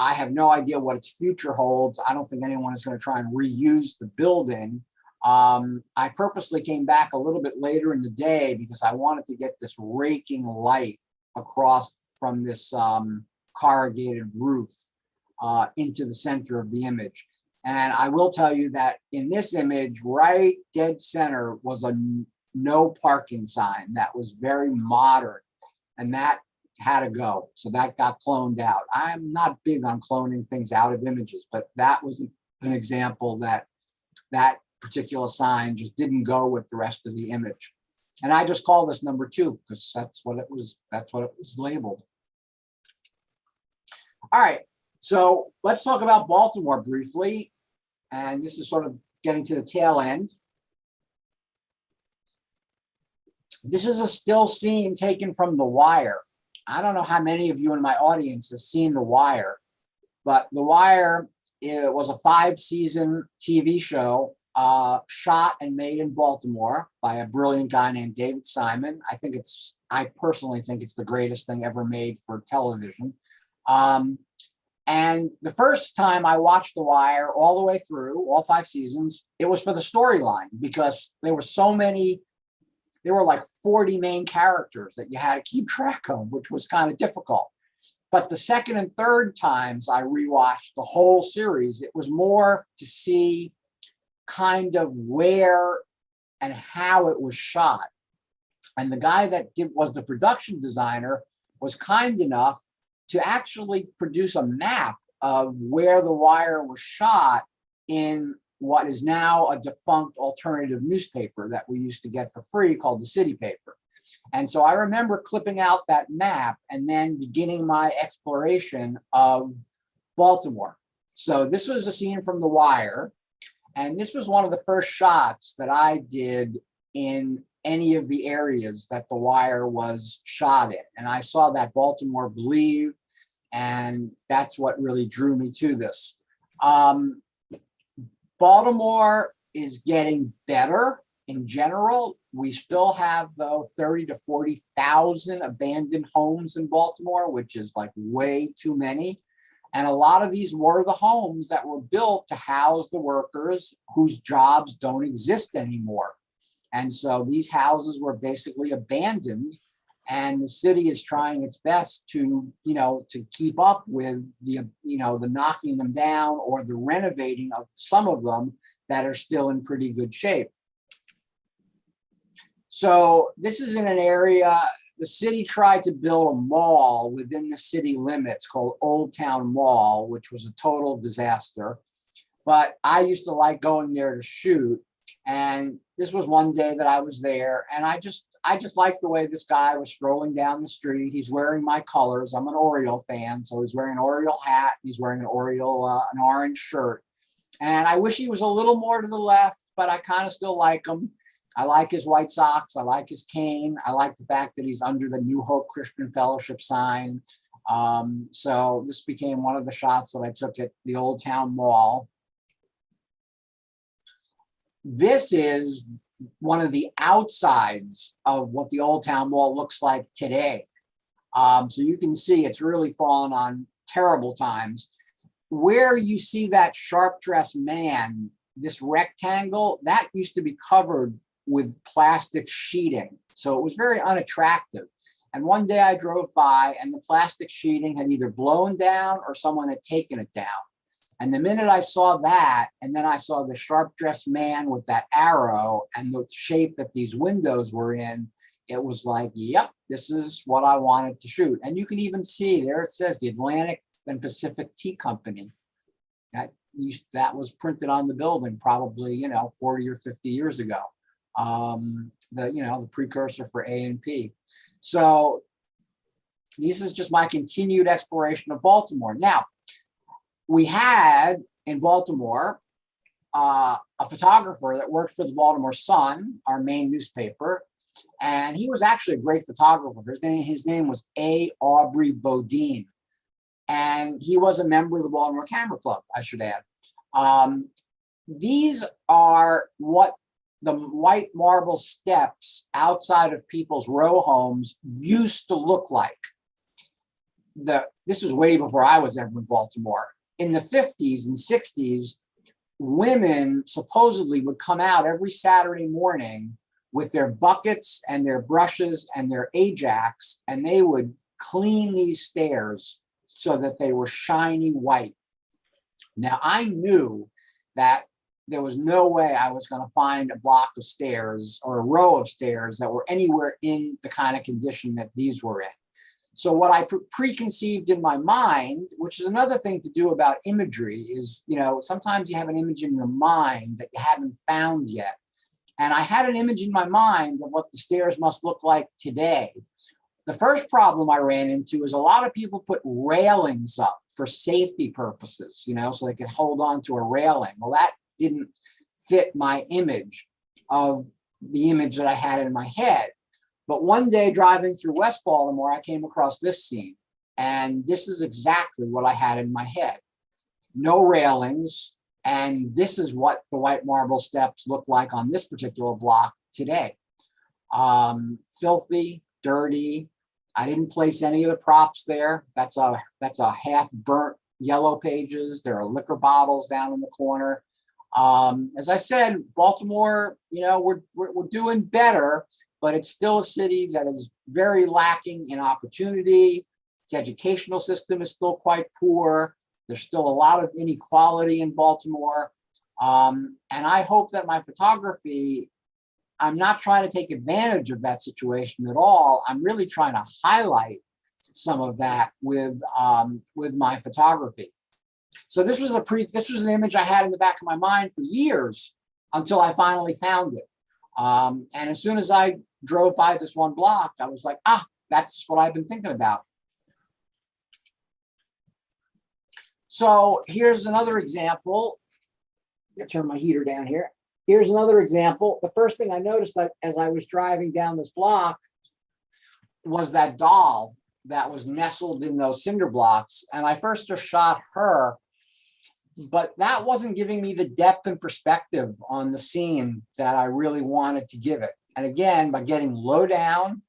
I have no idea what its future holds. I don't think anyone is going to try and reuse the building. I purposely came back a little bit later in the day because I wanted to get this raking light across from this corrugated roof into the center of the image. And I will tell you that in this image, right dead center was a no parking sign that was very modern, and that had to go. So that got cloned out. I'm not big on cloning things out of images, but that was an example that that particular sign just didn't go with the rest of the image. And I just call this number 2 because that's what it was labeled. All right, so let's talk about Baltimore briefly. And this is sort of getting to the tail end. This is a still scene taken from The Wire. I don't know how many of you in my audience have seen The Wire, but The Wire, it was a 5-season TV show shot and made in Baltimore by a brilliant guy named David Simon. I personally think it's the greatest thing ever made for television. And the first time I watched The Wire all the way through, all 5 seasons, it was for the storyline because there were so many. There were like 40 main characters that you had to keep track of, which was kind of difficult. But the second and third times I rewatched the whole series, it was more to see kind of where and how it was shot. And the guy that was the production designer was kind enough to actually produce a map of where The Wire was shot in what is now a defunct alternative newspaper that we used to get for free called the City Paper. And so I remember clipping out that map and then beginning my exploration of Baltimore. So this was a scene from The Wire. And this was one of the first shots that I did in any of the areas that The Wire was shot in. And I saw that Baltimore Believe, and that's what really drew me to this. Baltimore is getting better in general, we still have though 30 to 40,000 abandoned homes in Baltimore, which is like way too many. And a lot of these were the homes that were built to house the workers whose jobs don't exist anymore. And so these houses were basically abandoned, and the city is trying its best to, to keep up with the knocking them down or the renovating of some of them that are still in pretty good shape. So this is in an area, the city tried to build a mall within the city limits called Old Town Mall, which was a total disaster. But I used to like going there to shoot. And this was one day that I was there, and I just liked the way this guy was strolling down the street. He's wearing my colors. I'm an Oriole fan, so he's wearing an Oriole hat. He's wearing an an orange shirt. And I wish he was a little more to the left, but I kind of still like him. I like his White Sox. I like his cane. I like the fact that he's under the New Hope Christian Fellowship sign. So this became one of the shots that I took at the Old Town Mall. This is one of the outsides of what the Old Town Mall looks like today. So you can see it's really fallen on terrible times. Where you see that sharp-dressed man, this rectangle, that used to be covered with plastic sheeting. So it was very unattractive. And one day I drove by and the plastic sheeting had either blown down or someone had taken it down. And the minute I saw that, and then I saw the sharp-dressed man with that arrow and the shape that these windows were in, it was like, yep, this is what I wanted to shoot. And you can even see there, it says the Atlantic and Pacific Tea Company. That was printed on the building probably, 40 or 50 years ago. The precursor for A&P. So this is just my continued exploration of Baltimore. Now, we had in Baltimore a photographer that worked for the Baltimore Sun, our main newspaper, and he was actually a great photographer. His name was A. Aubrey Bodine, and he was a member of the Baltimore Camera Club, I should add. These are what the white marble steps outside of people's row homes used to look like. This was way before I was ever in Baltimore. In the 50s and 60s, women supposedly would come out every Saturday morning with their buckets and their brushes and their Ajax, and they would clean these stairs so that they were shiny white. Now, I knew that there was no way I was going to find a block of stairs or a row of stairs that were anywhere in the kind of condition that these were in. So what I preconceived in my mind, which is another thing to do about imagery, is, sometimes you have an image in your mind that you haven't found yet. And I had an image in my mind of what the stairs must look like today. The first problem I ran into is a lot of people put railings up for safety purposes, so they could hold on to a railing. Well, that didn't fit my image of the image that I had in my head. But one day driving through West Baltimore, I came across this scene, and this is exactly what I had in my head. No railings, and this is what the white marble steps look like on this particular block today. Filthy, dirty. I didn't place any of the props there. That's a half burnt Yellow Pages. There are liquor bottles down in the corner. As I said, Baltimore, we're doing better, but it's still a city that is very lacking in opportunity. Its educational system is still quite poor. There's still a lot of inequality in Baltimore. And I hope that my photography, I'm not trying to take advantage of that situation at all. I'm really trying to highlight some of that with my photography. So this was an image I had in the back of my mind for years until I finally found it. And as soon as I drove by this one block, I was like, that's what I've been thinking about. So here's another example. I'm gonna turn my heater down here. Here's another example. The first thing I noticed as I was driving down this block was that doll that was nestled in those cinder blocks. And I first just shot her. but that wasn't giving me the depth and perspective on the scene that I really wanted to give it. And again, by getting low down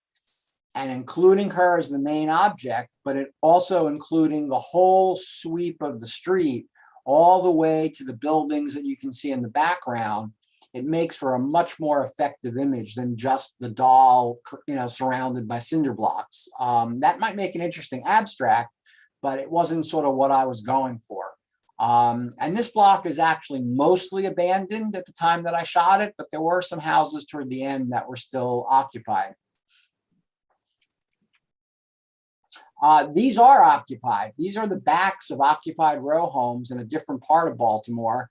and including her as the main object, but it also including the whole sweep of the street, all the way to the buildings that you can see in the background, it makes for a much more effective image than just the doll, surrounded by cinder blocks. That might make an interesting abstract, but it wasn't sort of what I was going for. And this block is actually mostly abandoned at the time that I shot it, but there were some houses toward the end that were still occupied. These are occupied. These are the backs of occupied row homes in a different part of Baltimore.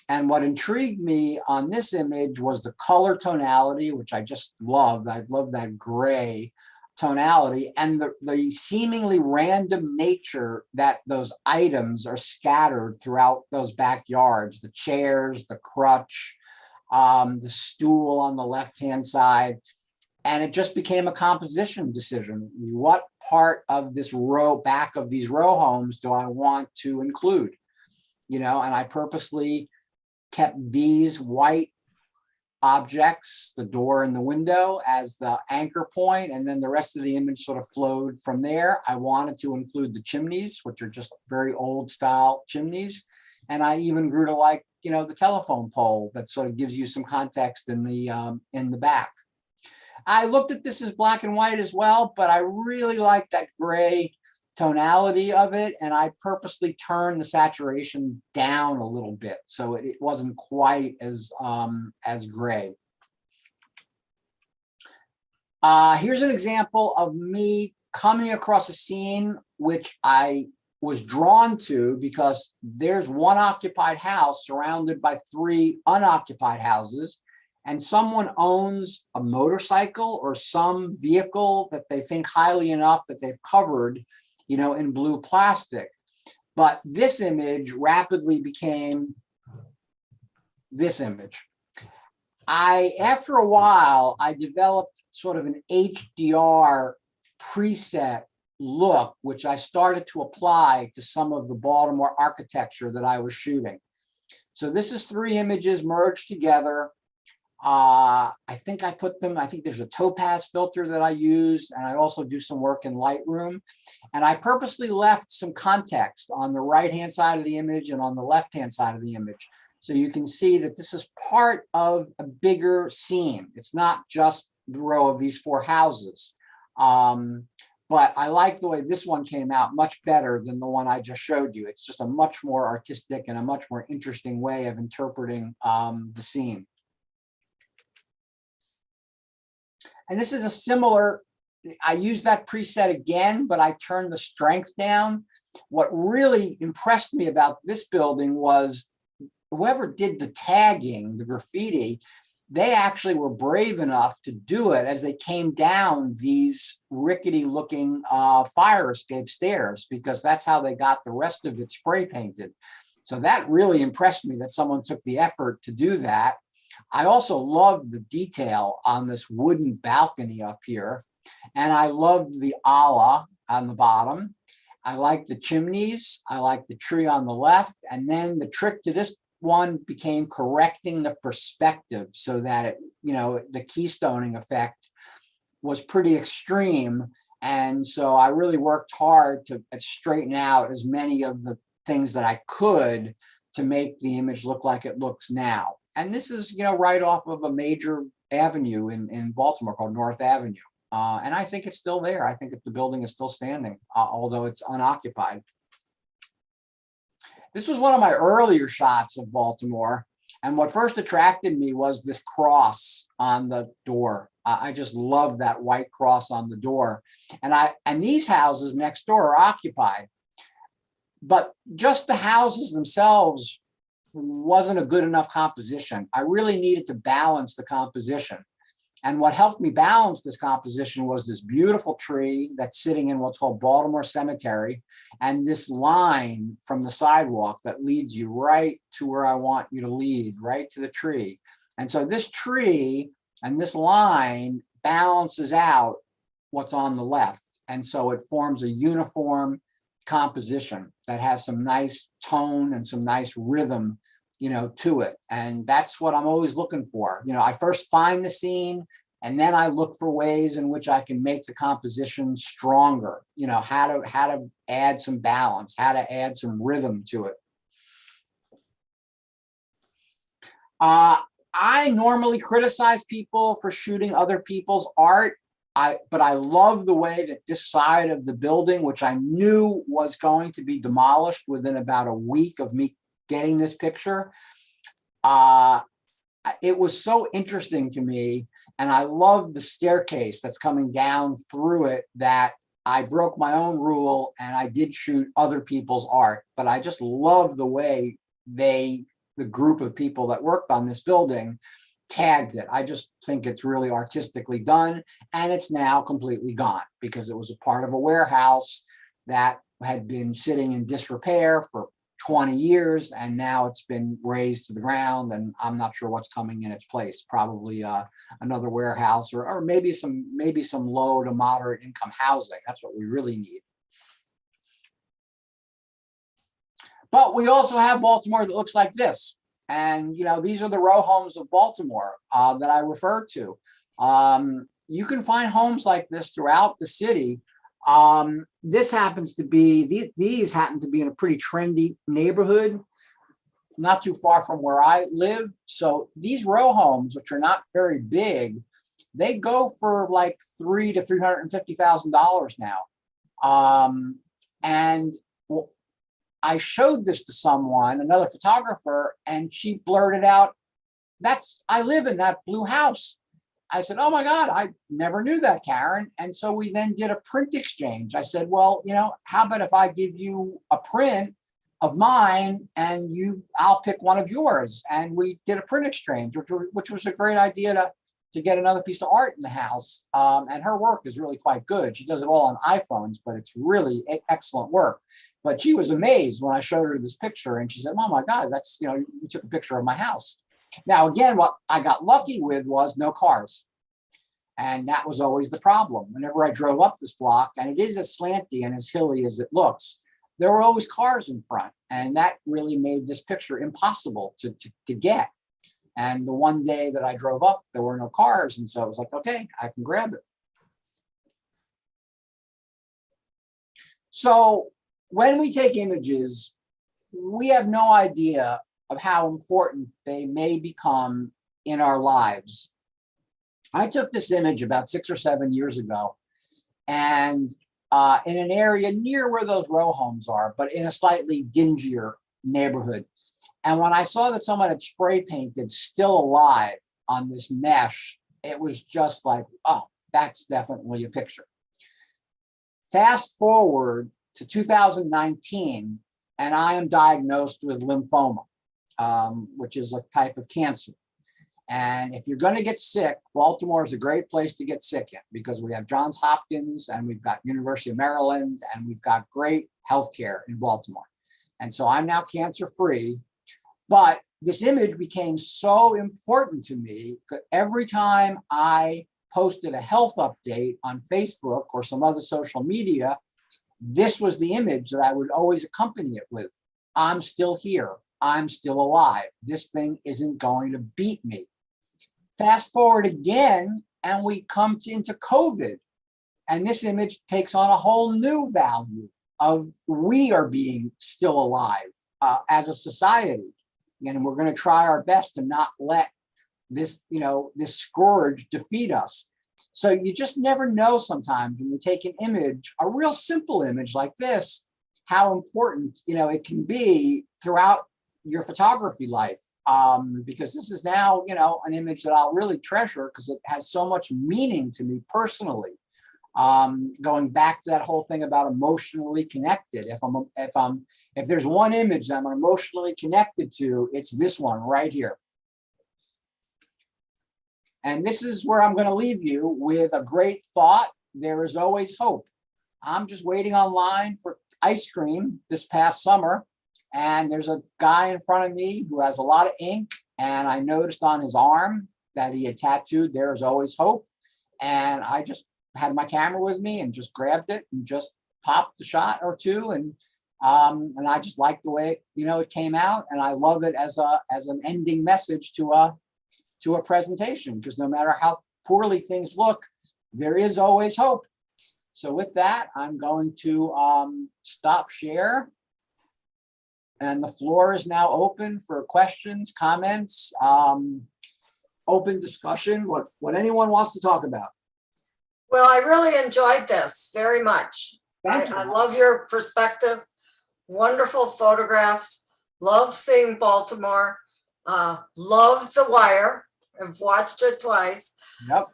And what intrigued me on this image was the color tonality, which I just loved. I love that gray tonality, and the seemingly random nature that those items are scattered throughout those backyards, the chairs, the crutch, the stool on the left-hand side. And it just became a composition decision. What part of this row, back of these row homes, do I want to include? And I purposely kept these white objects, the door and the window, as the anchor point, and then the rest of the image sort of flowed from there. I wanted to include the chimneys, which are just very old style chimneys. And I even grew to like, the telephone pole that sort of gives you some context in the back. I looked at this as black and white as well, but I really like that gray tonality of it, and I purposely turned the saturation down a little bit so it wasn't quite as gray. Here's an example of me coming across a scene which I was drawn to because there's one occupied house surrounded by 3 unoccupied houses, and someone owns a motorcycle or some vehicle that they think highly enough that they've covered, in blue plastic. But this image rapidly became this image. After a while, I developed sort of an HDR preset look, which I started to apply to some of the Baltimore architecture that I was shooting. So this is 3 images merged together. I think there's a topaz filter that I use, and I also do some work in Lightroom. And I purposely left some context on the right-hand side of the image and on the left-hand side of the image. So you can see that this is part of a bigger scene. It's not just the row of these 4 houses. But I like the way this one came out much better than the one I just showed you. It's just a much more artistic and a much more interesting way of interpreting the scene. And this is a similar, I used that preset again, but I turned the strength down. What really impressed me about this building was whoever did the tagging, the graffiti, they actually were brave enough to do it as they came down these rickety looking fire escape stairs, because that's how they got the rest of it spray painted. So that really impressed me that someone took the effort to do that. I also loved the detail on this wooden balcony up here. And I loved the Allah on the bottom. I like the chimneys. I like the tree on the left. And then the trick to this one became correcting the perspective so that it, the keystoning effect was pretty extreme. And so I really worked hard to straighten out as many of the things that I could to make the image look like it looks now. And this is, right off of a major avenue in Baltimore called North Avenue. And I think it's still there. I think the building is still standing, although it's unoccupied. This was one of my earlier shots of Baltimore. And what first attracted me was this cross on the door. I just love that white cross on the door. And these houses next door are occupied. But just the houses themselves wasn't a good enough composition. I really needed to balance the composition. And what helped me balance this composition was this beautiful tree that's sitting in what's called Baltimore Cemetery, and this line from the sidewalk that leads you right to where I want you to lead, right to the tree. And so this tree and this line balances out what's on the left. And so it forms a uniform composition that has some nice tone and some nice rhythm, to it. And that's what I'm always looking for. I first find the scene, and then I look for ways in which I can make the composition stronger, how to add some balance, how to add some rhythm to it. I normally criticize people for shooting other people's art. But I love the way that this side of the building, which I knew was going to be demolished within about a week of me getting this picture, it was so interesting to me. And I love the staircase that's coming down through it, that I broke my own rule and I did shoot other people's art. But I just love the way the group of people that worked on this building tagged it. I just think it's really artistically done, and it's now completely gone because it was a part of a warehouse that had been sitting in disrepair for 20 years, and now it's been razed to the ground, and I'm not sure what's coming in its place. Probably another warehouse, or maybe some low to moderate income housing. That's what we really need. But we also have Baltimore that looks like this. And, these are the row homes of Baltimore that I refer to. You can find homes like this throughout the city. This happens to be, these happen to be in a pretty trendy neighborhood, not too far from where I live. So these row homes, which are not very big, they go for like $300,000 to $350,000 now. And I showed this to someone, another photographer, and she blurted out, I live in that blue house. I said, oh my God, I never knew that, Karen. And so we then did a print exchange. I said, well, how about if I give you a print of mine and I'll pick one of yours. And we did a print exchange, which was a great idea to get another piece of art in the house. And her work is really quite good. She does it all on iPhones, but it's really excellent work. But she was amazed when I showed her this picture, and she said, oh my God, that's, you took a picture of my house. Now, again, what I got lucky with was no cars. And that was always the problem. Whenever I drove up this block, and it is as slanty and as hilly as it looks, there were always cars in front. And that really made this picture impossible to get. And the one day that I drove up, there were no cars. And so I was like, okay, I can grab it. So when we take images, we have no idea of how important they may become in our lives. I took this image about 6 or 7 years ago, and in an area near where those row homes are, but in a slightly dingier neighborhood. And when I saw that someone had spray painted "Still Alive" on this mesh, it was just like, oh, that's definitely a picture. Fast forward to 2019, and I am diagnosed with lymphoma, which is a type of cancer. And if you're going to get sick, Baltimore is a great place to get sick in, because we have Johns Hopkins, and we've got University of Maryland, and we've got great healthcare in Baltimore. And so I'm now cancer-free. But this image became so important to me because every time I posted a health update on Facebook or some other social media, this was the image that I would always accompany it with. I'm still here. I'm still alive. This thing isn't going to beat me. Fast forward again, and we come into COVID, and this image takes on a whole new value of we are being still alive as a society. And we're going to try our best to not let this, this scourge defeat us. So you just never know sometimes when you take an image, a real simple image like this, how important, it can be throughout your photography life. Because this is now, an image that I'll really treasure because it has so much meaning to me personally. Going back to that whole thing about emotionally connected. If there's one image that I'm emotionally connected to, it's this one right here. And this is where I'm going to leave you with a great thought. There is always hope. I'm just waiting online for ice cream this past summer, and there's a guy in front of me who has a lot of ink, and I noticed on his arm that he had tattooed "There is always hope," and I just had my camera with me and just grabbed it and just popped a shot or two, and I just like the way it came out, and I love it as an ending message to a presentation, because no matter how poorly things look, there is always hope. So with that, I'm going to stop share. And the floor is now open for questions, comments, open discussion, what anyone wants to talk about. Well, I really enjoyed this very much. Thank you. I love your perspective. Wonderful photographs. Love seeing Baltimore. Love The Wire. I've watched it twice. Yep.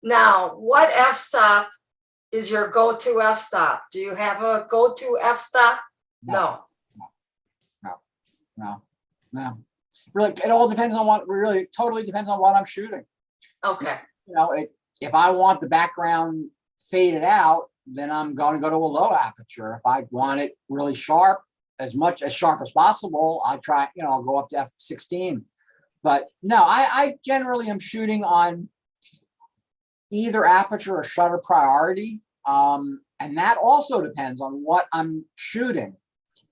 Now, what f-stop is your go-to f-stop? Do you have a go-to f-stop? No. No. Really, it all depends on it totally depends on what I'm shooting. Okay. If I want the background faded out, then I'm going to go to a low aperture. If I want it really sharp, as sharp as possible, I try, I'll go up to f16. But no, I generally am shooting on either aperture or shutter priority. And that also depends on what I'm shooting.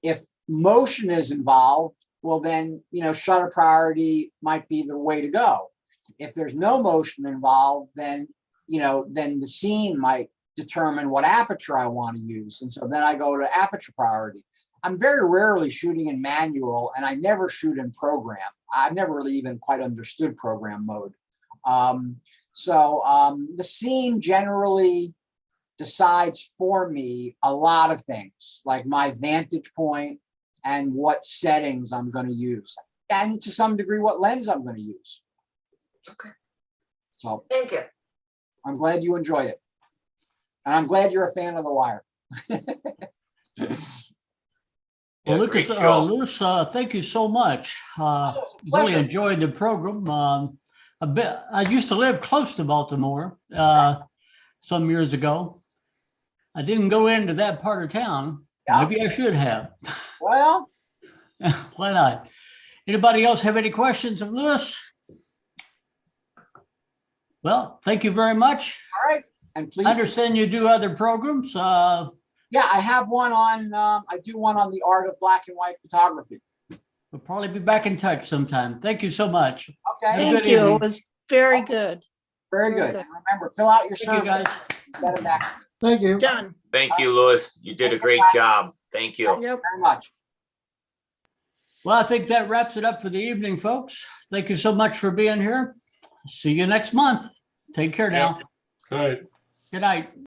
If motion is involved, well then, shutter priority might be the way to go. If there's no motion involved, then, then the scene might determine what aperture I want to use. And so then I go to aperture priority. I'm very rarely shooting in manual, and I never shoot in program. I've never really even quite understood program mode. The scene generally decides for me a lot of things, like my vantage point and what settings I'm going to use, and to some degree what lens I'm going to use. Okay. So thank you. I'm glad you enjoyed it, and I'm glad you're a fan of The Wire. Well, great Lucas, show. Lewis, thank you so much. Really enjoyed the program. I used to live close to Baltimore some years ago. I didn't go into that part of town. Yeah. Maybe I should have. Well, why not? Anybody else have any questions of Lewis? Well, thank you very much. All right, and please. I understand you do other programs. Yeah, I have one on. I do one on the art of black and white photography. We'll probably be back in touch sometime. Thank you so much. Okay. Have a Thank good you. evening. It was very good. Very good. And remember, fill out your Thank you, survey. guys. Get it back. Thank you. Done. Thank you, Louis. You did a great job. Thank you. Thank you very much. Well, I think that wraps it up for the evening, folks. Thank you so much for being here. See you next month. Take care now. All right. Good night.